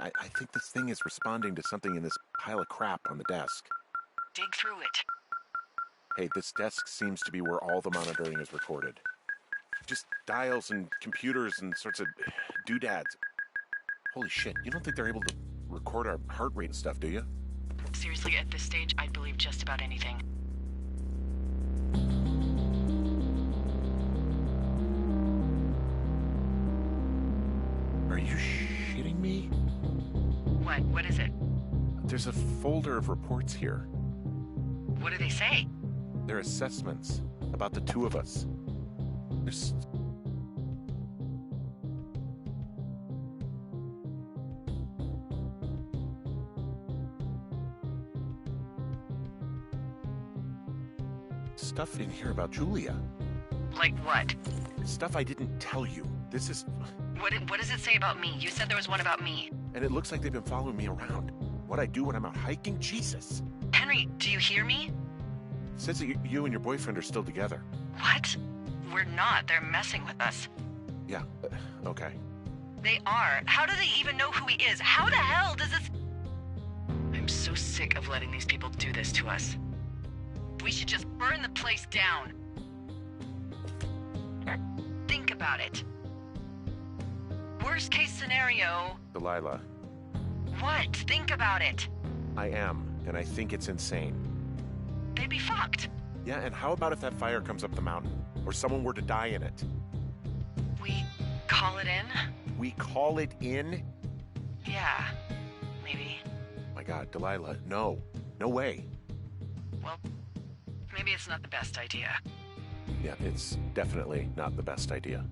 I think this thing is responding to something in this pile of crap on the desk. Dig through it. Hey, this desk seems to be where all the monitoring is recorded. Just dials and computers and sorts of doodads. Holy shit, you don't think they're able to record our heart rate and stuff, do you? Seriously, at this stage, I'd believe just about anything. Are you shitting me? What? What is it? There's a folder of reports here. What do they say? They're assessments about the two of us. There's... stuff in here about Julia. Like what? Stuff I didn't tell you. This is... What does it say about me? You said there was one about me. And it looks like they've been following me around. What I do when I'm out hiking? Jesus. Henry, do you hear me? It says that you and your boyfriend are still together. What? We're not. They're messing with us. Yeah, okay. They are. How do they even know who he is? How the hell does this... I'm so sick of letting these people do this to us. We should just burn the place down. Think about it. Worst case scenario... Delilah, What? Think about it. I am, and I think it's insane. They'd be fucked. Yeah, and how about if that fire comes up the mountain? Or someone were to die in it? We call it in? We call it in? Yeah, maybe. My God, Delilah, no. No way. Well, maybe it's not the best idea. Yeah, it's definitely not the best idea.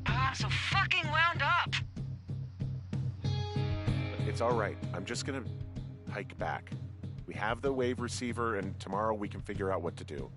I'm so fucking wound up. It's all right. I'm just gonna hike back. We have the wave receiver, and tomorrow we can figure out what to do.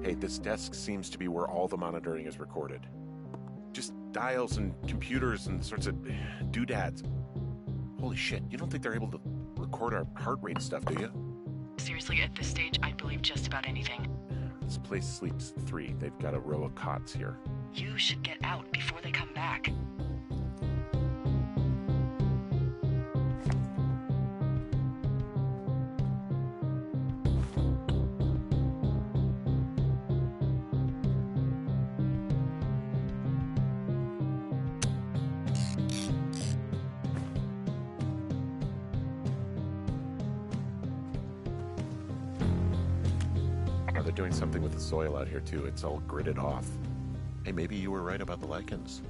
Hey, this desk seems to be where all the monitoring is recorded. Just dials and computers and sorts of doodads. Holy shit, you don't think they're able to record our heart rate and stuff, do you? Seriously, at this stage, I'd believe just about anything. This place sleeps 3. They've got a row of cots here. You should get out before they come back. They're doing something with the soil out here, too. It's all gridded off. Hey, maybe you were right about the lichens.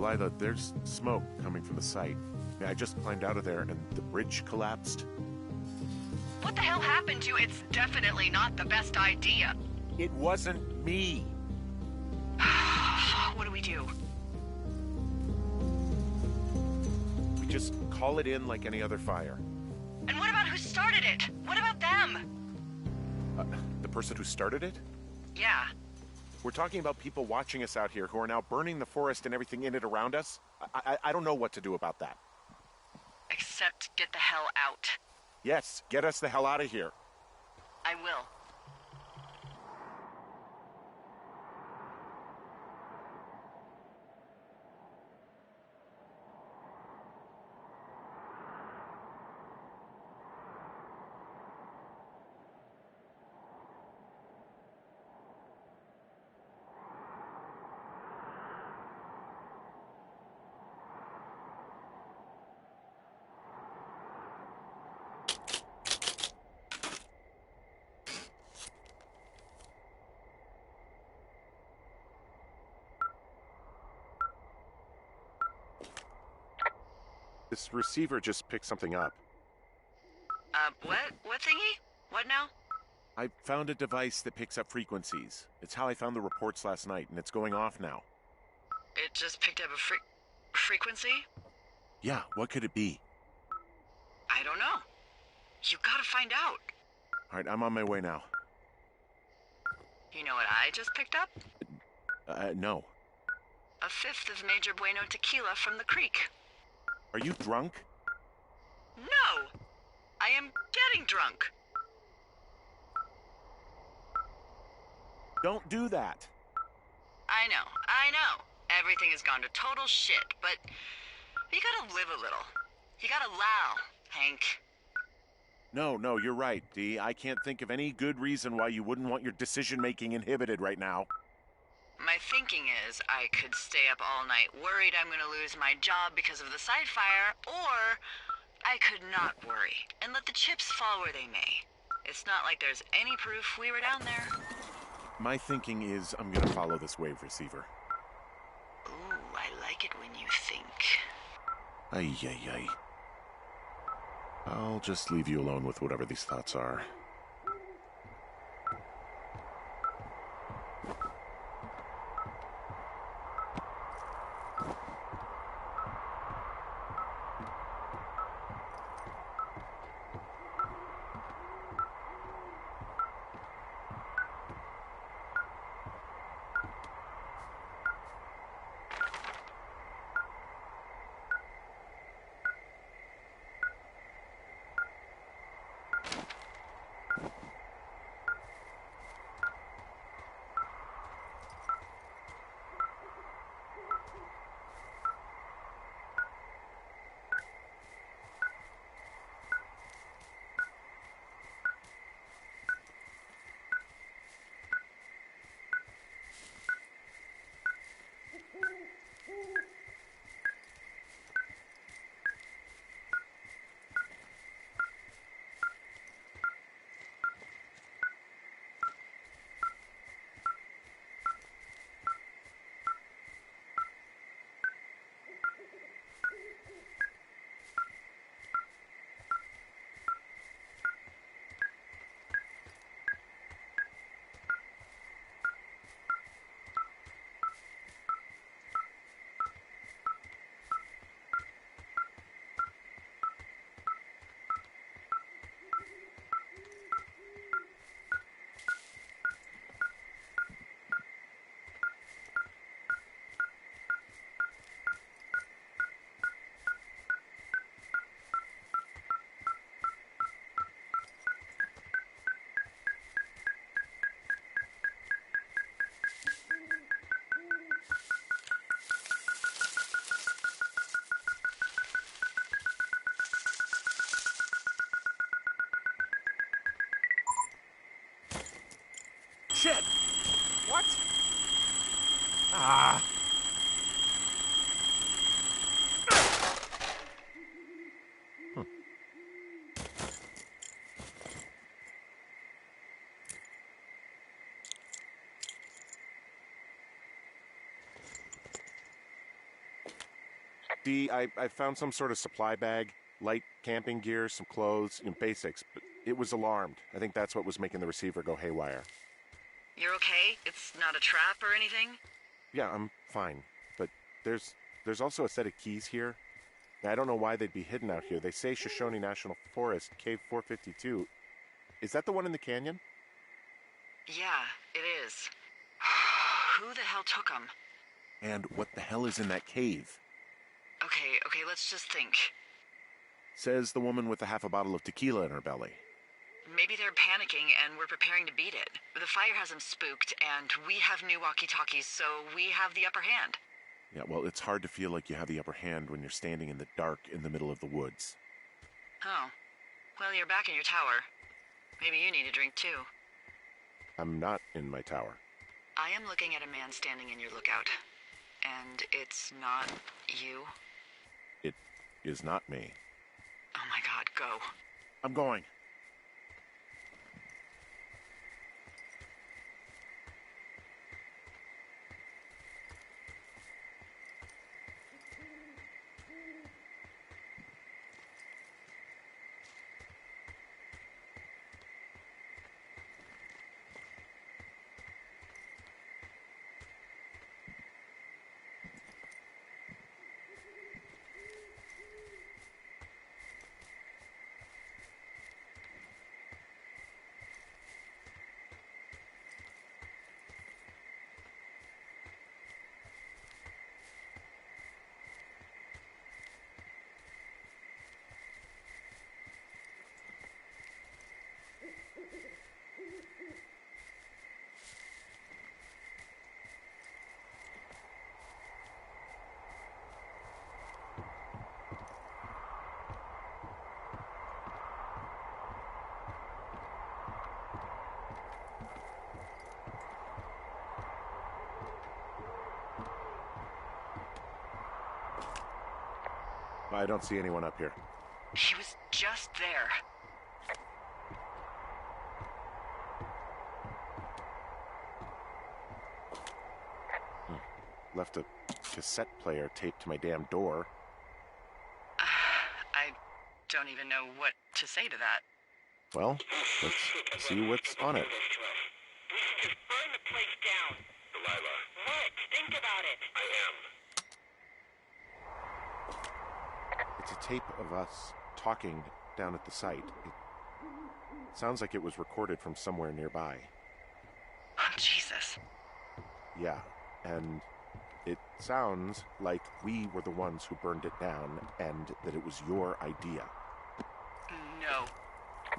Lila, there's smoke coming from the site. I just climbed out of there and the bridge collapsed. What the hell happened to you? It's definitely not the best idea. It wasn't me. What do we do? We just call it in like any other fire. And what about who started it? What about them? The person who started it? Yeah. We're talking about people watching us out here who are now burning the forest and everything in it around us. I don't know what to do about that. Except get the hell out. Yes, get us the hell out of here. I will. This receiver just picked something up. What? What thingy? What now? I found a device that picks up frequencies. It's how I found the reports last night, and it's going off now. It just picked up a frequency? Yeah, what could it be? I don't know. You gotta find out. All right, I'm on my way now. You know what I just picked up? No. A fifth of Major Bueno tequila from the creek. Are you drunk? No! I am getting drunk. Don't do that. I know. Everything has gone to total shit, but you gotta live a little. You gotta allow, Hank. No, you're right, Dee. I can't think of any good reason why you wouldn't want your decision-making inhibited right now. My thinking is I could stay up all night worried I'm gonna lose my job because of the side fire, or I could not worry and let the chips fall where they may. It's not like there's any proof we were down there. My thinking is I'm gonna follow this wave receiver. Ooh, I like it when you think. Ay. I'll just leave you alone with whatever these thoughts are. Shit! What? Ah! Dee, I found some sort of supply bag, light camping gear, some clothes, basics, but it was alarmed. I think that's what was making the receiver go haywire. You're okay? It's not a trap or anything? Yeah, I'm fine, but there's also a set of keys here. I don't know why they'd be hidden out here. They say Shoshone National Forest, Cave 452. Is that the one in the canyon? Yeah, it is. Who the hell took them? And what the hell is in that cave? Okay, let's just think. Says the woman with a half a bottle of tequila in her belly. Maybe they're panicking and we're preparing to beat it. The fire has them spooked, and we have new walkie-talkies, so we have the upper hand. Yeah, well, it's hard to feel like you have the upper hand when you're standing in the dark in the middle of the woods. Oh. Well, you're back in your tower. Maybe you need a drink, too. I'm not in my tower. I am looking at a man standing in your lookout. And it's not you? It is not me. Oh my god, go. I'm going. I don't see anyone up here. He was just there. Left a cassette player taped to my damn door. I don't even know what to say to that. Well, let's see what's on it. We should just burn the place down. Delilah, What? Think about it. I am. It's a tape of us talking down at the site. It sounds like it was recorded from somewhere nearby. Oh, Jesus. Yeah, and it sounds like we were the ones who burned it down and that it was your idea. No.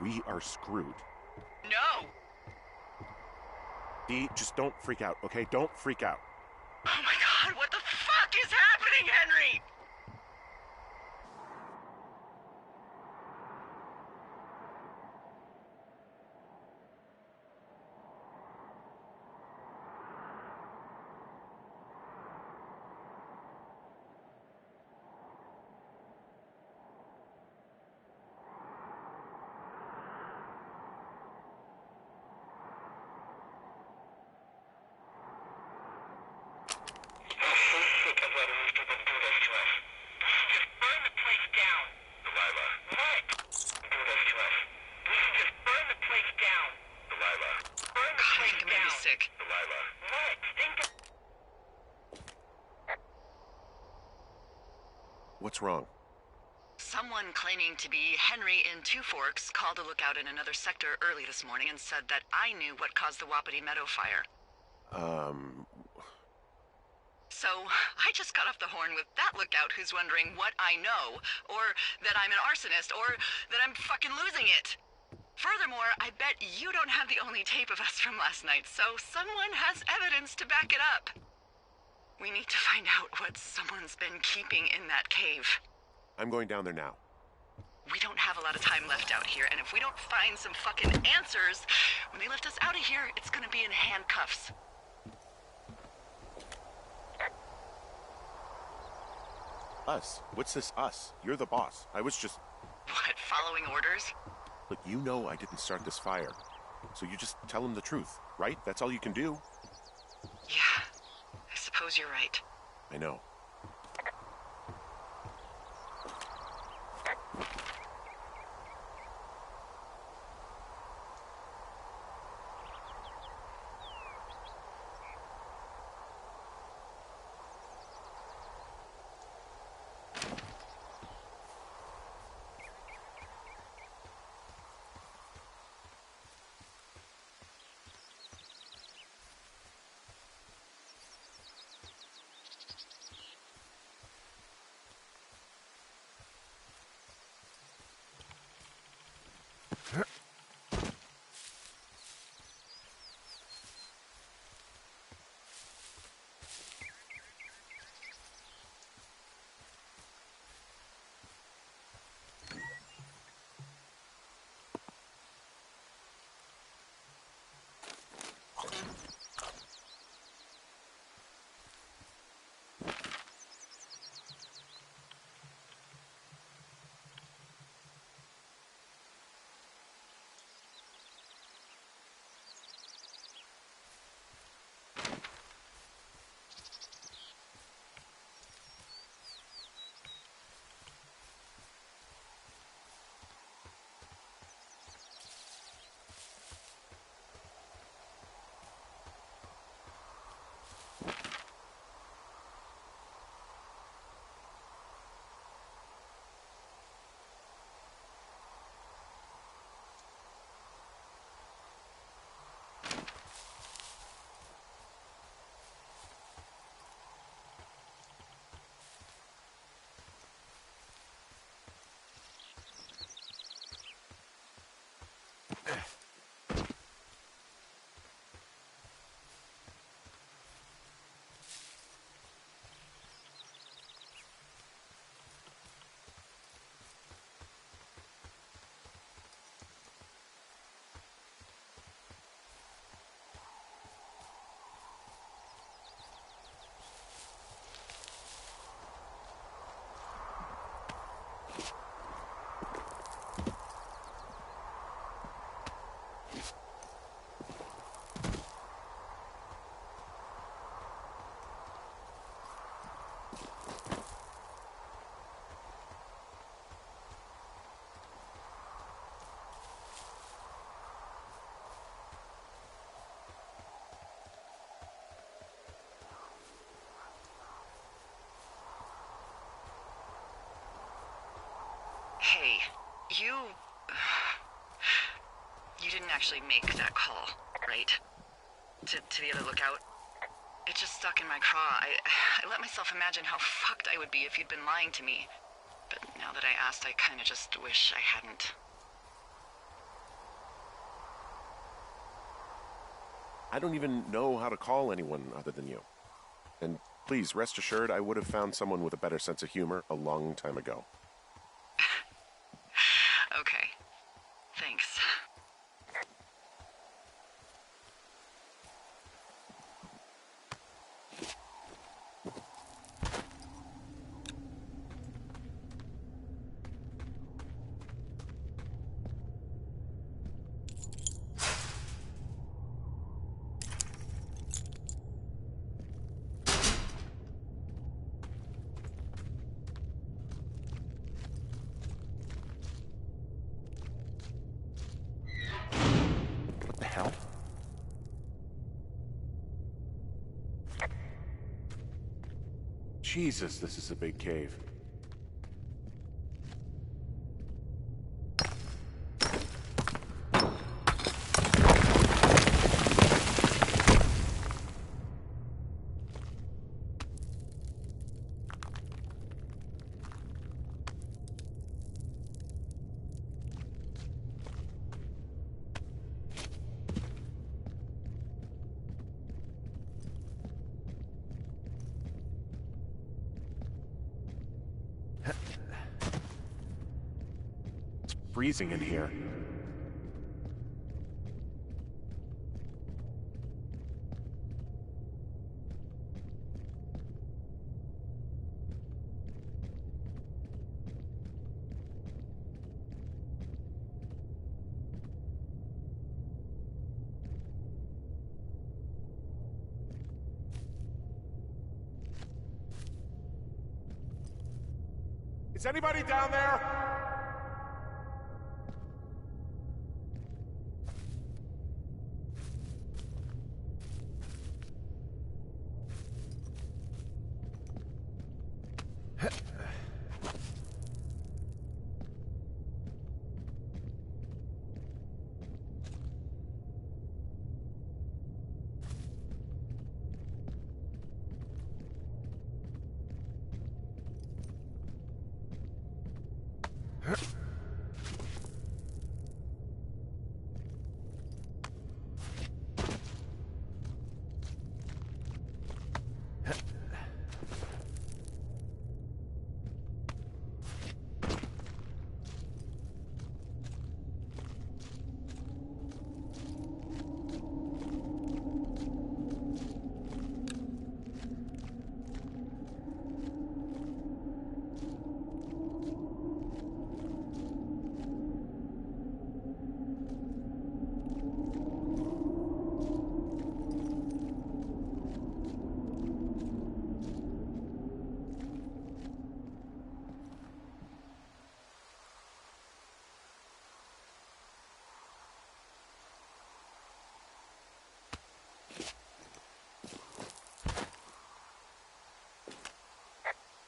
We are screwed. No! Dee, just don't freak out, okay? Don't freak out. Oh my god, what the fuck is happening, Henry? What's wrong? Someone claiming to be Henry in Two Forks called a lookout in another sector early this morning and said that I knew what caused the Wapiti Meadow fire. So, I just got off the horn with that lookout who's wondering what I know, or that I'm an arsonist, or that I'm fucking losing it. Furthermore, I bet you don't have the only tape of us from last night, so someone has evidence to back it up. We need to find out what someone's been keeping in that cave. I'm going down there now. We don't have a lot of time left out here, and if we don't find some fucking answers, when they lift us out of here, it's gonna be in handcuffs. Us? What's this us? You're the boss. I was just... What, following orders? Look, you know I didn't start this fire. So you just tell him the truth, right? That's all you can do. Yeah, I suppose you're right. I know. Hey, you... You didn't actually make that call, right? To the other lookout? It just stuck in my craw. I let myself imagine how fucked I would be if you'd been lying to me. But now that I asked, I kinda just wish I hadn't. I don't even know how to call anyone other than you. And please, rest assured, I would have found someone with a better sense of humor a long time ago. Okay. Thanks. What the hell? Jesus, this is a big cave. It's freezing in here. Is anybody down there?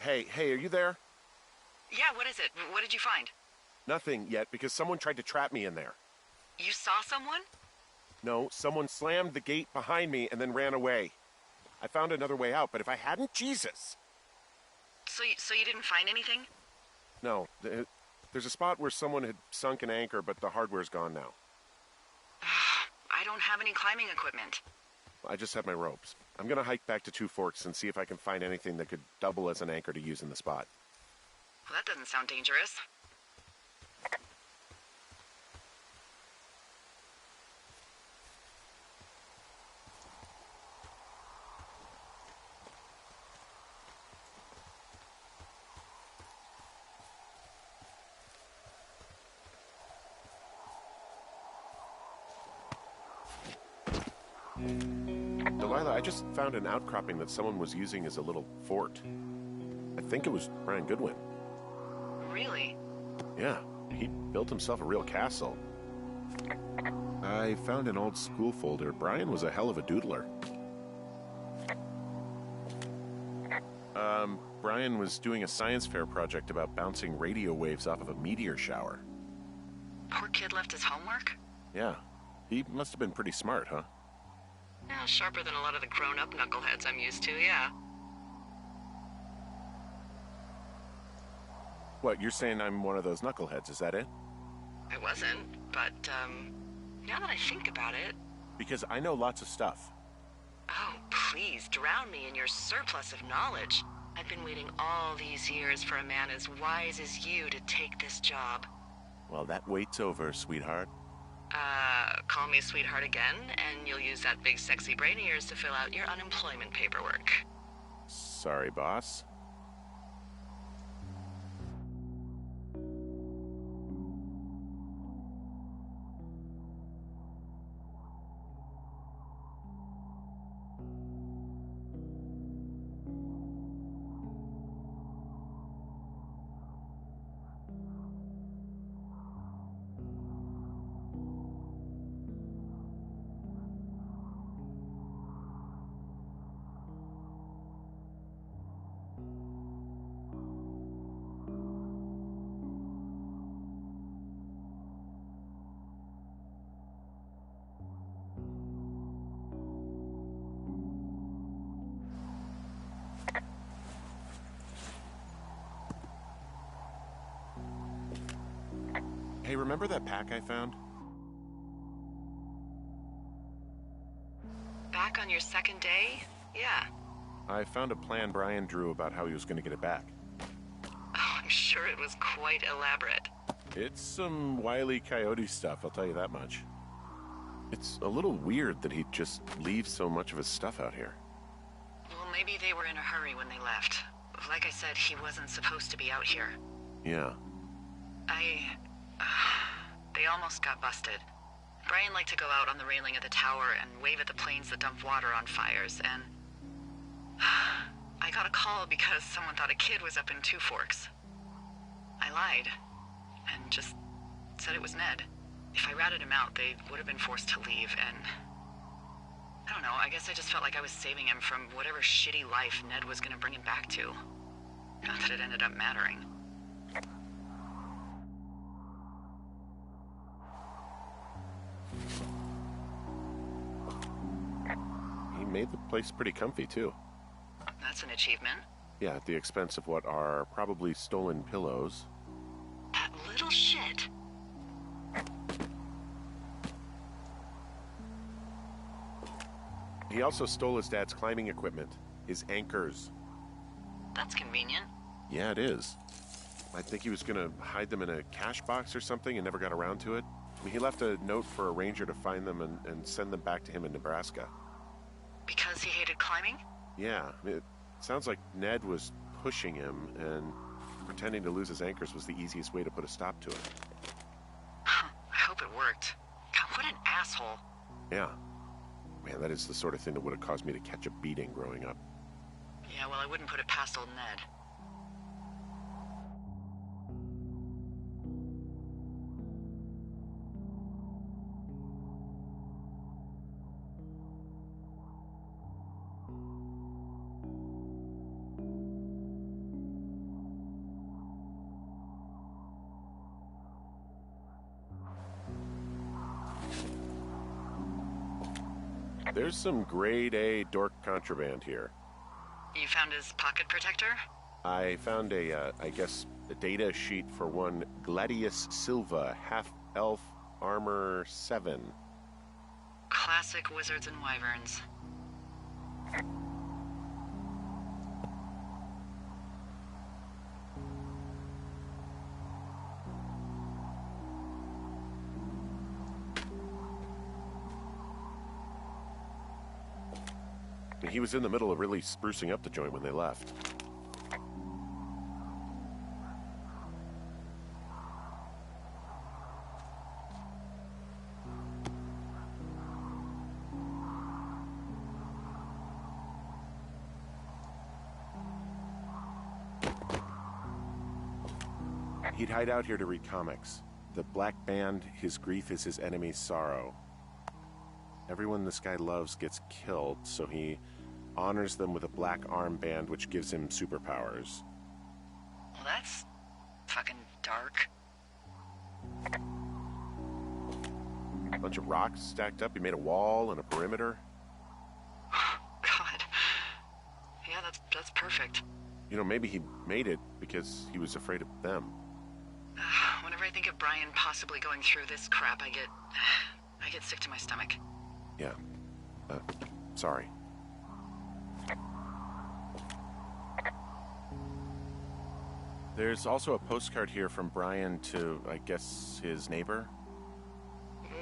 Hey, are you there? Yeah, what is it? What did you find? Nothing yet, because someone tried to trap me in there. You saw someone? No, someone slammed the gate behind me and then ran away. I found another way out, but if I hadn't, Jesus! So you didn't find anything? No, there's a spot where someone had sunk an anchor, but the hardware's gone now. I don't have any climbing equipment. I just have my ropes. I'm gonna hike back to Two Forks and see if I can find anything that could double as an anchor to use in the spot. Well, that doesn't sound dangerous. Delilah, I just found an outcropping that someone was using as a little fort. I think it was Brian Goodwin. Really? Yeah, he built himself a real castle. I found an old school folder. Brian was a hell of a doodler. Brian was doing a science fair project about bouncing radio waves off of a meteor shower. Poor kid left his homework? Yeah, he must have been pretty smart, huh? Yeah, sharper than a lot of the grown-up knuckleheads I'm used to, yeah. What, you're saying I'm one of those knuckleheads, is that it? I wasn't, but, now that I think about it... Because I know lots of stuff. Oh, please, drown me in your surplus of knowledge. I've been waiting all these years for a man as wise as you to take this job. Well, that wait's over, sweetheart. Call me sweetheart again, and you'll use that big sexy brain of yours to fill out your unemployment paperwork. Sorry, boss. Hey, remember that pack I found? Back on your second day? Yeah. I found a plan Brian drew about how he was going to get it back. Oh, I'm sure it was quite elaborate. It's some Wile E. Coyote stuff, I'll tell you that much. It's a little weird that he'd just leave so much of his stuff out here. Well, maybe they were in a hurry when they left. Like I said, he wasn't supposed to be out here. Yeah. They almost got busted. Brian liked to go out on the railing of the tower and wave at the planes that dumped water on fires, and... I got a call because someone thought a kid was up in Two Forks. I lied, and just said it was Ned. If I ratted him out, they would have been forced to leave, and... I don't know, I guess I just felt like I was saving him from whatever shitty life Ned was gonna bring him back to. Not that it ended up mattering. He made the place pretty comfy, too. That's an achievement. Yeah, at the expense of what are probably stolen pillows. That little shit. He also stole his dad's climbing equipment, his anchors. That's convenient. Yeah, it is. I think he was going to hide them in a cash box or something and never got around to it. I mean, he left a note for a ranger to find them and send them back to him in Nebraska. Because he hated climbing? Yeah, it sounds like Ned was pushing him, and pretending to lose his anchors was the easiest way to put a stop to it. I hope it worked. God, what an asshole. Yeah. Man, that is the sort of thing that would have caused me to catch a beating growing up. Yeah, well, I wouldn't put it past old Ned. There's some grade A dork contraband here. You found his pocket protector? I found a data sheet for one Gladius Silva, half-elf armor 7. Classic wizards and wyverns. He was in the middle of really sprucing up the joint when they left. He'd hide out here to read comics. The Black Band, his grief is his enemy's sorrow. Everyone this guy loves gets killed, so he honors them with a black armband which gives him superpowers. Well, that's fucking dark. A bunch of rocks stacked up. He made a wall and a perimeter. God. Yeah, that's perfect. You know, maybe he made it because he was afraid of them. Whenever I think of Brian possibly going through this crap, I get sick to my stomach. Yeah. Sorry. There's also a postcard here from Brian to, I guess, his neighbor.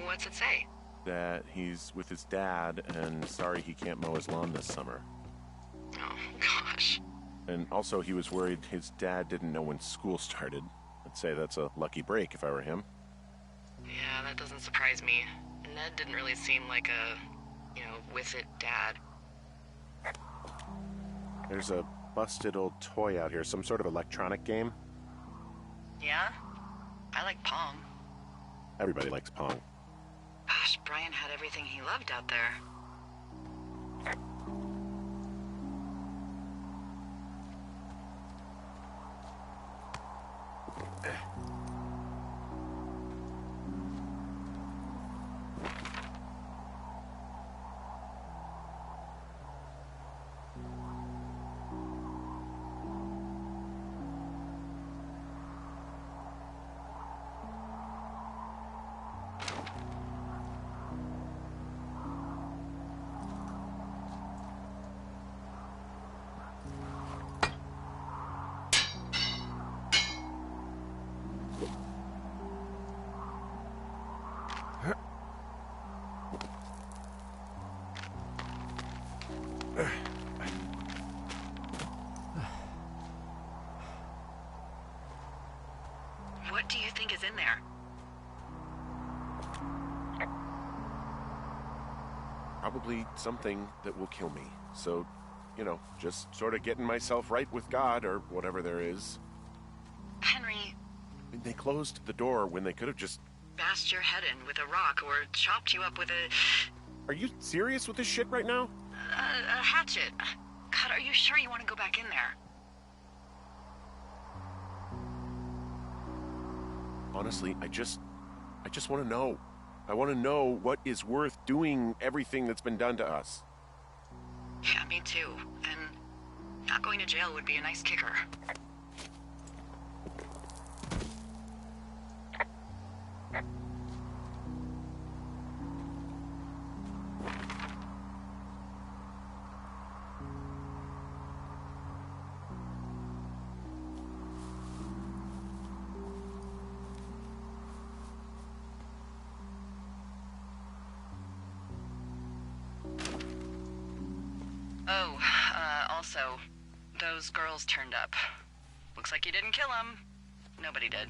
What's it say? That he's with his dad and sorry he can't mow his lawn this summer. Oh, gosh. And also he was worried his dad didn't know when school started. I'd say that's a lucky break if I were him. Yeah, that doesn't surprise me. Ned didn't really seem like a, with it dad. There's a busted old toy out here, some sort of electronic game. Yeah? I like Pong. Everybody likes Pong. Gosh, Brian had everything he loved out there. What do you think is in there? Probably something that will kill me. So, just sort of getting myself right with God or whatever there is. Henry... I mean, they closed the door when they could have just... bashed your head in with a rock or chopped you up with a... Are you serious with this shit right now? a hatchet. God, are you sure you want to go back in there? Honestly, I just want to know. I want to know what is worth doing everything that's been done to us. Yeah, me too. And not going to jail would be a nice kicker. Oh, also, those girls turned up. Looks like you didn't kill them. Nobody did.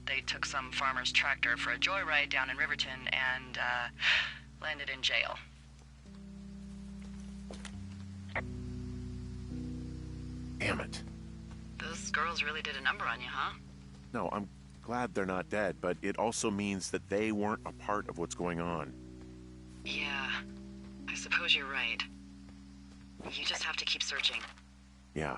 They took some farmer's tractor for a joyride down in Riverton and, landed in jail. Damn it. Those girls really did a number on you, huh? No, I'm glad they're not dead, but it also means that they weren't a part of what's going on. Yeah, I suppose you're right. You just have to keep searching. Yeah.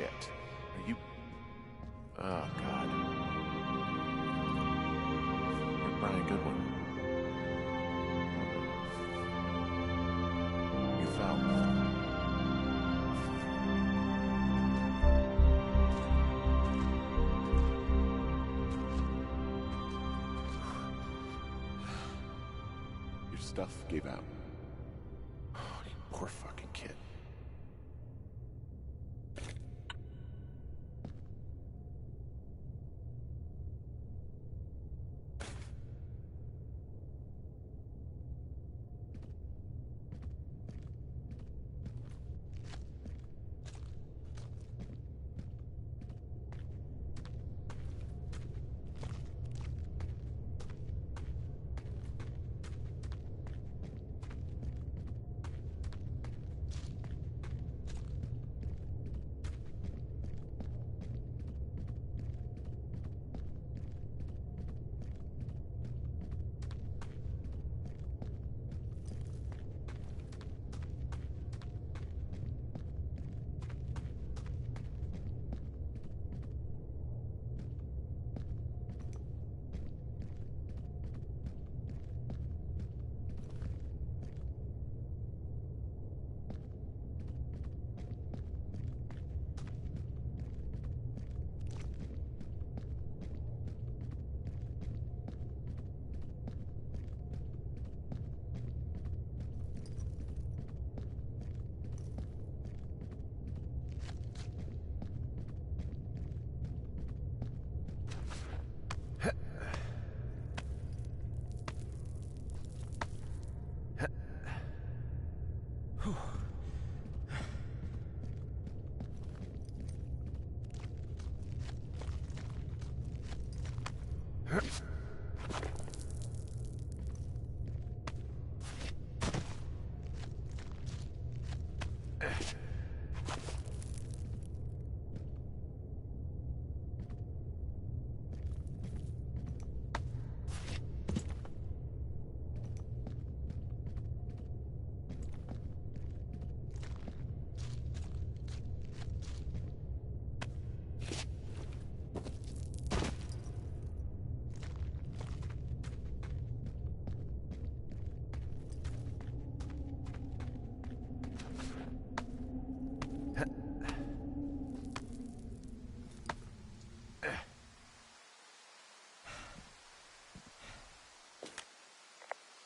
shit. Are you... Oh, God. You're Brian Goodwin. You fell. Your stuff gave out. Oh, you poor fucking kid.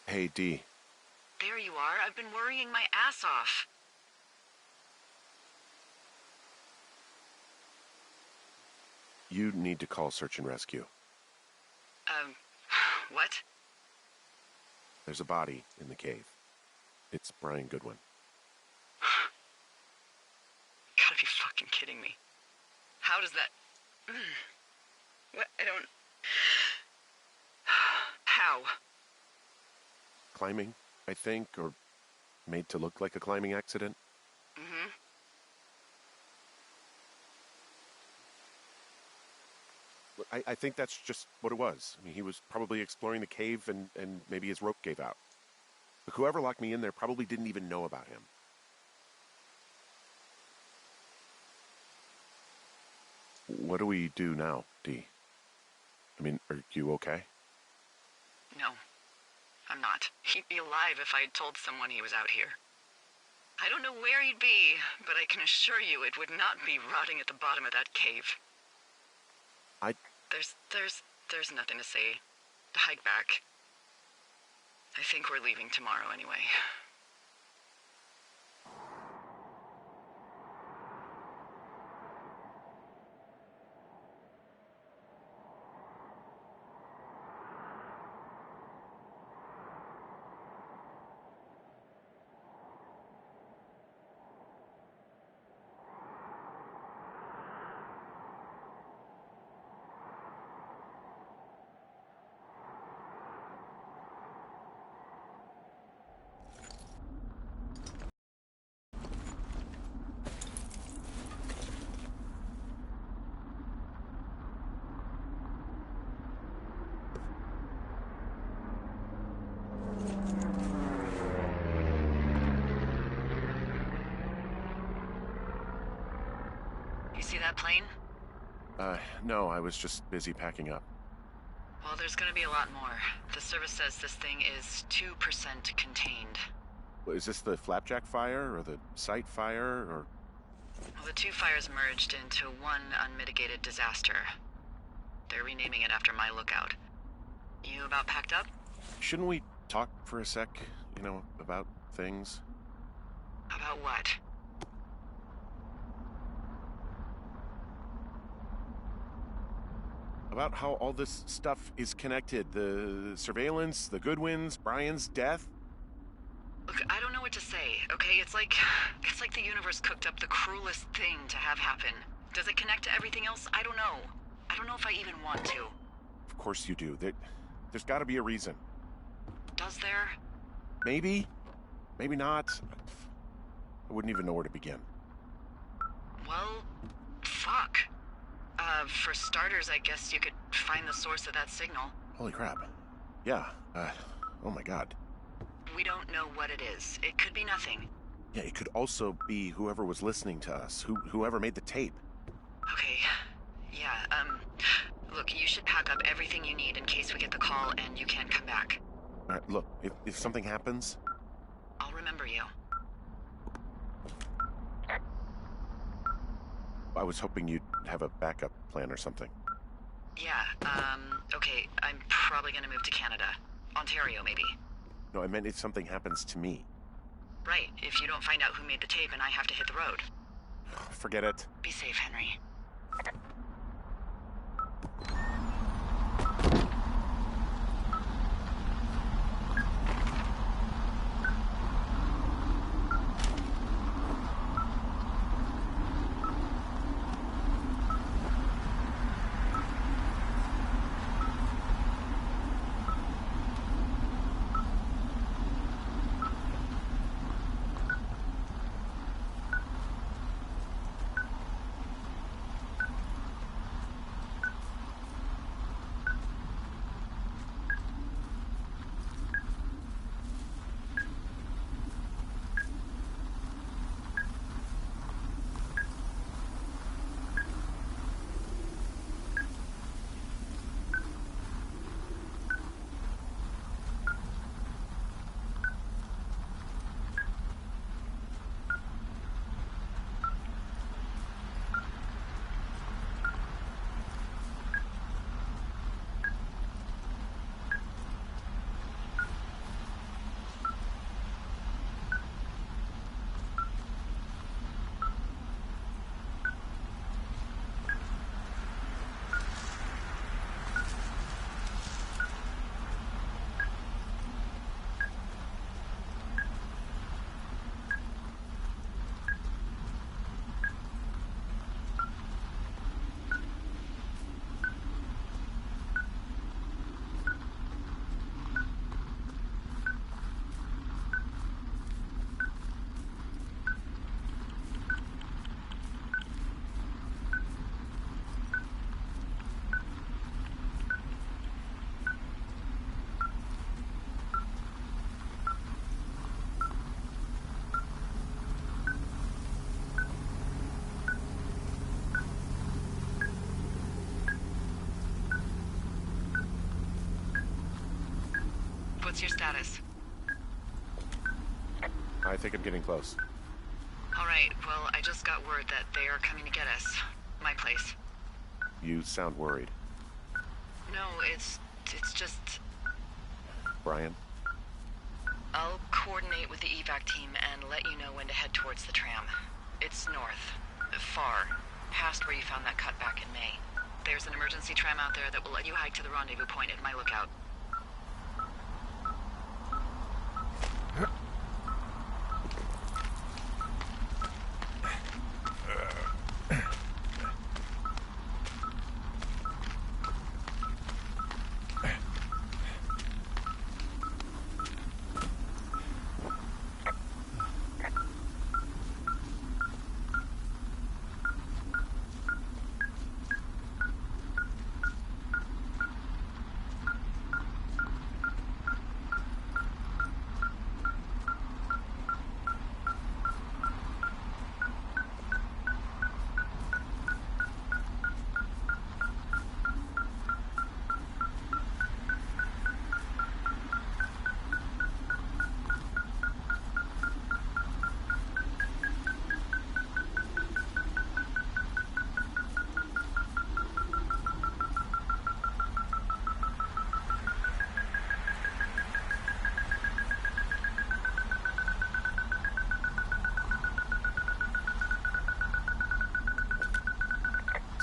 Hey, Dee. There you are. I've been worrying my ass off. You need to call search and rescue. What? There's a body in the cave. It's Brian Goodwin. Gotta be fucking kidding me. How does that... What? I don't... How? Climbing, I think, or made to look like a climbing accident. Mm-hmm. I think that's just what it was. I mean, he was probably exploring the cave and maybe his rope gave out. But whoever locked me in there probably didn't even know about him. What do we do now, Dee? I mean, are you okay? No, I'm not. He'd be alive if I had told someone he was out here. I don't know where he'd be, but I can assure you it would not be rotting at the bottom of that cave. There's nothing to say. Hike back. I think we're leaving tomorrow anyway. You see that plane? No, I was just busy packing up. Well, there's gonna be a lot more. The service says this thing is 2% contained. Is this the Flapjack fire, or the site fire, or... Well, the two fires merged into one unmitigated disaster. They're renaming it after my lookout. You about packed up? Shouldn't we talk for a sec, about things? About what? About how all this stuff is connected. The surveillance, the Goodwins, Brian's death. Look, I don't know what to say, okay? It's like the universe cooked up the cruelest thing to have happen. Does it connect to everything else? I don't know. I don't know if I even want to. Of course you do. There's got to be a reason. Does there? Maybe. Maybe not. I wouldn't even know where to begin. Well, fuck. For starters, I guess you could find the source of that signal. Holy crap. Yeah, oh my god. We don't know what it is. It could be nothing. Yeah, it could also be whoever was listening to us, whoever made the tape. Okay. Yeah, look, you should pack up everything you need in case we get the call and you can't come back. All right, look, if something happens... I'll remember you. I was hoping you'd have a backup plan or something. Yeah, okay, I'm probably gonna move to Canada. Ontario, maybe. No, I meant if something happens to me. Right, if you don't find out who made the tape and I have to hit the road. Forget it. Be safe, Henry. What's your status? I think I'm getting close. All right, well, I just got word that they are coming to get us. My place. You sound worried. No, it's just... Brian? I'll coordinate with the evac team and let you know when to head towards the tram. It's north. Far. Past where you found that cut back in May. There's an emergency tram out there that will let you hike to the rendezvous point at my lookout.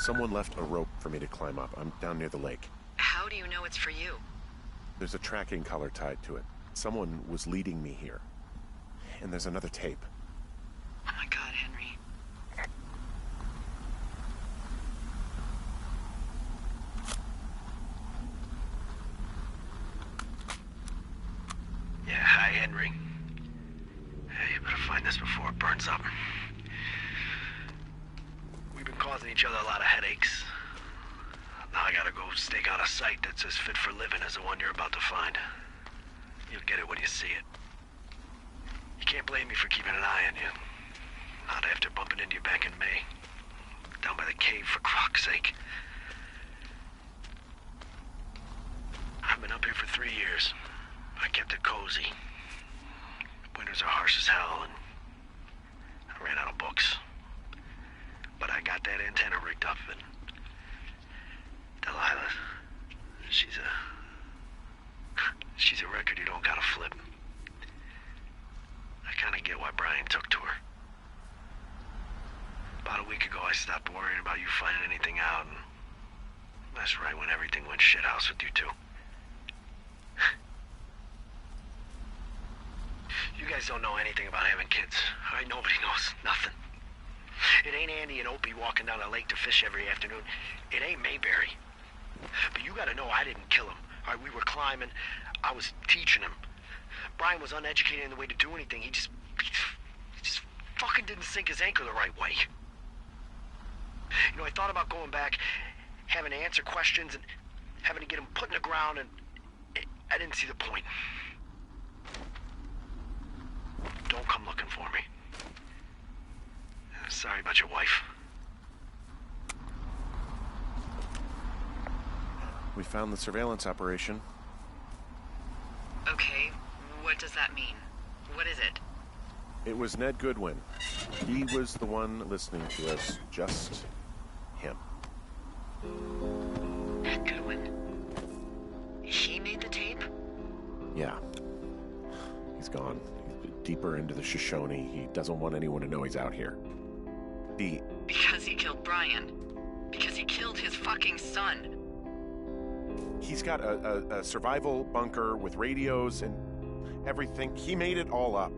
Someone left a rope for me to climb up. I'm down near the lake. How do you know it's for you? There's a tracking collar tied to it. Someone was leading me here. And there's another tape. Oh my God, Henry. Yeah, hi, Henry. Hey, you better find this before it burns up. We've been causing each other a lot of headaches. Now I gotta go stake out a site that's as fit for living as the one you're about to find. You'll get it when you see it. You can't blame me for keeping an eye on you. Not after bumping into you back in May. Down by the cave, for croc's sake. I've been up here for 3 years. I kept it cozy. Winters are harsh as hell, and I ran out of books. But I got that antenna rigged up, and Delilah, she's a record you don't gotta flip. I kinda get why Brian took to her. About a week ago, I stopped worrying about you finding anything out, and that's right when everything went shithouse with you two. You guys don't know anything about having kids. All right, nobody knows nothing. It ain't Andy and Opie walking down the lake to fish every afternoon. It ain't Mayberry. But you gotta know I didn't kill him. All right, we were climbing. I was teaching him. Brian was uneducated in the way to do anything. He just fucking didn't sink his anchor the right way. You know, I thought about going back, having to answer questions, and having to get him put in the ground, and I didn't see the point. Don't come looking for me. Sorry about your wife. We found the surveillance operation. Okay, what does that mean? What is it? It was Ned Goodwin. He was the one listening to us. Just him. Ned Goodwin. He made the tape? Yeah. He's gone. He's deeper into the Shoshone. He doesn't want anyone to know he's out here. Because he killed Brian. Because he killed his fucking son. He's got a survival bunker with radios and everything. He made it all up.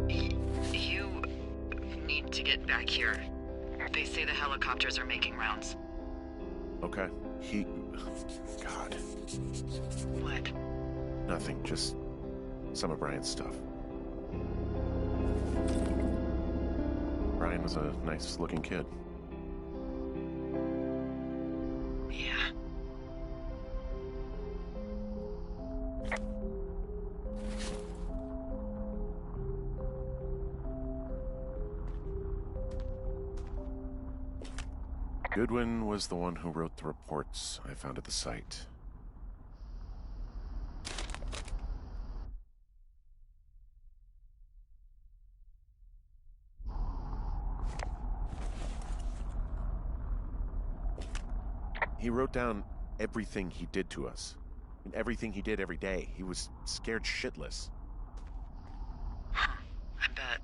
You need to get back here. They say the helicopters are making rounds. Okay. God. What? Nothing. Just some of Brian's stuff. Brian was a nice-looking kid. Yeah. Goodwin was the one who wrote the reports I found at the site. He wrote down everything he did to us, and everything he did every day. He was scared shitless. I bet.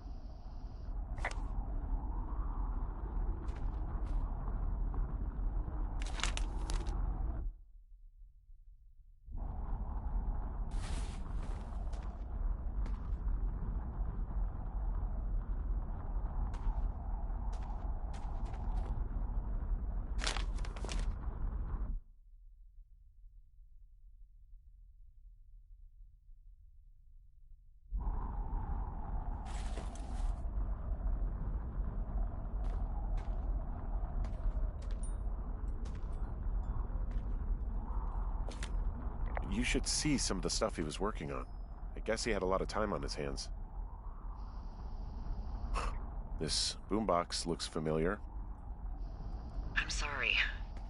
You should see some of the stuff he was working on. I guess he had a lot of time on his hands. This boombox looks familiar. I'm sorry.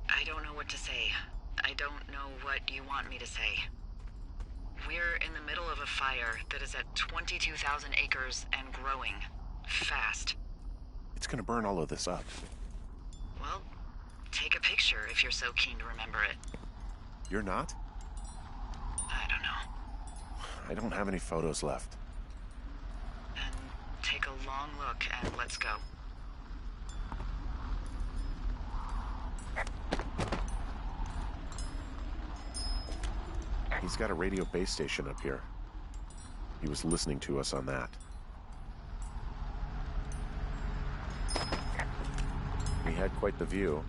I don't know what to say. I don't know what you want me to say. We're in the middle of a fire that is at 22,000 acres and growing. Fast. It's gonna burn all of this up. Well, take a picture if you're so keen to remember it. You're not? I don't know. I don't have any photos left. Then take a long look and let's go. He's got a radio base station up here. He was listening to us on that. We had quite the view.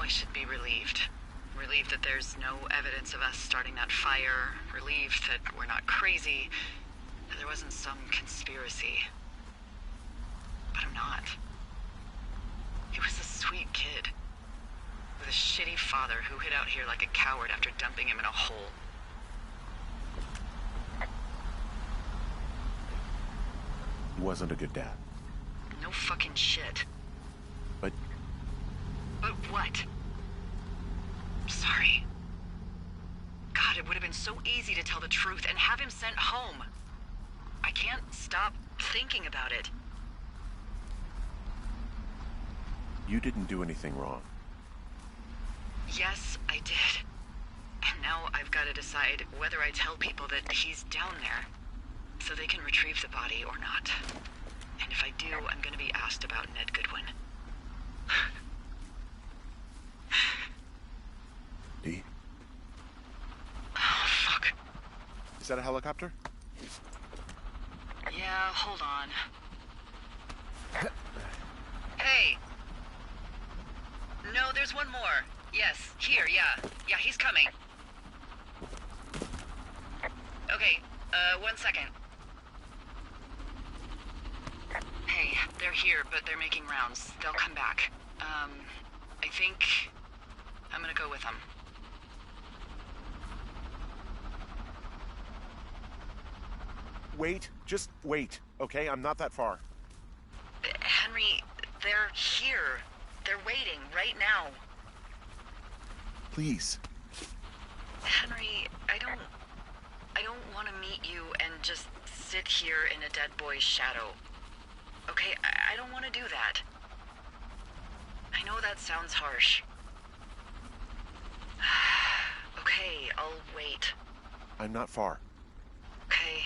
I should be relieved. Relieved that there's no evidence of us starting that fire. Relieved that we're not crazy. That there wasn't some conspiracy. But I'm not. He was a sweet kid. With a shitty father who hid out here like a coward after dumping him in a hole. He wasn't a good dad. No fucking shit. But But what? Sorry. God, it would have been so easy to tell the truth and have him sent home. I can't stop thinking about it. you didn't do anything wrong. Yes, I did. And now I've got to decide whether I tell people that he's down there so they can retrieve the body or not. And if I do, I'm going to be asked about Ned Goodwin. Dee? that a helicopter? Yeah, hold on. Hey! No, there's one more. Yes, here, yeah. Yeah, he's coming. Okay, 1 second. Hey, they're here, but they're making rounds. They'll come back. I think I'm gonna go with them. Wait, just wait, okay? I'm not that far. Henry, they're here. They're waiting right now. Please. Henry, I don't want to meet you and just sit here in a dead boy's shadow. Okay, I don't want to do that. I know that sounds harsh. Okay, I'll wait. I'm not far. Okay.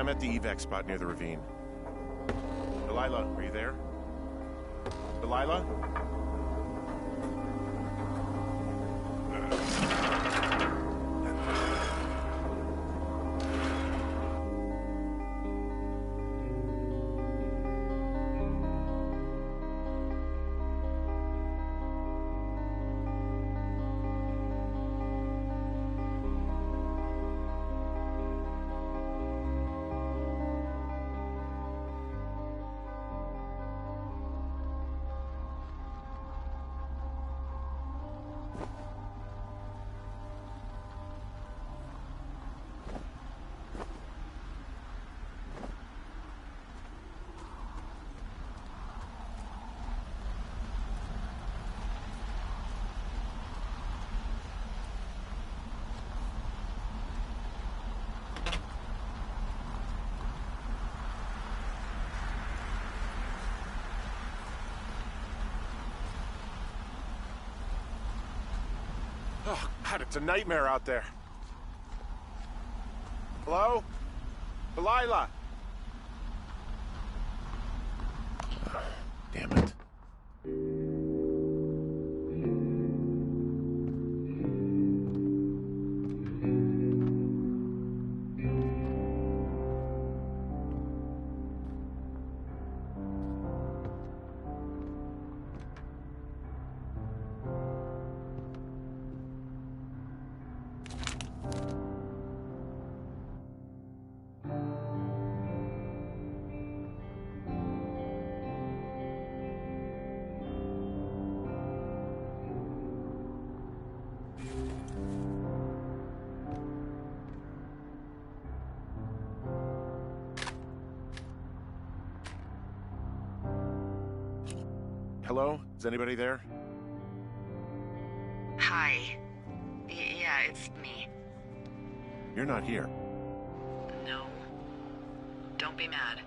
I'm at the evac spot near the ravine. Delilah, are you there? Delilah? Oh, God, it's a nightmare out there. Hello? Delilah? Damn it. Hello? Is anybody there? Hi. Yeah, it's me. You're not here. No. Don't be mad.